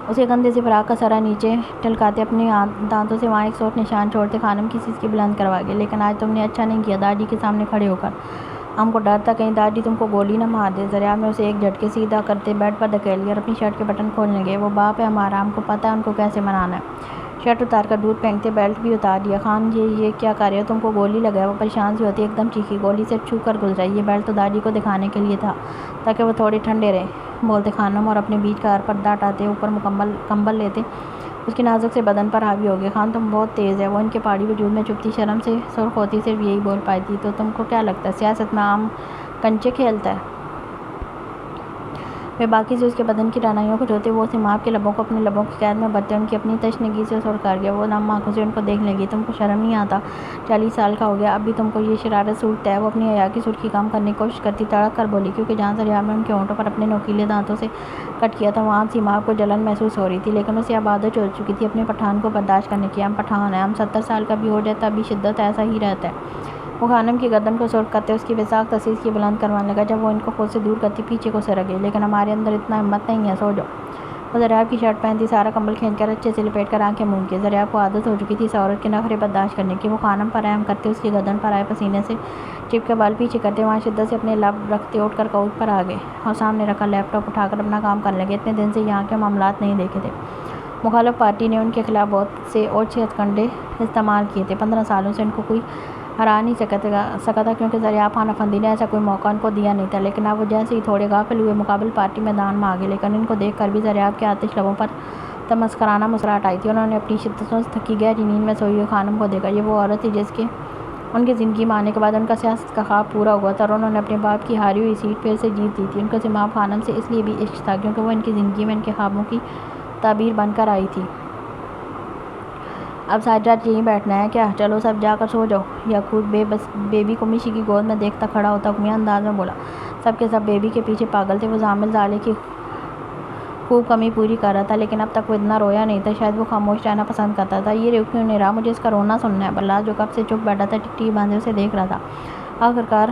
اس کے گندے سے فراق کا سرا نیچے ٹلکاتے اپنے دانتوں سے وہاں ایک سوٹ نشان چھوڑتے خانم کی چیز کی بلند کروا گئے. لیکن آج تم نے اچھا نہیں کیا دادی کے سامنے کھڑے ہو کر. ہم کو ڈر تھا کہیں دادی تم کو گولی نہ مار دے. ذریعہ میں اسے ایک جھٹکے سیدھا کرتے بیڈ پر دھکیل لیا اور اپنی شرٹ کے بٹن کھولنے گئے. وہ باپ ہے ہمارا, ہم کو پتہ ہے ان کو کیسے منانا ہے. شرٹ اتار کر دودھ پھینکتے بیلٹ بھی اتار دیا. خان یہ کیا کر رہے ہو, تم کو گولی لگا ہے. وہ پریشان سی ہوتی ایک دم چیخی, گولی سے چھو کر گزرا. یہ بیلٹ تو دادی کو دکھانے کے لیے تھا تاکہ وہ تھوڑے ٹھنڈے رہیں, بولتے خانم اور اپنے بیچ کا پردہ ہٹاتے اوپر کمبل لیتے اس کے نازک سے بدن پر حاوی ہو گئے. خان تم بہت تیز ہے. وہ ان کے پہاڑی وجود میں چپتی شرم سے سرخ ہوتی صرف یہی بول پائی تھی. تو تم کو کیا لگتا ہے سیاست میں عام کنچے کھیلتا ہے. وہ باقی سے اس کے بدن کی رانائیوں کو چھوتے وہ اسے ماں کے لبوں کو اپنے لبوں کی قید میں بھرتے ان کی اپنی تشنگی سے سر کر گیا. وہ نم آنکھوں سے ان کو دیکھنے لگی. تم کو شرم نہیں آتا, 40 سال کا ہو گیا, اب بھی تم کو یہ شرارت سوٹتا ہے. وہ اپنی حیا کی سرخی کم کرنے کی کوشش کرتی تڑک کر بولی, کیونکہ جہاں ذریعہ میں ان کے ہونٹوں پر اپنے نوکیلے دانتوں سے کٹ کیا تھا وہاں سیما کو جلن محسوس ہو رہی تھی. لیکن اسے اب عادت ہو چکی تھی اپنے پٹھان کو برداشت کرنے کی. ہم پٹھان ہیں, ہم 70 سال کا بھی ہو جائے تب بھی شدت ایسا ہی رہتا ہے. وہ خانم کی گردن کو سرخ کرتے اس کی وساخت تسیس کی بلند کروانے لگا. جب وہ ان کو خود سے دور کرتی پیچھے کو سرک گئی. لیکن ہمارے اندر اتنا ہمت نہیں ہے, سو جاؤ. وہ ذریعہ کی شرٹ پہنتی سارا کمبل کھینچ کر اچھے سے لپیٹ کر آنکھیں موند کی. ذریعہ کو عادت ہو چکی تھی اس عورت کے نخرے برداشت کرنے کی. وہ خانم پر رحم کرتے اس کی گردن پر آئے پسینے سے چپ کے بال پیچھے کرتے وہاں شدت سے اپنے لب رکھتے اٹھ کر کوچ پر آ گئے اور سامنے رکھا لیپ ٹاپ اٹھا کر اپنا کام کرنے لگے. اتنے دن سے یہاں کے معاملات نہیں دیکھے تھے. مخالف پارٹی نے ان کے خلاف بہت سے اوچھے ہتھکنڈے استعمال کیے تھے. 15 سالوں سے ان کو کوئی ہرا نہیں سکا تھا کیونکہ ذریعہ خان افندی نے ایسا کوئی موقع ان کو دیا نہیں تھا. لیکن اب وہ جیسے ہی تھوڑے غافل ہوئے مقابل پارٹی میدان میں آگے. لیکن ان کو دیکھ کر بھی ذریعہ کے آتش لبوں پر تمسکرانہ مسکراہٹ آئی تھی. انہوں نے اپنی شدتوں سے تھکی گہری نیند میں سوئی ہوئی خانم کو دیکھا. یہ وہ عورت تھی جس کے ان کی زندگی میں آنے کے بعد ان کا سیاست کا خواب پورا ہوا تھا اور انہوں نے اپنے باپ کی ہاری ہوئی سیٹ پھر سے جیت لی تھی. ان کو سیما خانم سے اس لیے بھی عشق تھا کیونکہ وہ ان کی زندگی میں ان کے خوابوں کی تعبیر بن کر آئی تھی. اب ساری رات یہیں بیٹھنا ہے کیا, چلو سب جا کر سو جاؤ. یعقوب بیبی کو میشی کی گود میں دیکھتا کھڑا ہوتا حکمیہ انداز میں بولا. سب کے سب بیبی کے پیچھے پاگل تھے. وہ زامل زالے کی خوب کمی پوری کر رہا تھا لیکن اب تک وہ اتنا رویا نہیں تھا. شاید وہ خاموش رہنا پسند کرتا تھا. یہ کیوں نہیں رہا, مجھے اس کا رونا سننا ہے. بلال جو کب سے چپ بیٹھا تھا ٹکٹی باندھے اسے دیکھ رہا تھا. آخرکار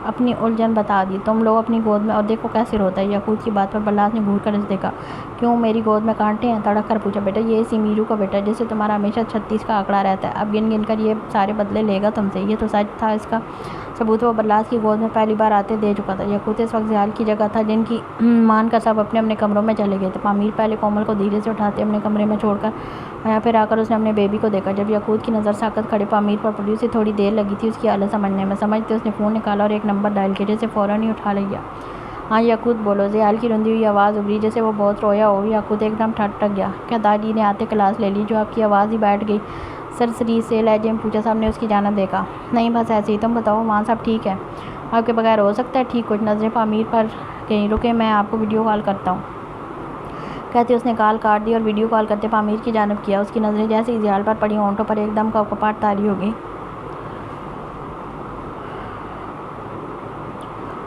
اپنی الجھن بتا دی. تم لوگ اپنی گود میں, اور دیکھو کیسے روتا ہے. یعقوب کی بات پر بلال نے گھور کر اسے دیکھا. کیوں میری گود میں کانٹے ہیں, تڑک کر پوچھا. بیٹا یہ اسی میرو کا بیٹا جس سے تمہارا ہمیشہ 36 کا آنکڑا رہتا ہے. اب گن گن کر یہ سارے بدلے لے گا تم سے. یہ تو سچ تھا. اس کا ثبوت وہ بلال کی گود میں پہلی بار آتے دے چکا تھا. یعقوب اس وقت زیال کی جگہ تھا جن کی مان کر سب اپنے اپنے کمروں میں چلے گئے تھے. پامیر پہلے کومل کو دھیرے سے اٹھاتے اپنے کمرے میں چھوڑ کر یہاں پھر آ کر اس نے اپنے بیبی کو دیکھا. جب یعقوب کی نظر ساکت کھڑے پامیر پر پڑی اسے تھوڑی دیر لگی تھی اس کی حالت سمجھنے میں. سمجھتے اس نے فون نکالا اور ایک نمبر ڈائل کیا جسے فوراً ہی اٹھا لیا. ہاں یعقوب بولو. زیال کی روندی ہوئی آواز ابھری جیسے وہ بہت رویا ہو. یعقوب ایک دم ٹھٹک گیا. کیا دادی نے آتے کلاس لے لی جو آپ کی آواز ہی بیٹھ گئی. سرسری سے لہجے میں پوچھا. سب نے اس کی جانب دیکھا. نہیں بس ایسے ہی. تم بتاؤ وہاں سب ٹھیک ہے. آپ کے بغیر ہو سکتا ہے ٹھیک. کچھ نظریں پامیر پر کہیں رکے, میں آپ کو ویڈیو کال کرتا ہوں. کہتے اس نے کال کاٹ دی اور ویڈیو کال کرتے پامیر کی جانب کیا. اس کی نظریں جیسے ہی زیال پر پڑی ہونٹوں پر ایک دم کپاٹ طاری ہو گئی.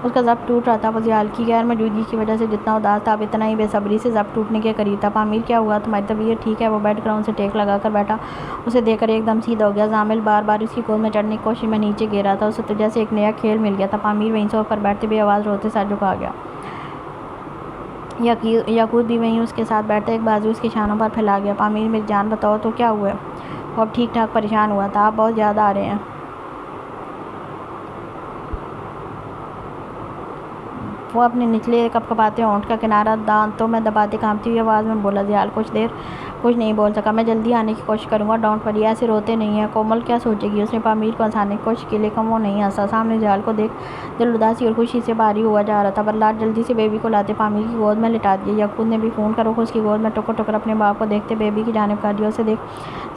اس کا ضبط ٹوٹ رہا تھا. وہ زیال کی غیر موجودگی کی وجہ سے جتنا اداس تھا اب اتنا ہی بے صبری سے ضبط ٹوٹنے کے قریب تھا. پامیر کیا ہوا, تمہاری طبیعت ٹھیک ہے. وہ بیڈ گراؤنڈ سے ٹیک لگا کر بیٹھا. اسے دیکھ کر ایک دم سیدھا ہو گیا. زامل بار بار اس کی گود میں چڑھنے کی کوشش میں نیچے گر رہا تھا. اسے تو جیسے ایک نیا کھیل مل گیا تھا. پامیر وہیں سوف پر بیٹھتے بے آواز روتے سر جھکا گیا. یعقوب بھی وہیں اس کے ساتھ بیٹھتا ایک بازو اس کے شانوں پر پھیلا گیا. پامیر میری جان بتاؤ تو کیا ہوا ہے. وہ اب ٹھیک ٹھاک پریشان ہوا تھا. آپ بہت زیادہ آ رہے ہیں. وہ اپنے نچلے کپکپاتے ہونٹ کا کنارہ دانتوں میں دباتے کانپتی ہوئی آواز میں بولا. زیال کچھ دیر کچھ نہیں بول سکا. میں جلدی آنے کی کوشش کروں گا. ڈونٹ وری, ایسے روتے نہیں ہیں. کومل کیا سوچے گی. اس نے پامیر کو ہنسانے کی کوشش کی لیکن وہ نہیں ہنسا. سامنے زیال کو دیکھ دل اداسی اور خوشی سے بھاری ہوا جا رہا تھا. بلال جلدی سے بیبی کو لاتے پامیر کی گود میں لٹا دیا. یعقوب نے بھی فون کر اس کی گود میں ٹکر ٹکر اپنے باپ کو دیکھتے بیبی کی جانب کر دیا. اسے دیکھ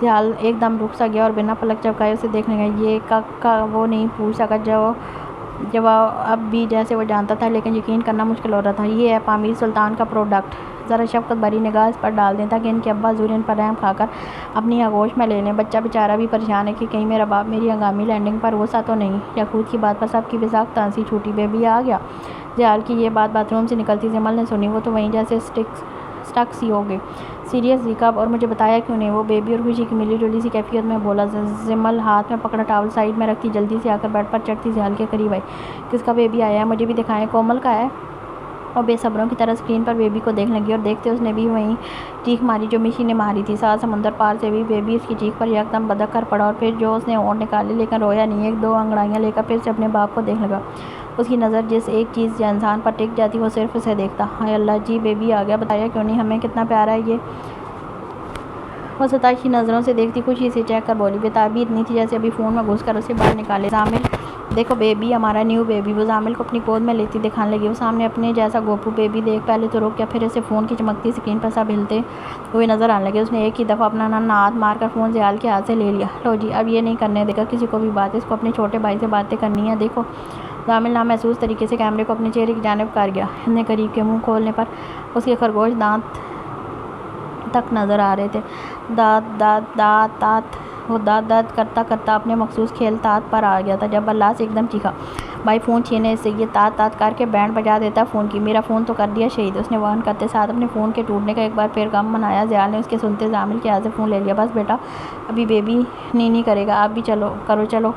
زیال ایک دم رک سا گیا اور بنا پلک جھپکائے اسے دیکھنے گیا. یہ کا وہ نہیں پوچھ سکا جواب اب بھی جیسے وہ جانتا تھا لیکن یقین کرنا مشکل ہو رہا تھا. یہ ہے پامیر سلطان کا پروڈکٹ. ذرا شفقت بھری نگاہ اس پر ڈال دیں تاکہ ان کے ابا حضور ان پر رحم کھا کر اپنی آغوش میں لے لیں. بچہ بیچارہ بھی پریشان ہے کہ کہیں میرا باپ میری ہنگامی لینڈنگ پر غصہ تو نہیں. یعقوب کی بات پر سب کی بساخت ہنسی چھوٹی. بیبی آ گیا. زیال کی یہ بات باتھ روم سے نکلتی زمل نے سنی. وہ تو وہیں جیسے اسٹک سی ہو گئی. سیریس کب اور مجھے بتایا کیوں نہیں. وہ بیبی اور خوشی کی ملی جلی سی کیفیت میں بولا. زمل ہاتھ میں پکڑا ٹاول سائڈ میں رکھتی جلدی سے آ کر بیڈ پر چڑھتی زیال کے قریب آئی. کس کا بیبی آیا ہے, مجھے بھی دکھائیں. کومل کا ہے. اور بے صبروں کی طرح اسکرین پر بیبی کو دیکھنے لگی اور دیکھتے اس نے بھی وہیں چیخ ماری جو مشی نے ماری تھی۔ سات سمندر پار سے بھی بیبی اس کی چیخ پر یکدم بدک کر پڑا اور پھر جو اس نے ہونٹ نکالے لیکن رویا نہیں، ایک دو انگڑائیاں لے کر پھر سے اپنے باپ کو دیکھنے لگا۔ اس کی نظر جس ایک چیز یا انسان پر ٹک جاتی وہ صرف اسے دیکھتا۔ ہائے اللہ جی بیبی آ گیا، بتایا کیوں نہیں ہمیں، کتنا پیارا ہے یہ۔ وہ ستائشی نظروں سے دیکھتی خوشی سے چہک کر بولی، بےتابی اتنی تھی جیسے ابھی فون میں گھس کر اسے باہر نکالے۔ زامل دیکھو بیبی، ہمارا نیو بیبی۔ وہ زامل کو اپنی گود میں لیتی دکھانے لگی۔ وہ سامنے اپنے جیسا گوپو بیبی دیکھ پہلے تو رک گیا، پھر اسے فون کی چمکتی اسکرین پر سب ہلتے ہوئے نظر آنے لگے۔ اس نے ایک ہی دفعہ اپنا ننھا ہاتھ مار کر فون زیال کے ہاتھ سے لے لیا۔ لو جی اب یہ نہیں کرنے دے گا کسی کو بھی بات، اس کو اپنے چھوٹے بھائی سے باتیں کرنی ہیں۔ دیکھو زامل نامحسوس طریقے سے کیمرے کو اپنے چہرے کی جانب کر گیا۔ اتنے قریب کے منہ کھولنے پر اس کے خرگوش دانت تک نظر آ رہے تھے۔ دات دات دات دات وہ دات دات کرتا کرتا اپنے مخصوص کھیل تات پر آ گیا تھا جب اللہ سے ایک دم چیخا، بھائی فون چھینے اس سے، یہ تات تات کر کے بینڈ بجا دیتا ہے فون کی، میرا فون تو کر دیا شہید۔ اس نے وہن کرتے ساتھ اپنے فون کے ٹوٹنے کا ایک بار پھر غم منایا۔ زیال نے اس کے سنتے زامل کے ہاتھ سے فون لے لیا۔ بس بیٹا ابھی بیبی نہیں کرے گا، آپ بھی چلو کرو چلو۔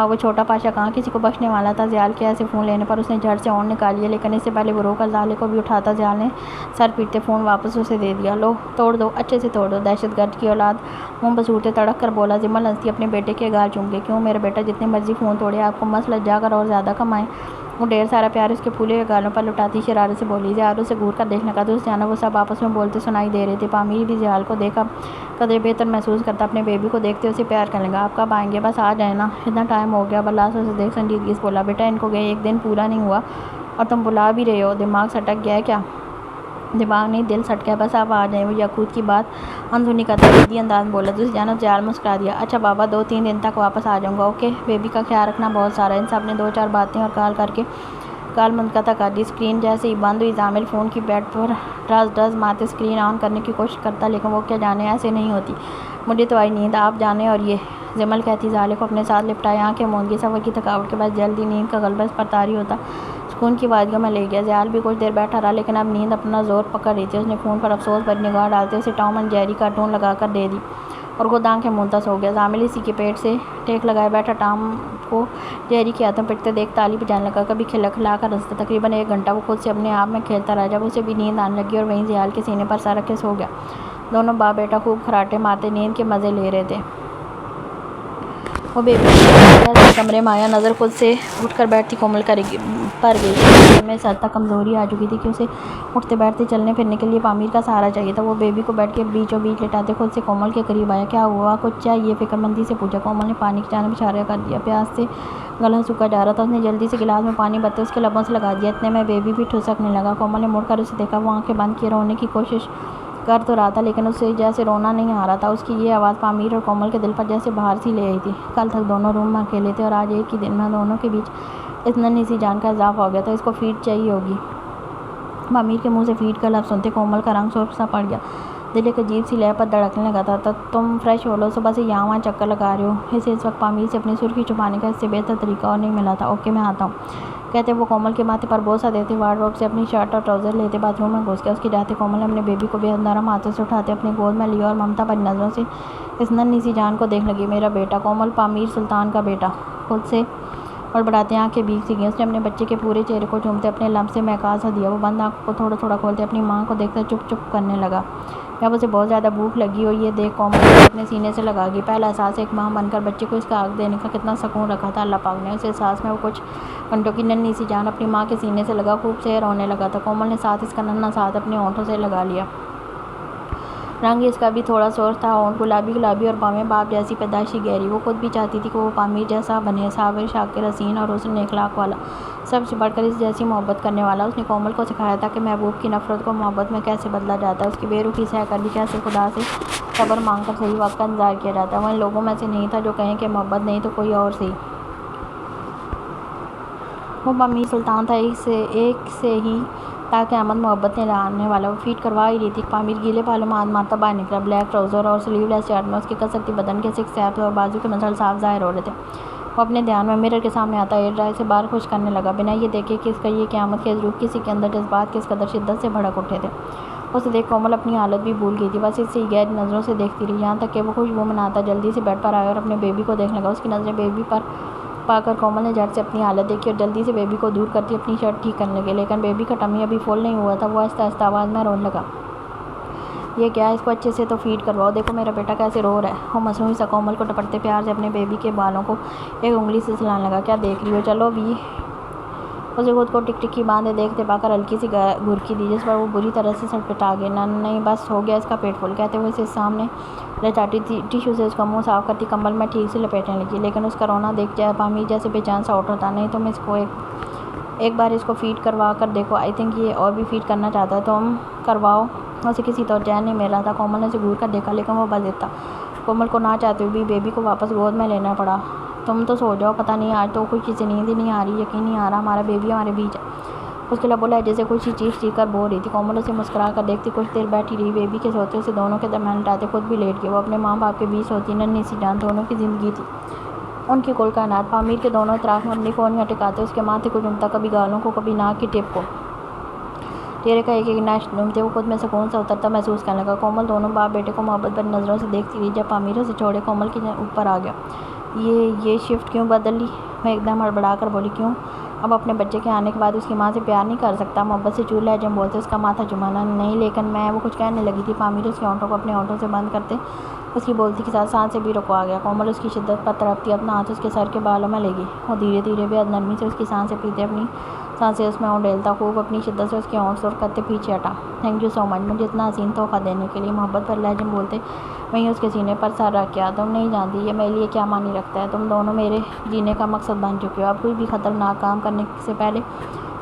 وہ چھوٹا پاشا کہاں کسی کو بخشنے والا تھا۔ زیال کے ہاتھ سے فون لینے پر اس نے جھٹ سے ہونٹ نکال لیا، لیکن اس سے پہلے وہ رو کر زالے کو بھی اٹھاتا زیال نے سر پیٹتے فون واپس اسے دے دیا۔ لو توڑ دو، اچھے سے توڑ دو، دہشت گرد کی اولاد، منہ بسوڑتے تڑک کر بولا۔ زمل ہنستی اپنے بیٹے کے گال چوم کے، کیوں میرا بیٹا جتنے مرضی فون توڑے، آپ کو مس لجا کر اور زیادہ کمائیں۔ وہ ڈھیر سارا پیار اس کے پھولے ہوئے گالوں پر لٹاتی شرارت سے بولی۔ زیال اسے گور کر دیکھنے کا دوست جانا، وہ سب آپس میں بولتے سنائی دے رہے تھے۔ پامیر بھی زیال کو دیکھا قدرے بہتر محسوس کرتا، اپنے بیبی کو دیکھتے اسے پیار کرنے لگا۔ آپ کب آئیں گے؟ بس آ جائیں نا، اتنا ٹائم ہو گیا۔ بلا سے اسے دیکھ سنجیدگی سے بولا، بیٹا ان کو گئے ایک دن پورا نہیں ہوا اور تم بلا بھی رہے ہو، دماغ سٹک گیا ہے کیا؟ دماغ نہیں دل سٹ گیا، بس آپ آ جائیں۔ وہ یاقوت کی بات اندھونی کا تقلیدی انداز میں بولا۔ دوسری جانب زیال مسکرا دیا، اچھا بابا 2-3 دن تک واپس آ جاؤں گا، اوکے؟ بیبی کا خیال رکھنا بہت سارا۔ ان سب نے 2-4 باتیں اور کال کر کے کال منقطع کر دی۔ اسکرین جیسے ہی بند ہوئی زامل فون کی بیڈ پر ڈرز ڈرز مارتے اسکرین آن کرنے کی کوشش کرتا، لیکن وہ کیا جانے ایسے نہیں ہوتی۔ مجھے تو آئی نیند، آپ جانے۔ اور یہ زمل کہتی زالے کو اپنے ساتھ لپٹائے، آنکھیں موند گئی۔ سفر کی تھکاوٹ کے بعد جلدی نیند کا غلبہ اس پر طاری ہوتا سکون کی وادیوں میں لے گیا۔ زیال بھی کچھ دیر بیٹھا رہا، لیکن اب نیند اپنا زور پکڑ رہی تھی۔ اس نے فون پر افسوس بھری نگاہ ڈالتے اسے ٹام اینڈ جیری کارٹون لگا کر دے دی اور خود آنکھیں مونتا سو گیا۔ زامل اسی کے پیٹ سے ٹیک لگائے بیٹھا ٹام کو جیری کے ہاتھوں پٹتے دیکھ تالی بجانے لگا، کبھی کھلا کر ہنستا۔ تقریباً 1 گھنٹہ وہ خود سے اپنے آپ میں کھیلتا رہا، جب اسے بھی نیند آنے لگی اور وہیں زیال کے سینے پر سر رکھے سو گیا۔ دونوں باپ بیٹا خوب کھراٹے مارتے نیند کے مزے لے رہے تھے۔ وہ بیبی کمرے میں آیا، نظر خود سے اٹھ کر بیٹھتی کومل پر گئی۔ اس میں اس حد تک کمزوری آ چکی تھی کہ اسے اٹھتے بیٹھتے چلنے پھرنے کے لیے پامیر کا سہارا چاہیے تھا۔ وہ بیبی کو بیٹھ کے بیچوں بیچ لٹاتے خود سے کومل کے قریب آیا۔ کیا ہوا، کچھ چاہیے؟ فکر مندی سے پوچھا۔ کومل نے پانی کی جانب اشارہ کر دیا، پیاس سے گلا سوکھا جا رہا تھا۔ اس نے جلدی سے گلاس میں پانی بھرتے اس کے لبوں سے لگا دیا، اتنے میں بیبی بھی ٹھسکنے لگا۔ کومل نے مڑ کر اسے دیکھا، وہ آنکھیں بند کیے رونے کی کوشش کر تو رہا تھا، لیکن اسے جیسے رونا نہیں آ رہا تھا۔ اس کی یہ آواز پامیر اور کومل کے دل پر جیسے بہار سی لے آئی تھی۔ کل تک دونوں روم میں اکیلے تھے اور آج ایک ہی دن میں دونوں کے بیچ اس ننھی سی جان کا اضافہ ہو گیا تھا۔ اس کو فیڈ چاہیے ہوگی۔ پامیر کے منہ سے فیڈ کا لفظ سنتے کومل کا رنگ سرخ سا پڑ گیا، دل ایک عجیب سی لے پر دھڑکنے لگا تھا۔ تم فریش ہو لو، صبح سے یہاں وہاں چکر لگا رہے ہو۔ اسے اس وقت پامیر سے اپنی سرخی چھپانے کا اس سے بہتر طریقہ اور نہیں ملا تھا۔ اوکے میں آتا ہوں کہتے وہ کومل کے ماتھے پر بوسہ دیتے وارڈروب سے اپنی شرٹ اور ٹراؤزر لیتے باتھ روم میں گھس گیا۔ اس کے جاتے کومل نے اپنے بیبی کو بے حد نرم ہاتھوں سے اٹھاتے اپنی گود میں لیا اور ممتا بھری نظروں سے اس ننھی سی جان کو دیکھنے لگی۔ میرا بیٹا کومل، پامیر سلطان کا بیٹا۔ خود سے بڑبڑاتے آنکھیں بھیگ سی گئیں۔ اس نے اپنے بچے کے پورے چہرے کو چومتے اپنے لمس سے مہکا سا دیا۔ وہ بند آنکھوں کو تھوڑا تھوڑا کھولتے اپنی ماں کو دیکھتا چپ چپ کرنے لگا۔ جب اسے بہت زیادہ بھوک لگی ہو یہ دیکھ کومل اپنے سینے سے لگا گئی۔ پہلا احساس ایک ماں بن کر بچے کو اس کا حق دینے کا کتنا سکون رکھا تھا اللہ پاک نے۔ اس احساس میں وہ کچھ گھنٹوں کی ننھی سی جان اپنی ماں کے سینے سے لگا خوب سے رونے لگا تھا۔ کومل نے ساتھ اس کا ننھا ساتھ اپنے ہونٹوں سے لگا لیا۔ رنگ اس کا بھی تھوڑا سرخ تھا، ہونٹ گلابی گلابی اور بامیں باپ جیسی پیدائشی گہری۔ وہ خود بھی چاہتی تھی کہ وہ پامیر جیسا بنے، صابر، شاکر، حسین اور حسن اخلاق والا، سب سے بڑھ کر اس جیسی محبت کرنے والا۔ اس نے کومل کو سکھایا تھا کہ محبوب کی نفرت کو محبت میں کیسے بدلا جاتا ہے، اس کی بے رخی سہ کر بھی کیسے خدا سے صبر مانگ کر صحیح وقت کا انتظار کیا جاتا ہے۔ وہ ان لوگوں میں سے نہیں تھا جو کہیں کہ محبت نہیں تو کوئی اور سی۔ وہ پامیر سلطان تھا، ایک سے ہی تاکہ احمد محبت نے لانے والا۔ وہ فیڈ کروا ہی رہی تھی، پامیر گیلے بالوں میں ہاتھ مارتا باہر نکلا۔ بلیک ٹراؤزر اور سلیو لیس شرٹ میں اس کے کسکتی بدن کے 6 ایپس اور بازو کے مسل صاف ظاہر ہو رہے تھے۔ وہ اپنے دھیان میں مرر کے سامنے آتا ایئر ڈرائی سے بال خشک کرنے لگا، بنا یہ دیکھے کہ اس کا یہ قیامت خیز روح کسی کے اندر جذبات کس قدر شدت سے بھڑک اٹھے تھے۔ اسے دیکھ کومل اپنی حالت بھی بھول گئی تھی، بس اس سے گہری نظروں سے دیکھتی رہی، یہاں تک کہ وہ خوشبو مناتا جلدی سے بیڈ پر آیا اور اپنے بیبی کو دیکھنے لگا۔ اس کی نظریں بیبی پر پا کر کومل نے جھٹ سے اپنی حالت دیکھی اور جلدی سے بیبی کو دور کرتی اپنی شرٹ ٹھیک کرنے لگی، لیکن بیبی کا ٹمی ابھی فول نہیں ہوا تھا۔ وہ آہستہ آہستہ آواز میں رونے لگا۔ یہ کیا ہے؟ اس کو اچھے سے تو فیڈ کرواؤ، دیکھو میرا بیٹا کیسے رو رہا ہے۔ وہ مصنوعی سا کومل کو ٹپٹتے پیار سے اپنے بیبی کے بالوں کو ایک انگلی سے سلانے لگا۔ کیا دیکھ رہی ہو؟ چلو ابھی اسے خود کو ٹک ٹکی باندھے دیکھتے پا کر ہلکی سی گھرکی دی، جس پر وہ بری طرح سے سٹپٹا گئی۔ نہیں بس ہو گیا اس کا پیٹ فل، کہتے ہوئے اسے سامنے لچاتی ٹیشو سے اس کا منہ صاف کرتی کمبل میں ٹھیک سے لپیٹنے لگی، لیکن اس کا رونا دیکھ پامیر جیسے بے چین سا اٹھ رہا تھا۔ نہیں تم اس کو ایک بار اس کو فیڈ کروا کر دیکھو، آئی تھنک یہ اور بھی فیڈ کرنا چاہتا ہے، تم کرواؤ۔ اسے کسی طور چین نہیں مل رہا تھا۔ کومل نے اسے گھور کر دیکھا، لیکن وہ بضد تھا۔ کومل کو نہ چاہتے ہوئے بھی بیبی کو واپس گود میں لینا پڑا۔ تم تو سو جاؤ، پتہ نہیں آج تو کچھ سے نیند ہی نہیں آ رہی، یقین نہیں آ رہا ہمارا بیبی ہمارے بیچ ہے۔ اس کے لبوں لہجے سے کچھ چیخ چیخ کر بول رہی تھی۔ کومل اسے مسکرا کر دیکھتی کچھ دیر بیٹھی رہی، بیبی کے سوتے اسے دونوں کے درمیان لٹاتے خود بھی لیٹ گئی۔ وہ اپنے ماں باپ کے بیچ سوتی ننھی سی جان دونوں کی زندگی تھی، ان کی کل کائنات۔ پامیر کے دونوں اطراف میں اپنی کونیاں ٹکاتے اس کے ماتھے کو چومتا، کبھی گالوں کو کبھی ناک کی ٹپ کو۔ چہرے کا ایک ایک نش چومتے وہ خود میں سکون سا اترتا محسوس کرنے لگا۔ کومل دونوں باپ بیٹے کو محبت بھری نظروں سے دیکھتی رہی۔ جب پامیر اسے چھوڑے کومل کے اوپر آ گیا، یہ شفٹ کیوں بدل لی؟ وہ ایک دم ہڑبڑا کر بولی۔ کیوں؟ اب اپنے بچے کے آنے کے بعد اس کی ماں سے پیار نہیں کر سکتا؟ محبت سے چور لہجے میں بولتے، اس کا ماتھا چمانا۔ نہیں لیکن میں وہ کچھ کہنے لگی تھی۔ پامیر اس کے ہونٹوں کو اپنے ہونٹوں سے بند کرتے اس کی بولتی کے ساتھ سانسیں بھی رکوا گیا۔ کومل اس کی شدت پر تڑپتی اپنا ہاتھ اس کے سر کے بالوں میں لے گئی۔ وہ دھیرے دھیرے بے حد نرمی سے اس کی سانسیں پیتے اپنی سانسیں اس میں اونڈیلتا خوب اپنی شدت سے اس کے ہونٹ سرخ کرتے پیچھے ہٹا۔ تھینک یو سو مچ مجھے اتنا حسین تحفہ دینے کے لیے، محبت پر لہجے میں بولتے وہیں اس کے سینے پر سر رکھ کیا۔ تم نہیں جانتی یہ میرے لیے کیا معنی رکھتا ہے، تم دونوں میرے جینے کا مقصد بن چکے ہو۔ اب کوئی بھی خطرناک کام کرنے سے پہلے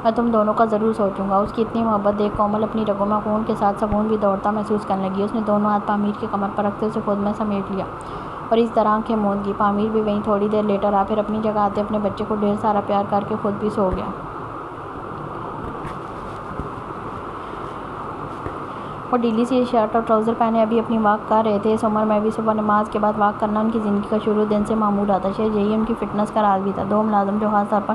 میں تم دونوں کا ضرور سوچوں گا۔ اس کی اتنی محبت دیکھ کومل اپنی رگوں میں خون کے ساتھ سکون بھی دوڑتا محسوس کرنے لگی۔ اس نے دونوں ہاتھ پامیر کی کمر پر رکھتے اسے خود میں سمیٹ لیا اور اس طرح آنکھیں موند گئی۔ پامیر بھی وہیں تھوڑی دیر لیٹا رہا، پھر اپنی جگہ آتے اپنے بچے کو ڈھیر سارا پیار کر کے خود بھی سو گیا۔ وہ ڈھیلی سی شرٹ اور ٹراؤزر پہنے ابھی اپنی واک کر رہے تھے۔ اس عمر میں بھی صبح نماز کے بعد واک کرنا ان کی زندگی کا شروع دن سے معمول رہا تھا۔ شاید یہی ان کی فٹنس کا راز بھی تھا۔ دو ملازم جو خاص طور پر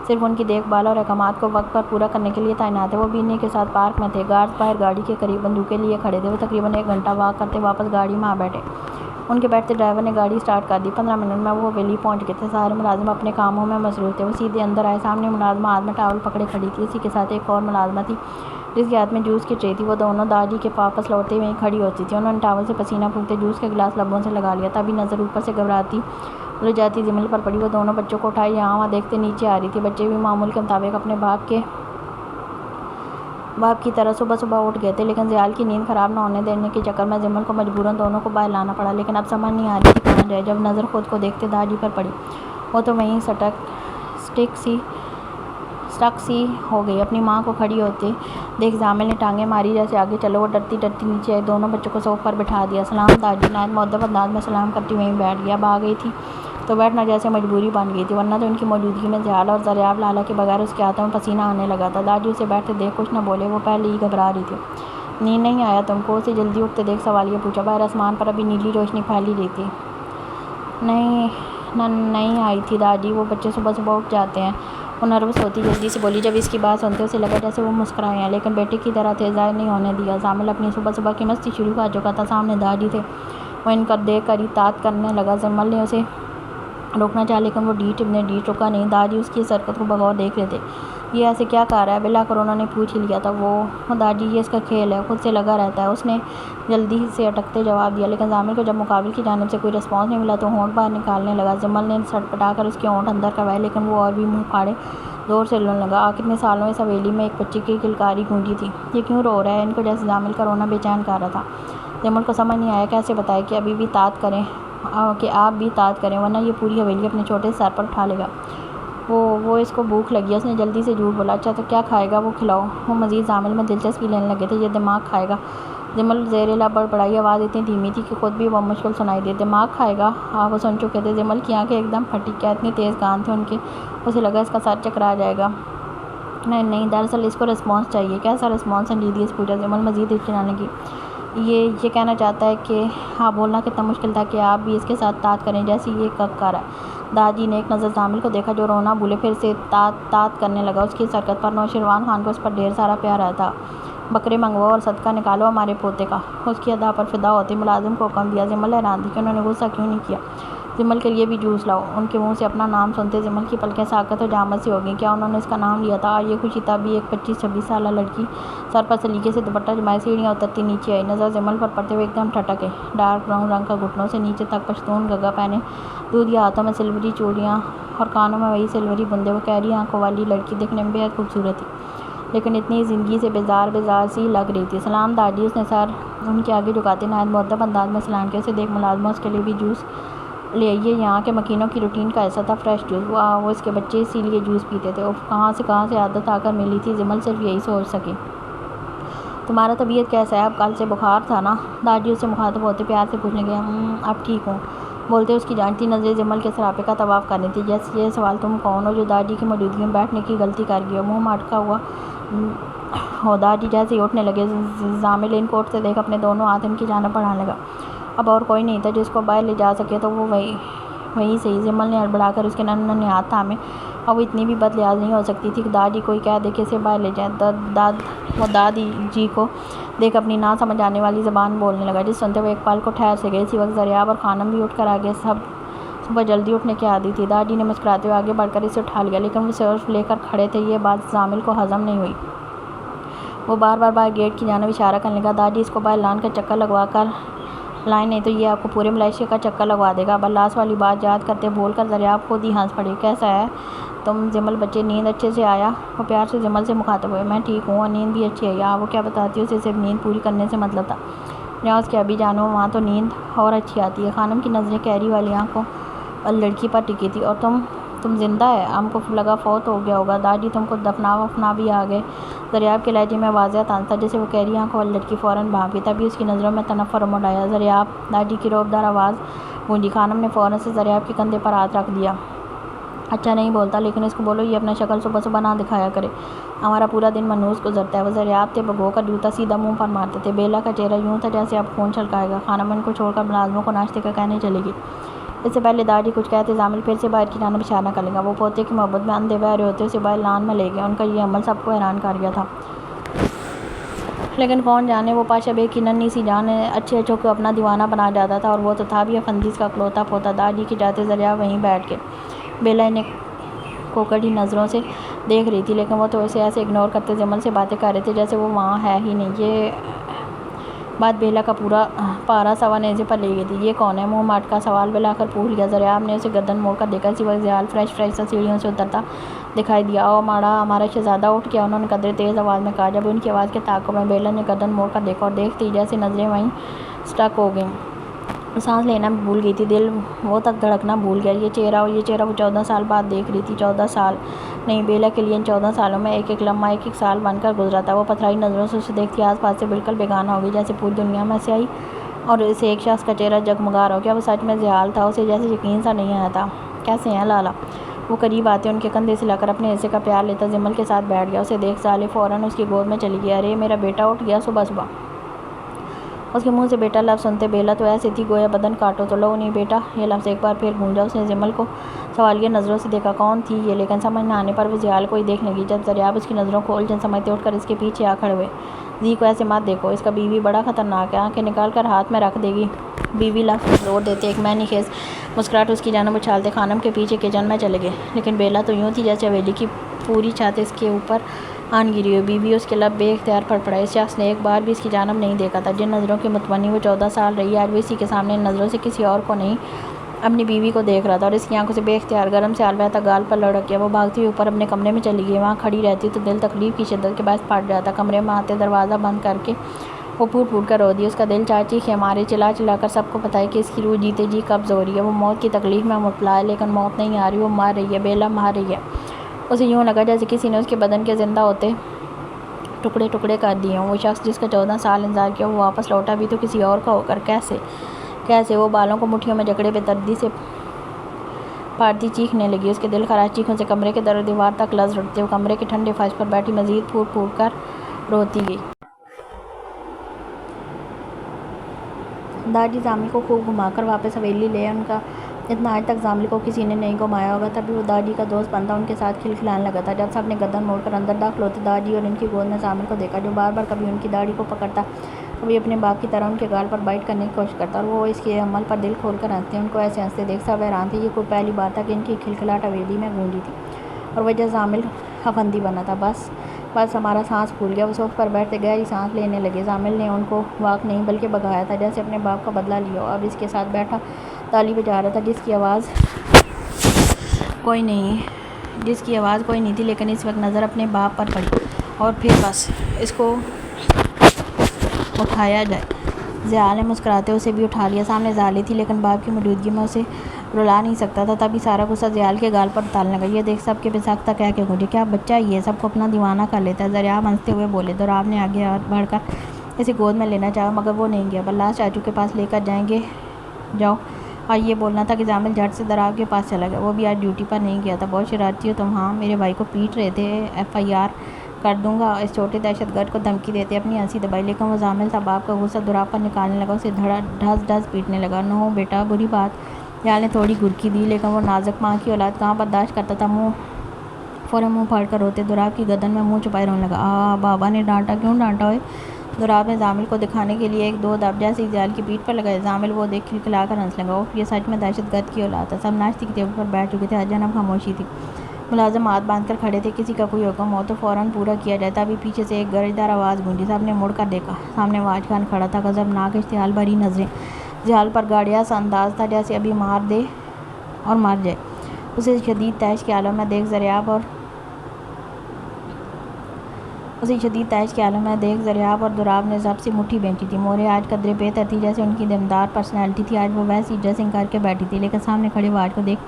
صرف ان کی دیکھ بھال اور احکامات کو وقت پر پورا کرنے کے لیے تعینات تھے، وہ بھی انہی کے ساتھ پارک میں تھے۔ گارڈز باہر گاڑی کے قریب بندوقیں لیے کھڑے تھے۔ وہ تقریباً 1 گھنٹہ واک کرتے واپس گاڑی میں آ بیٹھے۔ ان کے بیٹھتے ڈرائیور نے گاڑی سٹارٹ کر دی۔ 15 منٹ میں وہ حویلی پہنچ گئے تھے۔ سارے ملازم اپنے کاموں میں مصروف تھے۔ وہ سیدھے اندر آئے۔ سامنے ملازمہ ہاتھ میں ٹاول پکڑے کھڑی تھی، اسی کے ساتھ ایک اور ملازمہ تھی جس کے ہاتھ میں جوس کی ٹرے تھی۔ وہ دونوں داجی کے واپس لوٹتے وہیں کھڑی ہوتی تھی۔ انہوں نے ٹاول سے پسینہ پھولتے جوس کے گلاس لبوں سے لگا لیا، تبھی نظر اوپر سے گھبراتی الجھاتی جمل پر پڑی۔ وہ دونوں بچوں کو اٹھائے یہاں وہاں دیکھتے نیچے آ رہی تھی۔ بچے بھی معمول کے مطابق اپنے باپ کی طرح صبح صبح اٹھ گئے تھے، لیکن زیال کی نیند خراب نہ ہونے دینے کے چکر میں جمل کو مجبوراً دونوں کو باہر لانا پڑا، لیکن اب سمجھ نہیں آ رہی تھی کہاں جائے۔ جب نظر خود کو دیکھتے داجی پر پڑی، وہ تو وہیں سٹک سی ہو گئی۔ اپنی ماں کو کھڑی ہوتے دیکھ زامل نے ٹانگیں ماری جیسے آگے چلو۔ وہ ڈرتی ڈرتی نیچے آئی، دونوں بچوں کو صوف پر بٹھا دیا۔ سلام داجی، نہایت مؤدب انداز میں سلام کرتی وہیں بیٹھ گئی۔ اب آ گئی تھی تو بیٹھنا جیسے مجبوری بن گئی تھی، ورنہ تو ان کی موجودگی میں زیال اور دریاب لالا کے بغیر اس کے ہاتھوں میں پسینہ آنے لگا تھا۔ داجی اسے بیٹھتے دیکھ کچھ نہ بولے، وہ پہلے ہی گھبرا رہی تھی۔ نیند نہیں آیا تم کو؟ اسے جلدی اٹھتے دیکھ سوالیہ پوچھا۔ باہر آسمان پر ابھی نیلی روشنی پھیلی رہی تھی۔ نہیں آئی تھی داجی، وہ بچے صبح صبح اٹھ جاتے ہیں۔ وہ نروس ہوتی جلدی سے بولی۔ جب اس کی بات سنتے اسے لگا جیسے وہ مسکرائے ہیں، لیکن بیٹے کی طرح تیز ظاہر نہیں ہونے دیا۔ زامل اپنی صبح صبح کی مستی شروع کر چکا تھا۔ سامنے داجی تھے، وہ ان کو دیکھ کر اطاعت کرنے لگا۔ جمل نے اسے روکنا چاہا، لیکن وہ ڈھیٹ رکا نہیں۔ داجی اس کی اس حرکت کو بغور دیکھ رہے تھے۔ یہ ایسے کیا کر رہا ہے؟ بالآخر انہوں نے پوچھ ہی لیا تھا۔ وہ داجی یہ اس کا کھیل ہے، خود سے لگا رہتا ہے، اس نے جلدی سے اٹکتے جواب دیا۔ لیکن زامل کو جب مقابل کی جانب سے کوئی رسپانس نہیں ملا تو ہونٹ باہر نکالنے لگا۔ جمل نے سٹپٹا کر اس کے ہونٹ اندر کروائے، لیکن وہ اور بھی منہ پھاڑے زور سے رونے لگا۔ کتنے سالوں اس حویلی میں ایک بچے کی کلکاری گونجی تھی۔ یہ کیوں رو رہا ہے؟ ان کو جیسے زامل کا رونا بے چین کر رہا تھا۔ جمل کو سمجھ نہیں آیا کیسے بتائے کہ آپ بھی اطاعت کریں ورنہ یہ پوری حویلی اپنے چھوٹے سر پر اٹھا لے گا۔ وہ اس کو بھوک لگی ہے، اس نے جلدی سے جھوٹ بولا۔ اچھا تو کیا کھائے گا؟ وہ کھلاؤ۔ وہ مزید زامل میں دلچسپی لینے لگے تھے۔ یہ دماغ کھائے گا؟ جمل زیر لب بڑبڑائی، آواز اتنی دھیمی تھی کہ خود بھی وہ مشکل سنائی دی۔ دماغ کھائے گا؟ وہ سن چکے تھے۔ جمل کی آنکھیں ایک دم پھٹی، کیا اتنے تیز کان تھے ان کے؟ اسے لگا اس کا سر چکرا جائے گا۔ نہیں دراصل اس کو رسپانس چاہیے۔ کیسا رسپانس؟ سنجیدگی سے پوچھا۔ جمل مزید ہچکچانے لگی۔ یہ کہنا چاہتا ہے کہ بولنا کتنا مشکل تھا کہ آپ بھی اس کے ساتھ اطاعت کریں جیسی یہ کب کر رہا ہے۔ داجی نے ایک نظر زامل کو دیکھا جو رونا بھولے پھر سے اطاعت کرنے لگا۔ اس کی اس حرکت پر نوشیروان خان کو اس پر ڈھیر سارا پیار آیا تھا۔ بکرے منگواؤ اور صدقہ نکالو ہمارے پوتے کا، اس کی ادا پر فدا ہوتے ملازم کو حکم دیا۔ جمل حیران تھی کہ انہوں نے غصہ کیوں نہیں کیا۔ جمل کے لیے بھی جوس لاؤ۔ ان کے منہ سے اپنا نام سنتے جمل کی پلکیں ساکت و جامد سی ہو گئیں۔ کیا انہوں نے اس کا نام لیا تھا؟ اور یہ خوشی تب بھی ایک 25-26 سالہ لڑکی سر پر سلیقے سے دوپٹہ جمائے سیڑھیاں اترتی نیچے آئی۔ نظر جمل پر پڑتے ہوئے ایک دم ٹھٹکے۔ ڈارک براؤن رنگ کا گھٹنوں سے نیچے تک پشتون گگا پہنے، دودھیا ہاتھوں میں سلوری چوڑیاں اور کانوں میں وہی سلوری بندے، وہ گہری آنکھوں والی لڑکی دیکھنے میں بےحد خوبصورت تھی، لیکن اتنی زندگی سے بیزار سی لگ رہی تھی۔ سلام دادی، اس نے سر ان کے آگے جھکاتے نہایت مؤدب انداز میں سلام کیا۔ اسے دیکھ ملازمہ اس کے لیے بھی جوس لے آئی۔ یہ یہاں کے مکینوں کی روٹین کا حصہ تھا، فریش جوس۔ وہ اس کے بچے اسی لیے جوس پیتے تھے۔ اف، کہاں سے عادت آ کر ملی تھی، جمل صرف یہی سوچ سکی۔ تمہارا طبیعت کیسا ہے؟ اب کل سے بخار تھا نا؟ دادی اس سے مخاطب ہوتے پیار سے پوچھنے گیا۔ اب ٹھیک ہوں، بولتے اس کی جانتی نظریں جمل کے سراپے کا طواف کر رہی تھی۔ یہ سوال تم کون ہو جو دادی کی موجودگی میں بیٹھنے کی غلطی کر گئی ہو؟ منہ مٹکا ہوا ہو دادی جیسے ہی اٹھنے لگے۔ زامل ان کو اٹھتے دیکھ اپنے دونوں ہاتھ ان کی جانب بڑھانے لگا۔ اب اور کوئی نہیں تھا جس کو باہر لے جا سکے تو وہ وہی صحیح۔ جمل نے ہڑبڑا کر اس کے ننھے ہاتھ تھامے۔ اب وہ اتنی بھی بد لحاظ نہیں ہو سکتی تھی کہ دادی کوئی کہہ دے کہ اسے باہر لے جائیں۔ وہ دادی جی کو دیکھ اپنی نہ سمجھ آنے والی زبان بولنے لگا، جس سنتے ہوئے ایک پل کو ٹھہر سے گئے۔ اسی وقت ضریاب اور خانم بھی اٹھ کر آگے۔ سب صبح جلدی اٹھنے کی عادی تھی۔ دادی نے مسکراتے ہوئے آگے بڑھ کر اسے اٹھا لیا، لیکن وہ صرف لے کر کھڑے تھے۔ یہ بات زامل کو ہضم نہیں ہوئی۔ وہ بار بار باہر گیٹ کی جانب اشارہ کرنے لگا۔ دادی، اس کو باہر لان کا چکر لگوا کر لائیں، نہیں تو یہ آپ کو پورے ملائیشیا کا چکر لگوا دے گا۔ اب اللہ والی بات یاد کرتے بول کر ضریاب خود ہی ہنس پڑی۔ کیسا ہے تم جمل بچے، نیند اچھے سے آیا؟ وہ پیار سے جمل سے مخاطب ہوئے۔ میں ٹھیک ہوں اور نیند بھی اچھی آئی۔ وہ کیا بتاتی ہے، اسے صرف نیند پوری کرنے سے مطلب تھا۔ جہاں اس کے ابھی جانو وہاں تو نیند اور اچھی آتی ہے۔ خانم کی نظریں کیری والی آنکھوں اور لڑکی پر ٹکی تھی۔ اور تم زندہ ہے؟ ہم کو لگا فوت ہو گیا ہوگا۔ دادی، تم کو دفنا بھی آ گئے؟ ضریاب کے لہجے میں واضح طنز تھا، جیسے وہ کیری آنکھوں والی لڑکی فوراً بھاگ گئی۔ تبھی اس کی نظروں میں تنفر امڑ آیا۔ ضریاب! دادی کی روبدار آواز گونجی۔ خانم نے فوراً سے ضریاب کے کندھے پر ہاتھ رکھ دیا۔ اچھا نہیں بولتا، لیکن اس کو بولو یہ اپنا شکل صبح نہ دکھایا کرے، ہمارا پورا دن منحوس گزرتا ہے۔ وہ ضریاب تھے بھگو کر جوتا سیدھا منہ پر مارتے تھے۔ بیلا کا چہرہ یوں تھا جیسے اب خون چھلکائے گا۔ خانم ان کو چھوڑ کر ملازموں کو ناشتے کا کہنے چلے گی۔ اس سے پہلے دادی کچھ کہتے زامل پھر سے باہر کی جانب اشارہ کرنے لگا۔ وہ پوتے کی محبت میں اندھے بہرے ہوتے اسے باہر لان میں لے گئے۔ ان کا یہ عمل سب کو حیران کر گیا تھا، لیکن کون جانے وہ پاشا بے کی ننھی سی جان اچھوں کو اپنا دیوانہ بنا جاتا تھا، اور وہ تو تھا بھی افندیس کا اکلوتا پوتا۔ دادی کے جاتے ضریاب وہیں بیٹھ گئے۔ بیلا انہیں کوکڑی نظروں سے دیکھ رہی تھی، لیکن وہ تو اسے ایسے اگنور کرتے جمل سے باتیں کر رہے تھے جیسے وہ وہاں ہے ہی نہیں۔ یہ بات بیلا کا پورا پارا سوا نیزے پر لے گئی تھی۔ یہ کون ہے؟ منہ مٹکا سوال بیلا آخر پوچھ لیا۔ ضریاب نے اسے گردن موڑ کر دیکھا۔ اسی وقت زیال فریش سا سیڑھیوں سے اترتا دکھائی دیا۔ او ہمارا شہزادہ اٹھ گیا، انہوں نے قدرے تیز آواز میں کہا۔ جب ان کی آواز کے تعاقب میں بیلا نے گردن موڑ کر دیکھا، اور دیکھتے ہی جیسے نظریں وہیں سٹک ہو گئیں۔ سانس لینا بھی بھول گئی تھی، دل وہ تک دھڑکنا بھول گیا۔ یہ چہرہ وہ 14 سال بعد دیکھ رہی تھی۔ 14 سال نہیں، بیلا کے لیے ان 14 سالوں میں ایک ایک لمحہ ایک سال بن کر گزرا تھا۔ وہ پتھرائی نظروں سے اسے دیکھتی آس پاس سے بالکل بیگانہ ہو گئی، جیسے پوری دنیا میں سے آئی اور اسے ایک شخص کا چہرہ جگمگا رہا ہو۔ کیا وہ سچ میں زیال تھا؟ اسے جیسے یقین سا نہیں آیا تھا۔ کیسے ہیں لالا؟ وہ قریب آتے ان کے کندھے سے لا کر اپنے حصے کا پیار لیتا جمل کے ساتھ بیٹھ گیا۔ اسے دیکھ زالے فوراً اس کی گود میں چلی گئی۔ ارے میرا بیٹا اٹھ گیا صبح۔ اس کے منہ سے بیٹا لفظ سنتے بیلا تو ایسے تھی گویا بدن کاٹو تو لو نہیں۔ بیٹا، یہ لفظ ایک بار پھر گونجا۔ اس نے جمل کو سوالیہ نظروں سے دیکھا۔ کون تھی یہ؟ لیکن سمجھ نہ آنے پر وہ زیال کو ہی دیکھنے لگی۔ جب ضریاب اس کی نظروں کو الجھن سمجھتے اٹھ کر اس کے پیچھے آ کھڑے ہوئے۔ جی کو ایسے مت دیکھو، اس کا بیوی بڑا خطرناک ہے، آنکھیں نکال کر ہاتھ میں رکھ دے گی۔ بیوی لفظ پر زور دیتے ایک معنی خیز مسکراہٹ اس کی جانب اچھالتے خانم کے پیچھے کچن میں چلے گئے، لیکن بیلا تو یوں تھی جیسے حویلی کی پوری چھت اس کے اوپر آن گری ہو۔ بیوی اس کے لب بے اختیار پھڑ پڑا۔ اس شخص نے ایک بار بھی اس کی جانب نہیں دیکھا تھا۔ جن نظروں کی متمنی وہ 14 سال رہی، آج وہ اسی کے سامنے ان نظروں سے کسی اور کو نہیں اپنی بیوی کو دیکھ رہا تھا، اور اس کی آنکھوں سے بے اختیار گرم سیال بہتا گال پر لڑک گیا۔ وہ بھاگتی ہوئی اوپر اپنے کمرے میں چلی گئی۔ وہاں کھڑی رہتی تو دل تکلیف کی شدت کے باعث پھٹ جاتا۔ کمرے میں آتے دروازہ بند کر کے وہ پھوٹ کر رو دی۔ اس کا دل چیخے مارے چلا کر سب کو پتہ ہے کہ اس کی روح جیتے جی قبض ہو رہی ہے۔ وہ موت کی تکلیف میں مبتلا ہے، لیکن موت نہیں آ رہی، وہ مر رہی ہے۔ بیلا مر رہی ہے۔ اسے یوں لگا جیسے کسی نے اس کے بدن کے زندہ ہوتے ٹکڑے کر دیے ہوں۔ وہ شخص جس کا 14 سال انتظار کیا وہ واپس لوٹا بھی تو کسی اور کا ہو کر۔ کیسے؟ وہ بالوں کو مٹھیوں میں جکڑے بے دردی سے پھاڑتی چیخنے لگی۔ اس کے دل خراش چیخوں سے کمرے کے در و دیوار تک لرز اٹھتے۔ وہ کمرے کے ٹھنڈے فرش پر بیٹھی مزید پھوٹ کر روتی گئی۔ دادی زامل کو خوب گھما کر واپس حویلی لے ان کا اتنا آج تک زامل کو کسی نے نہیں گھمایا ہوگا۔ تبھی وہ دادی کا دوست بنتا ان کے ساتھ کھلکھلانے لگا تھا۔ جب سب نے گردن موڑ کر اندر داخل ہوتے دادی اور ان کی گود میں زامل کو دیکھا، جو بار بار کبھی ان کی داڑھی کو پکڑتا کبھی اپنے باپ کی طرح ان کے گال پر بائٹ کرنے کی کوشش کرتا اور وہ اس کے عمل پر دل کھول کر ہنستے. ان کو ایسے ہنستے دیکھ سب حیران تھے. یہ کوئی پہلی بات تھا کہ ان کی کھلکھلاہٹ حویلی میں گونجی تھی اور وجہ ضامل افندی بنا تھا. بس ہمارا سانس پھول گیا. وہ صوفے پر بیٹھتے گہری سانس لینے لگے. ضامل نے ان کو واک نہیں بلکہ بگایا تھا جیسے اپنے باپ کا بدلہ لیا ہو. اب اس کے ساتھ بیٹھا تالی بجا رہا تھا جس کی آواز کوئی نہیں تھی. لیکن اس وقت نظر اپنے باپ پر پڑی اور پھر بس اس کو اٹھایا جائے. ضیاء نے مسکراتے اسے بھی اٹھا لیا. سامنے ضالع تھی لیکن باپ کی موجودگی میں اسے رلا نہیں سکتا تھا. تبھی سارا غصہ ضیاء کے گال پر اتارنے لگا. یہ دیکھ سب کے بساختہ کہہ کے گونجے, کیا بچہ یہ سب کو اپنا دیوانہ کر لیتا ہے. ضیاء ہنستے ہوئے بولے. دوراب نے آگے بڑھ کر اسے گود میں لینا چاہا مگر وہ نہیں گیا. بلّاس چاچو کے پاس لے کر جائیں گے جاؤ. آج یہ بولنا تھا کہ ضامل جھٹ سے دوراب کے پاس چلا گیا. وہ بھی آج ڈیوٹی پر نہیں گیا تھا. بہت شرارتی ہو تم. ہاں میرے بھائی کو پیٹ رہے تھے. FIR کر دوں گا. اس چھوٹے دہشت گرد کو دھمکی دیتے اپنی ہنسی دبائی. لیکن وہ ضامل تھا. باپ کا غصہ دوراب پر نکالنے لگا. اسے ڈھس پیٹنے لگا. نو بیٹا بری بات. ضیاء نے تھوڑی گرکی دی لیکن وہ نازک ماں کی اولاد کہاں برداشت کرتا تھا. فوراً منہ پھاڑ کر روتے. دوراب کی گردن میں منہ چھپائے رونے لگا. بابا نے ڈانٹا. کیوں ڈانٹا ہوئے؟ دوراب نے ضامل کو دکھانے کے لیے 1-2 دبجہ سے ضیاء کی پیٹھ پر لگائے. ضامل وہ دیکھ کھلکھلا کر ہنسنے لگا. اوف یہ سچ میں دہشت گرد کی اولاد تھا. سب ناشتے کی ٹیبل پر بیٹھ چکے تھے. جناب خاموشی تھی. ملازم ہاتھ باندھ کر کھڑے تھے. کسی کا کوئی حکم ہو تو فوراً پورا کیا جائے. تبھی پیچھے سے ایک گرجدار آواز گونجی. سب نے مڑ کر دیکھا. سامنے واج خان کھڑا تھا. غضبناک اشتعال بھری نظریں. ضیاء پر گاڑیا سا انداز تھا جیسے ابھی مار دے اور مر جائے. اسے شدید طیش کے عالم میں دیکھ ضریاب اور دوراب نے ضبط سے مٹھی بینچی تھی. مورے آج قدرے بہتر تھی جیسے ان کی دمدار پرسنالٹی تھی. آج وہ ویسی ڈریسنگ کر کے بیٹھی تھی. لیکن سامنے کھڑے واج کو دیکھ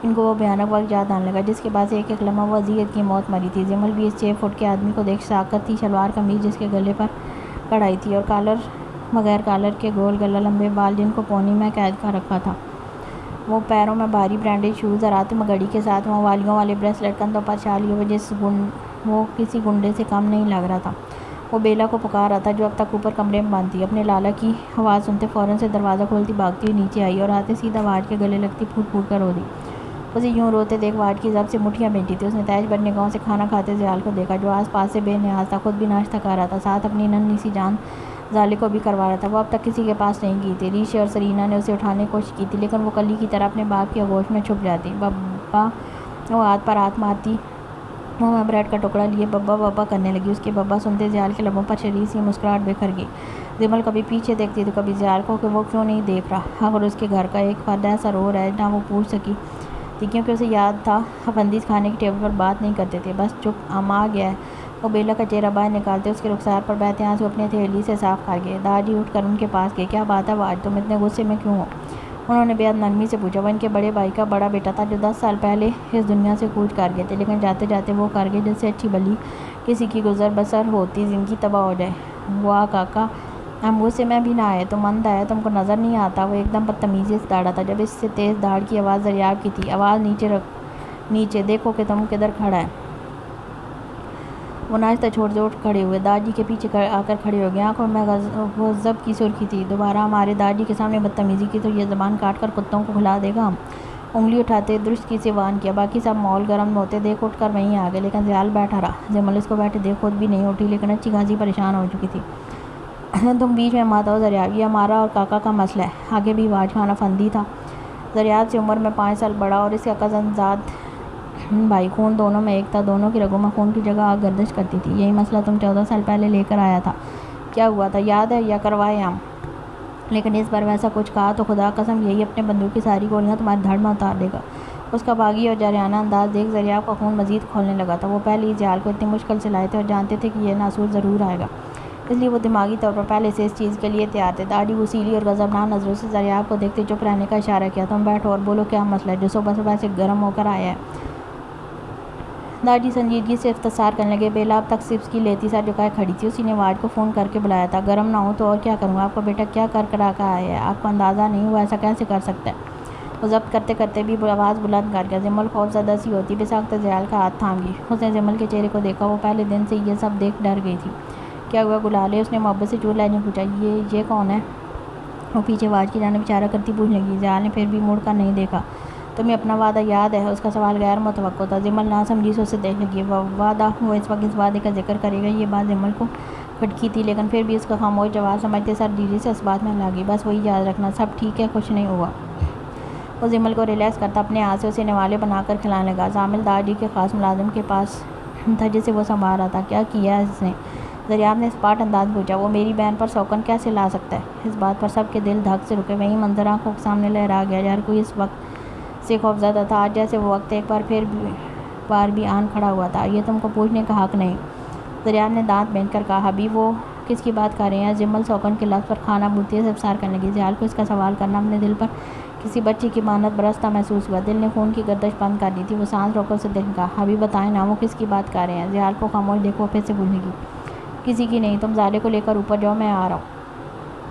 ان کو وہ بھیانک وقت یاد آنے لگا جس کے بعد ایک ایک لمحہ وہ اذیت کی موت مری تھی. جمل بھی اس 6 فٹ کے آدمی کو دیکھ ساکت تھی. شلوار قمیض جس کے گلے پر کڑھائی تھی اور کالر بغیر کالر کے گول گلا لمبے بال جن کو پونی میں قید کر رکھا تھا. وہ پیروں میں بھاری برانڈیڈ شوز اور ہاتھوں میں گھڑی کے ساتھ وہ والیوں والے بریسلیٹ. کندھوں پر شال لیے ہوئے وہ کسی گنڈے سے کم نہیں لگ رہا تھا. وہ بیلا کو پکار رہا تھا جو اب تک اوپر کمرے میں بند تھی. اپنے لالا کی آواز سنتے فوراً سے دروازہ کھولتی بھاگتی ہوئی نیچے آئی اور آتے سیدھا واج کے گلے لگتی پھوٹ پھوٹ کر رو دی. اسے یوں روتے دیکھ واج کی ضبط سے مٹھیاں بینچی تھی. اس نے تیش بھر نگاہوں سے کھانا کھاتے ضیاء کو دیکھا جو آس پاس سے بے نیاز تھا. خود بھی ناشتہ کر رہا تھا. ساتھ اپنی ننھی سی جان ضالع کو بھی کروا رہا تھا. وہ اب تک کسی کے پاس نہیں گئی تھی. ریشی اور سرینا نے اسے اٹھانے کی کوشش کی تھی لیکن وہ کلی کی طرح اپنے باپ کی آغوش میں چھپ جاتی. بابا. وہ ہاتھ پر ہاتھ مارتی منہ میں بریڈ کا ٹکڑا لیے بابا بابا کرنے لگی. اس کے بابا سنتے ضیاء کے لبوں پر شریر سی مسکراہٹ بکھر گئی. جمل کبھی پیچھے دیکھتی تو کبھی ضیاء کو کہ وہ کیوں نہیں دیکھ رہا. آخر اس کے گھر کا ایک فرد ایسا رو رہا ہے نہ وہ پوچھ سکی تھی کیونکہ اسے یاد تھا افندیز کھانے کی ٹیبل پر بات نہیں کرتے تھے. بس چپ. آ گیا ہے. وہ بیلا کا چہرہ باہر نکالتے اس کے رخسار پر بہتے آنسو اپنی ہتھیلی سے صاف کر گئے. داجی اٹھ کر ان کے پاس گئے. کیا بات ہے واج تم اتنے غصے میں کیوں ہو؟ انہوں نے بےحد نرمی سے پوچھا. وہ ان کے بڑے بھائی کا بڑا بیٹا تھا جو 10 سال پہلے اس دنیا سے کوچ کر گئے تھے. لیکن جاتے جاتے وہ کر گئے جس سے اچھی بھلی کسی کی گزر بسر ہوتی زندگی تباہ ہو جائے. واہ کاکا ہم غصے میں بھی نہ آئے. تم اندھ ہے. تم کو نظر نہیں آتا. وہ ایک دم بدتمیزی سے داڑا تھا. جب اس سے تیز داڑ کی آواز ضریاب کی تھی. آواز نیچے رکھ. نیچے دیکھو کہ تم کدھر کھڑا ہے. وہ ناشتہ چھوڑ دے اٹھ کھڑے ہوئے. داجی کے پیچھے آ کر کھڑے ہو گئے. آنکھوں میں غضب کی سرخی تھی. دوبارہ ہمارے داجی کے سامنے بدتمیزی کی تو یہ زبان کاٹ کر کتوں کو کھلا دے گا ہم. انگلی اٹھاتے درست کی سے وان کیا. باقی سب ماحول گرم ہوتے دیکھ اٹھ کر وہیں آ گئے. لیکن ضیاء بیٹھا رہا. جمل اس کو بیٹھے دیکھ خود بھی نہیں اٹھی لیکن اچھی خاصی پریشان ہو چکی تھی. تم بیچ میں مت آؤ ضریاب. یہ ہمارا اور کاکا کا مسئلہ ہے. آگے بھی واج خان افندی تھا. ضریاب سے عمر میں 5 سال بڑا اور اس کا کزن زاد بھائی. خون دونوں میں ایک تھا. دونوں کی رگوں میں خون کی جگہ آگ گردش کرتی تھی. یہی مسئلہ تم 14 سال پہلے لے کر آیا تھا. کیا ہوا تھا یاد ہے؟ یا کروائے ہم؟ لیکن اس بار ویسا کچھ کہا تو خدا قسم یہی اپنے بندوق کی ساری گولیاں تمہارے دھڑ میں اتار دے گا. اس کا باغی اور جارحانہ انداز دیکھ ضریاب کا خون مزید کھولنے لگا تھا. وہ پہلے ہی ضیاء کو اتنی مشکل سے لائے تھے اور جانتے تھے کہ یہ ناصور ضرور آئے گا. اس لیے وہ دماغی طور پر پہلے سے اس چیز کے لیے تیار تھے. داڑھی وسیلی اور غضبناک نظروں سے ضریاب کو دیکھتے چپ رہنے کا اشارہ کیا. تم بیٹھو اور بولو کیا مسئلہ ہے جو صبح صبح سے گرم ہو کر آیا ہے. داجی سنجیدگی سے اختصار کرنے لگے. بیلا اب تک سپس کی لیتی سر جھکائے کھڑی تھی. اسی نے واج کو فون کر کے بلایا تھا. گرم نہ ہو تو اور کیا کروں. آپ کا بیٹا کیا کر کرا کے آیا ہے. آپ کو اندازہ نہیں ہوا ایسا کیسے کر سکتا ہے. وہ ضبط کرتے کرتے بھی آواز بلند کر گیا. جمل خوف زدہ سی ہوتی بساختہ ضیاء کا ہاتھ تھام گئی. اس نے جمل کے چہرے کو دیکھا. وہ پہلے دن سے یہ سب دیکھ ڈر گئی تھی. کیا ہوا گلالے؟ اس نے محبت سے چور لہجے میں پوچھا. یہ کون ہے؟ وہ پیچھے واج کی جانب اشارہ کرتی پوچھنے لگی. ضیاء نے پھر بھی مڑ کر نہیں دیکھا. تمہیں اپنا وعدہ یاد ہے؟ اس کا سوال غیر متوقع تھا. جمل ناسمجھی سے اسے دیکھ لگی. وعدہ؟ وہ اس وقت اس وعدے کا ذکر کرے گا. یہ بات جمل کو کھٹکی تھی، لیکن پھر بھی اس کا خاموش جواب سمجھتے سر دھیرے سے اس بات میں لا گئی۔ بس وہی یاد رکھنا، سب ٹھیک ہے، کچھ نہیں ہوا۔ وہ زمل کو ریلیکس کرتا اپنے ہاتھ سے اسے نوالے بنا کر کھلانے لگا۔ زامل داڑھی کے خاص ملازم کے پاس تھا جسے وہ سنبھال رہا تھا۔ کیا کیا اس نے؟ دریافت نے اسپاٹ انداز میں پوچھا۔ وہ میری بہن پر سوکن کیسے لا سکتا ہے؟ اس بات پر سب کے دل دھک سے رکے۔ وہی منظر آنکھوں کے سامنے لہرا گیا۔ ہر کوئی اس وقت سے خوفزدہ تھا، آج جیسے وہ وقت ایک بار بھی آن کھڑا ہوا تھا۔ یہ تم کو پوچھنے کا حق نہیں، دریافت نے دانت بینچ کر کہا۔ حبیب وہ کس کی بات کر رہے ہیں؟ زمل سوکن کے لفظ پر کھانا بھولتی سے افسار کرنے لگی۔ زیال کو اس کا سوال کرنا اپنے دل پر کسی بچی کی مانت برستا محسوس ہوا۔ دل نے خون کی گردش بند کر دی تھی۔ وہ سانس روک کر اسے دیکھ کہا، حبیب بتائیں نا، وہ کس کی بات کر رہے ہیں؟ زیال کو خاموش دیکھو، پھر سے بولنے لگی، کسی کی نہیں، تم زالے کو لے کر اوپر جاؤ، میں آ رہا ہوں۔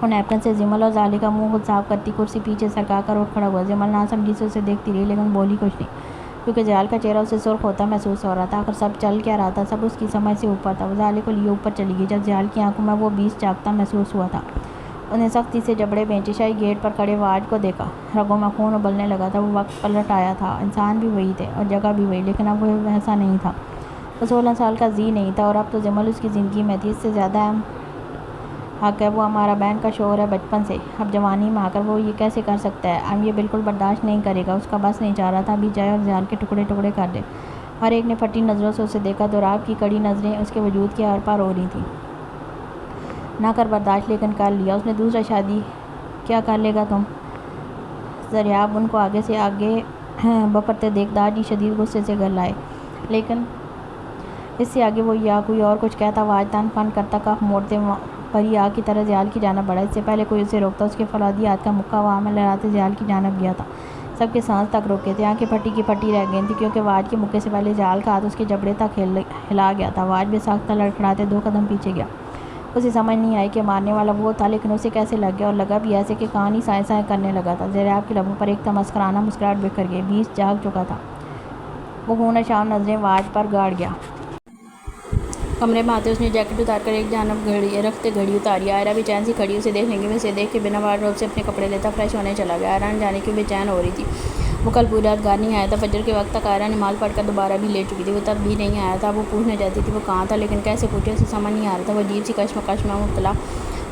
وہ نیپکن سے زمل اور زالے کا منہ خود صاف کرتی کرسی پیچھے سرکا کر اٹھ کھڑا ہوا۔ زمل ناسمجھی سے اسے دیکھتی رہی، لیکن بولی کچھ نہیں، کیونکہ زیال کا چہرہ اسے سرخ ہوتا محسوس ہو رہا تھا۔ آخر سب چل کیا رہا تھا؟ سب اس کی سمجھ سے اوپر تھا۔ وہ زالے کو لیے اوپر چلی گئی۔ جب زیال کی آنکھوں میں وہ بیس جاگتا محسوس ہوا تھا، انہیں سختی سے جبڑے بینچے شاہی گیٹ پر کھڑے واج کو دیکھا۔ رگوں میں خون ابلنے لگا تھا۔ وہ وقت پلٹ آیا تھا، انسان بھی وہی تھے اور جگہ بھی وہی، لیکن اب وہ ویسا نہیں تھا۔ وہ 16 سال کا ذی نہیں تھا، اور اب تو زمل اس کی زندگی میں تھی۔ اس سے زیادہ اہم حق ہے، وہ ہمارا بہن کا شوہر ہے بچپن سے، اب جوانی میں آ کر وہ یہ کیسے کر سکتا ہے؟ اب یہ بالکل برداشت نہیں کرے گا۔ اس کا بس نہیں چاہ رہا تھا ابھی جائے اور زیال کے ٹکڑے ٹکڑے کر دے۔ ہر ایک نے پھٹی نظروں سے اسے دیکھا۔ دوراب کی کڑی نظریں اس کے وجود کے آر پار ہو رہی تھیں۔ نہ کر برداشت، لیکن کر لیا اس نے دوسرا شادی۔ کیا کر لے گا تم؟ دریافت ان کو آگے سے آگے بپرتے دیکھ داڑھی شدید غصے سے گرلائے، لیکن اس سے آگے وہ یا کوئی اور کچھ کہتا، واج تن فن کرتا، کف موڑتے پری آگ کی طرح زیال کی جانب بڑھا۔ اس سے پہلے کوئی اسے روکتا، اس کے فولادی ہاتھ کا مکہ ہوا میں لہراتے زیال کی جانب گیا تھا۔ سب کے سانس تک رکے تھے، آنکھیں پھٹی کی پھٹی رہ گئی تھیں، کیونکہ واج کے مکے سے پہلے زیال کا ہاتھ اس کے جبڑے تک ہلا گیا تھا۔ واج بے ساختہ لڑکھڑاتے 2 قدم پیچھے گیا۔ اسے سمجھ نہیں آئی کہ مارنے والا وہ تھا، لیکن اسے کیسے لگ گیا، اور لگا بھی ایسے کہ کان ہی سائیں سائیں کرنے لگا تھا۔ دریافت کے لبوں پر ایک تمسخرانہ مسکراہٹ بکھر گئی۔ 20 جاگ چکا تھا۔ وہ خون شام نظریں واج پر گاڑ گیا۔ کمرے میں آتے اس نے جیکٹ اتار کر ایک جانب رکھتے گھڑی اتاری۔ آئرہ بے چین سی کھڑی اسے دیکھنے کی، اسے دیکھ کے بنا وارڈروب سے اپنے کپڑے لیتا فریش ہونے چلا گیا۔ آئرہ نہ جانے کیوں بے چین ہو رہی تھی۔ وہ کل پوری رات گھر نہیں آیا تھا۔ فجر کے وقت تک آئرہ نماز پڑھ کر دوبارہ بھی لیٹ چکی تھی۔ وہ تب بھی نہیں آیا تھا۔ وہ پوچھنا چاہتی تھی وہ کہاں تھا، لیکن کیسے پوچھے، اسے سمجھ نہیں آ رہا تھا۔ وہ عجیب سی کشمکش میں مبتلا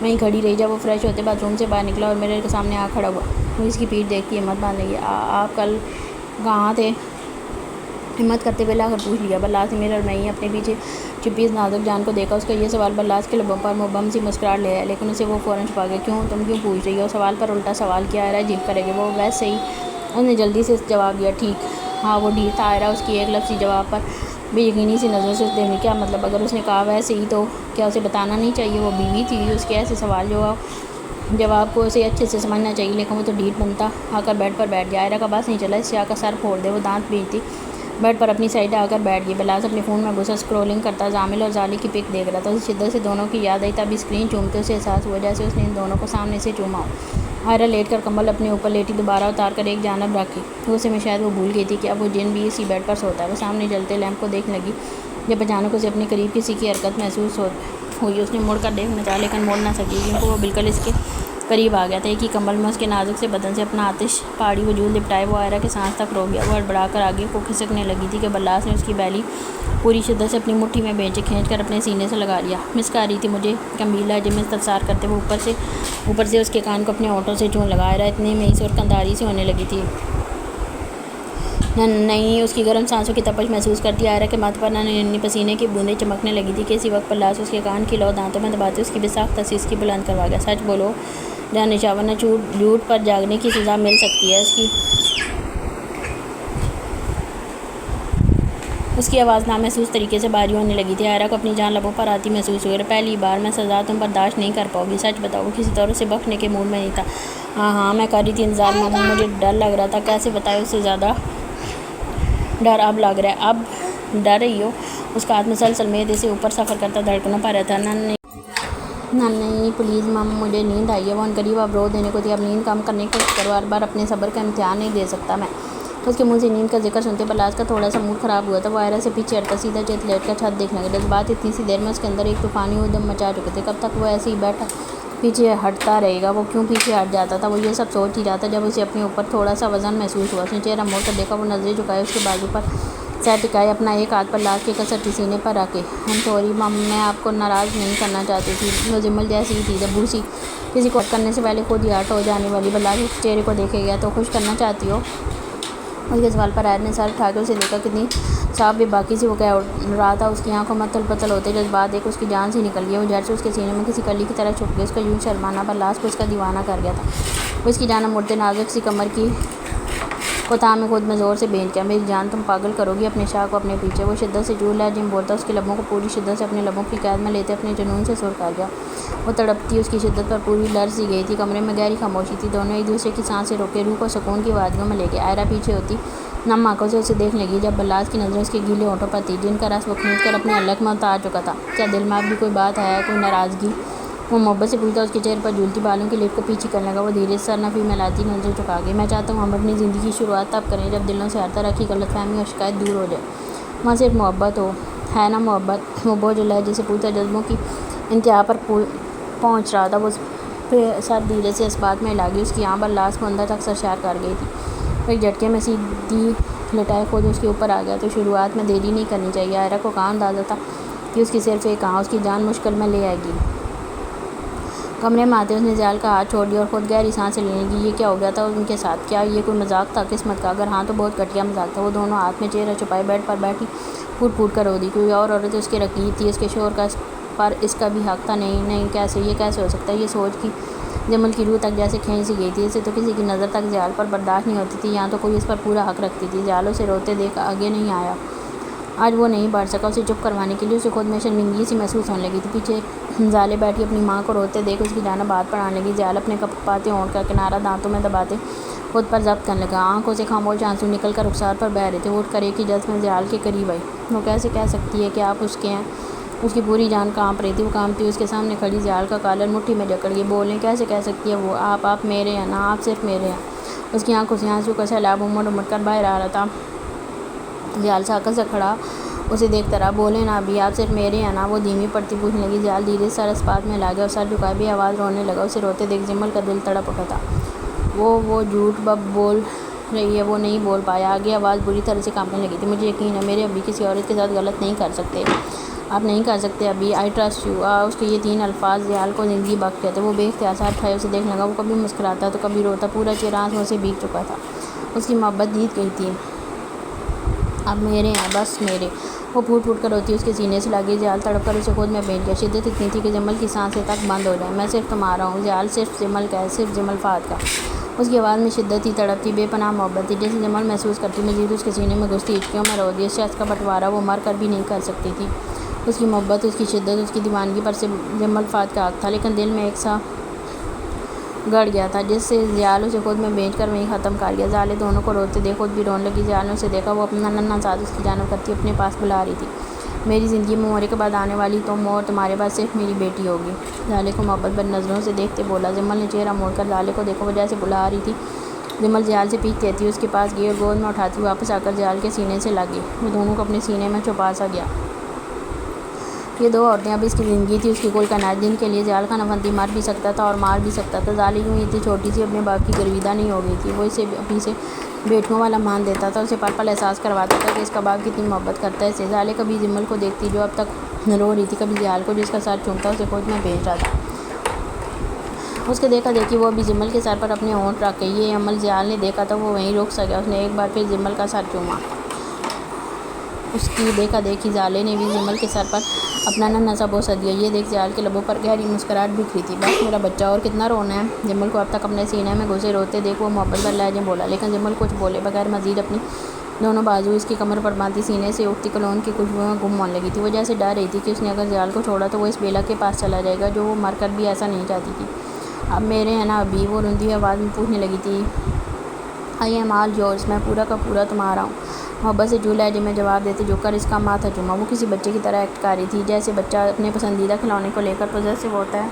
وہیں کھڑی رہی۔ جب وہ فریش ہوتے باتھ روم سے باہر نکلا اور میرر کے سامنے آ کھڑا ہوا، وہ اس کی پیٹھ دیکھتی ہمت باندھ لگی۔ آپ کل کہاں تھے؟ ہمت کرتے ہوئے لا کر پوچھ لیا۔ بلاس نے میرر میں ہی اپنے پیچھے چھپی اس نازک جان کو دیکھا۔ اس کا یہ سوال بلاس کے لبوں پر مبہم سی مسکراہٹ لے آیا، لیکن اسے وہ فوراً چھپا گیا۔ کیوں؟ تم کیوں پوچھ رہی ہو؟ سوال پر الٹا سوال کیا۔ آئرہ جھک کرے گی وہ ویسے ہی، اس نے جلدی سے جواب دیا۔ ٹھیک، ہاں وہ ڈھیر تھا۔ آئرہ اس کی ایک لفظی جواب پر بے یقینی سی نظروں سے دیکھنے کیا مطلب؟ اگر اس نے کہا ویسے ہی تو کیا اسے بتانا نہیں چاہیے؟ وہ بیوی تھی، اس کے ایسے سوال جواب کو اسے اچھے سے سمجھنا چاہیے، لیکن وہ تو ڈھیٹ بنتا آ کر بیڈ پر بیٹھ گیا۔ آئرہ کا بس نہیں چلا، اس سے آ کر سر پھوڑ دے۔ وہ دانت بھینچتی بیڈ پر اپنی سائڈ آ کر بیٹھ گئی۔ بلاس اپنے فون میں گھسا اسکرولنگ کرتا زامل اور زالی کی پک دیکھ رہا تھا۔ اسے شدت سے دونوں کی یاد آئی، تب اسکرین چومتے اسے احساس ہوا جیسے اس نے ان دونوں کو سامنے سے چوما ہو۔ آئرہ لیٹ کر کمبل اپنے اوپر لیٹی، دوبارہ اتار کر ایک جانب رکھی۔ غصے میں شاید وہ بھول گئی تھی کہ اب وہ جن بھی اسی بیڈ پر سوتا ہے۔ وہ سامنے جلتے لیمپ کو دیکھنے لگی، جب اچانک اسے اپنے قریب کسی کی حرکت محسوس ہوئی۔ اس نے مڑ کر دیکھنا چاہا، لیکن مڑ نہ سکی، کیونکہ وہ بالکل اس کے قریب آ گیا تھا۔ ایک ہی کمبل میں اس کے نازک سے بدن سے اپنا آتش پہاڑی وجود لپٹائے وہ آئرہ کے سانس تک روک گیا۔ وہ ہڑبڑا کر آگے کو کھسکنے لگی تھی کہ بلاس نے اس کی بیلی پوری شدت سے اپنی مٹھی میں کھینچ کر اپنے سینے سے لگا لیا۔ مسک آ رہی تھی مجھے، گمبھیر لہجے میں استفسار کرتے وہ اوپر سے اس کے کان کو اپنے ہونٹوں سے چومنے لگا۔ آئرہ اتنے میں ہی سرخ انداری سے ہونے لگی تھی، نہیں اس کی گرم سانسوں کی تپش محسوس کرتی۔ آئرہ کے ماتھے پر ننھی پسینے کی بوندیں چمکنے لگی تھی کہ اسی وقت بلاس اس کے کان کی لو دانتوں میں دباتے اس کی بے ساختہ سی اس کی بلند کروا گیا۔ سچ بولو دانشہ، ورنہ جھوٹ پر جاگنے کی سزا مل سکتی ہے۔ اس کی آواز نامحسوس طریقے سے بھاری ہونے لگی تھی۔ آئرہ کو اپنی جان لبوں پر آتی محسوس ہوئی۔ پہلی بار میں سزا تم برداشت نہیں کر پاؤ گی، سچ بتاؤ۔ وہ کسی طور سے بخشنے کے موڈ میں نہیں تھا۔ ہاں میں کر رہی تھی انتظار میں، مجھے ڈر لگ رہا تھا۔ کیسے بتائے؟ اس سے زیادہ ڈر اب لگ رہا ہے۔ اب ڈر رہی ہو؟ اس کا ہاتھ مسلسل معدے سے اوپر سفر کرتا دھڑکنوں پر رہتا۔ نہیں پلیز مم، مجھے نیند آئی ہے۔ وہ عنقریب اب رو دینے کو تھی۔ اب نیند کم کرنے کی کوشش کرو، ہر بار اپنے صبر کا امتحان نہیں دے سکتا میں۔ اس کے منہ سے نیند کا ذکر سنتے بلاس کا تھوڑا سا موڈ خراب ہوا تھا۔ وہ آئرہ سے پیچھے ہٹتا سیدھا چت لیٹ کر چھت دیکھنے لگا۔ جذبات اتنی سی دیر میں اس کے اندر ایک طوفانی ادم مچا چکے تھے۔ کب تک وہ ایسے ہی بیٹھا پیچھے ہٹتا رہے گا؟ وہ کیوں پیچھے ہٹ جاتا تھا؟ وہ یہ سب سوچ ہی رہا تھا جب اسے اپنے اوپر تھوڑا سا وزن محسوس ہوا۔ اس نے چہرہ موڑ کر دیکھا، وہ نظریں جھکائے اس کے بازو پر سر ٹکائے اپنا ایک ہاتھ پر لاش کے کسرتی سینے پر رکھے. I'm sorry مم، میں آپ کو ناراض نہیں کرنا چاہتی تھی. وہ جمل جیسی ہی تھی دبو سی، کسی کو کرنے سے پہلے خود ہی ہارٹ ہو جانے والی. بلاش اس چہرے کو دیکھے گیا. تو خوش کرنا چاہتی ہو؟ اس کے سوال پر عائد نے سر اٹھا کے اسے دیکھا. کتنی صاف بے باکی سے وہ کہہ رہا تھا. اس کی آنکھوں میں تل پتل ہوتے جذبات دیکھ اس کی جان سے نکل گئی. وہ جھٹ سے اس کے سینے میں کسی کلی کی طرح چھپ گئی. اس کا یوں شرمانا برداشت کو اس کا دیوانہ کر گیا تھا. وہ اس کی جانب مڑتے نازک سی کمر کی کوتاہ میں خود میں زور سے بھینچ گیا. میری جان، تم پاگل کرو گی اپنے شاہ کو اپنے پیچھے. وہ شدت سے جور لہجے میں بولتا. اس کے لبوں کو پوری شدت سے اپنے لبوں کی قید میں لیتے اپنے جنون سے سر کر گیا. وہ تڑپتی اس کی شدت پر پوری لرز سی گئی تھی. کمرے میں گہری خاموشی تھی. دونوں ایک دوسرے کی سانسیں روکے روح کو سکون کی وادیوں میں لے گئے. آئرہ پیچھے ہوتی نم آنکھوں سے اسے دیکھنے لگی جب بلاس کی نظریں اس کے گیلے ہونٹوں پر تھی جن کا رس وہ کھینچ کر اپنے حلق میں اتار چکا تھا. کیا دل میں اب بھی کوئی بات ہے، کوئی ناراضگی؟ وہ محبت سے پوچھتا. اس کے چہرے پر جھولتی بالوں کی لٹ کو پیچھے کرنے لگا. وہ دھیرے سے سر نفی میں لاتی نظریں چکا گئی. میں چاہتا ہوں ہم اپنی زندگی کی شروعات تب کریں جب دلوں سے ہر طرح کی غلط فہمی اور شکایت دور ہو جائے. وہاں صرف محبت ہو، ہے نا محبت؟ وہ بوجھ لہجے سے پوچھتا. جذبوں کی انتہا پر پہنچ رہا تھا. وہ سر دھیرے سے اس بات میں ہلا گئی. اس کی آنکھ برداشت کو اندر تک سرشار کر گئی تھی. وہ ایک جھٹکے میں سیدھی لٹائے خود اس کے اوپر آ گیا. تو شروعات میں دیری نہیں کرنی چاہیے. آئرہ کو کہاں اندازہ تھا کہ اس کی صرف ایک اس کی جان مشکل میں لے آئے گی. کمرے میں آتے اس نے زیال کا ہاتھ چھوڑ دیا اور خود گہری سانسیں لینے لگی. یہ کیا ہو گیا تھا ان کے ساتھ؟ کیا یہ کوئی مذاق تھا قسمت کا؟ اگر ہاں تو بہت گھٹیا مذاق تھا. وہ دونوں ہاتھ میں چہرہ چھپائے بیڈ پر بیٹھی پھوٹ پھوٹ کر رو دی. کوئی اور عورت اس کی رقیب تھی. اس کے شوہر کا پر اس کا بھی حق تھا. نہیں کیسے، یہ کیسے ہو سکتا ہے؟ یہ سوچ کی جمل کی روح تک جیسے کھینچ سی گئی تھی. اسے تو کسی کی نظر تک زیال پر برداشت نہیں ہوتی تھی. یہاں تو کوئی اس پر پورا حق رکھتی تھی. زیال اسے روتے دیکھ آگے نہیں آیا. آج وہ نہیں بڑھ سکا. اسے چپ کروانے کے لیے اسے خود میں شرمندگی سی محسوس ہونے لگی تھی. پیچھے زالے بیٹھی اپنی ماں کو روتے دیکھ اس کی جانب ہاتھ بڑھانے لگی. زیال اپنے کپاتے ہونٹ کا کنارہ دانتوں میں دباتے خود پر ضبط کرنے لگا. آنکھوں سے خاموش آنسو نکل کر رخسار پر بہہ رہے تھے. وہ اٹھ کر ایک ہی جلد میں زیال کے قریب آئی. وہ کیسے کہہ سکتی ہے کہ آپ اس کے ہیں؟ اس کی پوری جان کانپ رہی تھی. وہ کانپتی اس کے سامنے کھڑی زیال کا کالر مٹھی میں جکڑ گئی. بولیں کیسے کہہ سکتی ہے وہ؟ آپ میرے ہیں نا، آپ صرف میرے ہیں. اس کی آنکھوں سے آنسو کا سیلاب امڑ امڑ کر باہر آ رہا تھا. زیال ساکت سے کھڑا اسے دیکھتا رہا. بولے نا ابھی، آپ صرف میرے ہیں نا؟ وہ دھیمی پڑتی پوچھنے لگی. زیال دھیرے سے سر اس بات میں لا گیا اور سر جھکائے بھی آواز رونے لگا. اسے روتے دیکھ جمل کا دل تڑپ اٹھا تھا. وہ جھوٹ بول رہی ہے. وہ نہیں بول پایا. آگے آواز بری طرح سے کانپنے لگی تھی. مجھے یقین ہے میرے ابھی کسی عورت کے ساتھ غلط نہیں کر سکتے. آپ نہیں کر سکتے ابھی. I trust you. اس کے یہ 3 الفاظ زیال کو زندگی بخش گئے تھے. وہ بے اختیار سر اٹھائے اسے دیکھنے لگا. وہ کبھی مسکراتا تو کبھی روتا. پورا چہرہ آنسوؤں سے بھیگ چکا تھا. اس کی محبت جیت گئی تھی. اب میرے ہیں، بس میرے. وہ پھوٹ پھوٹ کر روتی اس کے سینے سے لگی. زیال تڑپ کر اسے خود میں بھیج گیا. شدت اتنی تھی کہ جمل کی سانسیں تک بند ہو جائیں. میں صرف تمہارا ہوں زیال، صرف جمل کا ہے، صرف جمل فہد کا. اس کی آواز میں شدت تھی، تڑپتی بے پناہ محبت تھی جیسے جمل محسوس کرتی. مزید اس کے سینے میں گھستی ہچکیوں میں رو دی. اس شخص کا بٹوارا وہ مر کر بھی نہیں کر سکتی تھی. اس کی محبت، اس کی شدت، اس کی دیوانگی پر سے جمل فہد کا حق تھا. لیکن دل میں ایک سا گڑ گیا تھا جس سے زیال اسے خود میں بھیج کر وہیں ختم کر گیا. زالے دونوں کو روتے دیکھ خود بھی رونے لگی. زیال نے اسے دیکھا. وہ اپنا ننھا ساتھ اس کی جانب کرتی اپنے پاس بلا رہی تھی. میری زندگی میں مرے کے بعد آنے والی تم اور تمہارے بعد صرف میری بیٹی ہوگی. زالے کو محبت بھری نظروں سے دیکھتے بولا. جمل نے چہرہ موڑ کر زالے کو دیکھا. وہ جیسے بلا رہی تھی. جمل زیال سے پیچھے تھی اس کے پاس گئی اور گود میں اٹھاتی واپس آ کر زیال کے سینے سے لگ گئی. وہ دونوں کو اپنے سینے میں چھپا سا گیا. یہ 2 عورتیں اب اس کی زندگی تھی، اس کی کل کائنات، جن کے لیے زیال کا نفندی مر بھی سکتا تھا اور مار بھی سکتا تھا. زالے یوں اتنی چھوٹی سی اپنے باپ کی گرویدہ نہیں ہو گئی تھی. وہ اسے ابھی سے بیٹیوں والا مان دیتا تھا. اسے پل پل احساس کرواتا تھا کہ اس کا باپ کتنی محبت کرتا ہے اسے. زالے کبھی جمل کو دیکھتی جو اب تک رو رہی تھی، کبھی زیال کو جس کا سر چومتا اسے خود میں بھیج رہا تھا. اس کے دیکھا دیکھی وہ ابھی جمل کے سر پر اپنے ہونٹ رکھ گئی. یہ عمل زیال نے دیکھا تھا. وہ وہیں رک سا گیا. اس نے ایک بار پھر جمل کا سر چوما. اس کی دیکھا دیکھی زالے نے بھی جمل کے سر پر اپنا ننھا سا بوسہ دیا. یہ دیکھ زیال کے لبوں پر گہری مسکراہٹ بکھری تھی. بس میرا بچہ، اور کتنا رونا ہے؟ جمل کو اب تک اپنے سینے میں گھسے روتے دیکھ وہ محبت بھرے لہجے میں بولا. لیکن جمل کچھ بولے بغیر مزید اپنی دونوں بازو اس کی کمر پر باندھی سینے سے اٹھتی کلون کی خوشبو میں گم ہونے لگی تھی. وہ جیسے ڈر رہی تھی کہ اس نے اگر زیال کو چھوڑا تو وہ اس بیلا کے پاس چلا جائے گا جو وہ مر کر بھی ایسا نہیں چاہتی تھی. اب میرے ہیں نا ابھی؟ وہ روندی آواز میں پوچھنے لگی تھی. I am all yours. میں پورا کا پورا تمہارا ہوں. محبت سے جو لہجے میں جواب دیتے جھک کر اس کا ماتھا چوما. وہ کسی بچے کی طرح ایکٹ کر رہی تھی. جیسے بچہ اپنے پسندیدہ کھلونے کو لے کر پوزیسو ہوتا ہے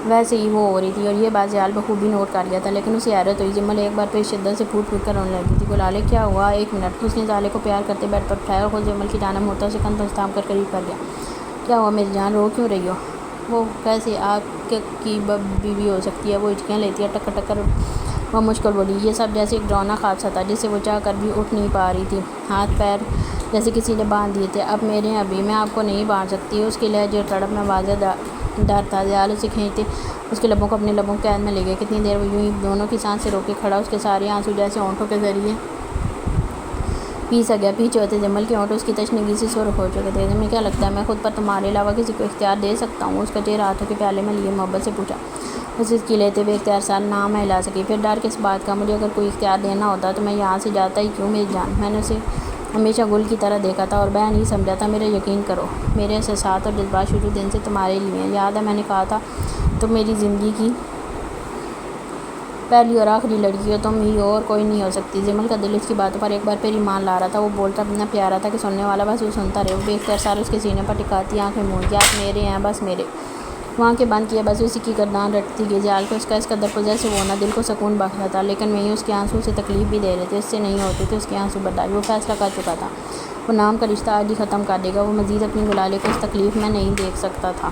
ویسے ہی وہ ہو رہی تھی. اور یہ بات زیال بخوبی نوٹ کر گیا تھا. لیکن اسے حیرت ہوئی. جمل ایک بار پھر شدت سے پھوٹ پھوٹ کر رونے لگی تھی. گلالے کیا ہوا؟ 1 منٹ. اس نے زالے کو پیار کرتے بیڈ پر اٹھایا اور خود جمل کی جانب مڑتا اسے کندھوں سے تھام کر قریب کر گیا. کیا ہوا میری جان؟ رو کیوں رہی ہو؟ وہ کیسے آپ کی بیوی ہو سکتی ہے؟ وہ ہچکیاں لیتی ہے. ٹکر ٹکر وہ مشکل بولی. یہ سب جیسے ایک ڈراؤنا خواب سا تھا جس سے وہ چاہ کر بھی اٹھ نہیں پا رہی تھی. ہاتھ پیر جیسے کسی نے باندھ دیے تھے. اب میرے ہیں ابھی، میں آپ کو نہیں باندھ سکتی. اس کی لہجے اور تڑپ میں واضح ڈر تھا. دیال اسے کھینچتے اس کے لبوں کو اپنے لبوں قید میں لے گئے. کتنی دیر وہ یوں ہی دونوں کی سانس سے روک کے کھڑا. اس کے سارے آنسو جیسے ہونٹوں کے ذریعے پیسا گیا. پیچھے ہوتے جمل کے ہونٹ اس کی تشنگی سے سرخ ہو چکے تھے. تمہیں کیا لگتا ہے میں خود پر تمہارے علاوہ کسی کو اختیار دے سکتا ہوں؟ اس کا چہرہ ہاتھوں کے پیالے میں لیے محبت سے پوچھا. اسے کی لیتے ہوئے اختیار سار نہ ہلا سکی. پھر ڈر کس بات کا؟ مجھے اگر کوئی اختیار دینا ہوتا تو میں یہاں سے جاتا ہی کیوں میری جان. میں نے اسے ہمیشہ گل کی طرح دیکھا تھا اور بہن ہی سمجھا تھا. میرا یقین کرو، میرے احساسات اور جذبات شروع دن سے تمہارے لیے ہیں. یاد ہے میں نے کہا تھا تم میری زندگی کی پہلی اور آخری لڑکی ہو، تم ہی ہو اور کوئی نہیں ہو سکتی. جمل کا دل اس کی باتوں پر ایک بار پھر ایمان لا رہا تھا. وہ بولتا اتنا پیارا تھا کہ سننے والا بس وہ سنتا رہے. وہ بے اختیار سار اس کے سینے پر ٹکاتی آنکھیں موندی. آپ میرے ہیں، بس میرے. وہ آنکھیں بند کیے بس اسی کی گردان رٹتی گئی. جال کو اس کا اس قدر پوزیسو ہونا دل کو سکون بخشتا تھا، لیکن وہیں اس کے آنسو اسے تکلیف بھی دے رہے تھے. اس سے نہیں ہوتے تھے اس کے آنسو برداشت. وہ فیصلہ کر چکا تھا وہ نام کا رشتہ آج ہی ختم کر دے گا. وہ مزید اپنی گلالے کو اس تکلیف میں نہیں دیکھ سکتا تھا.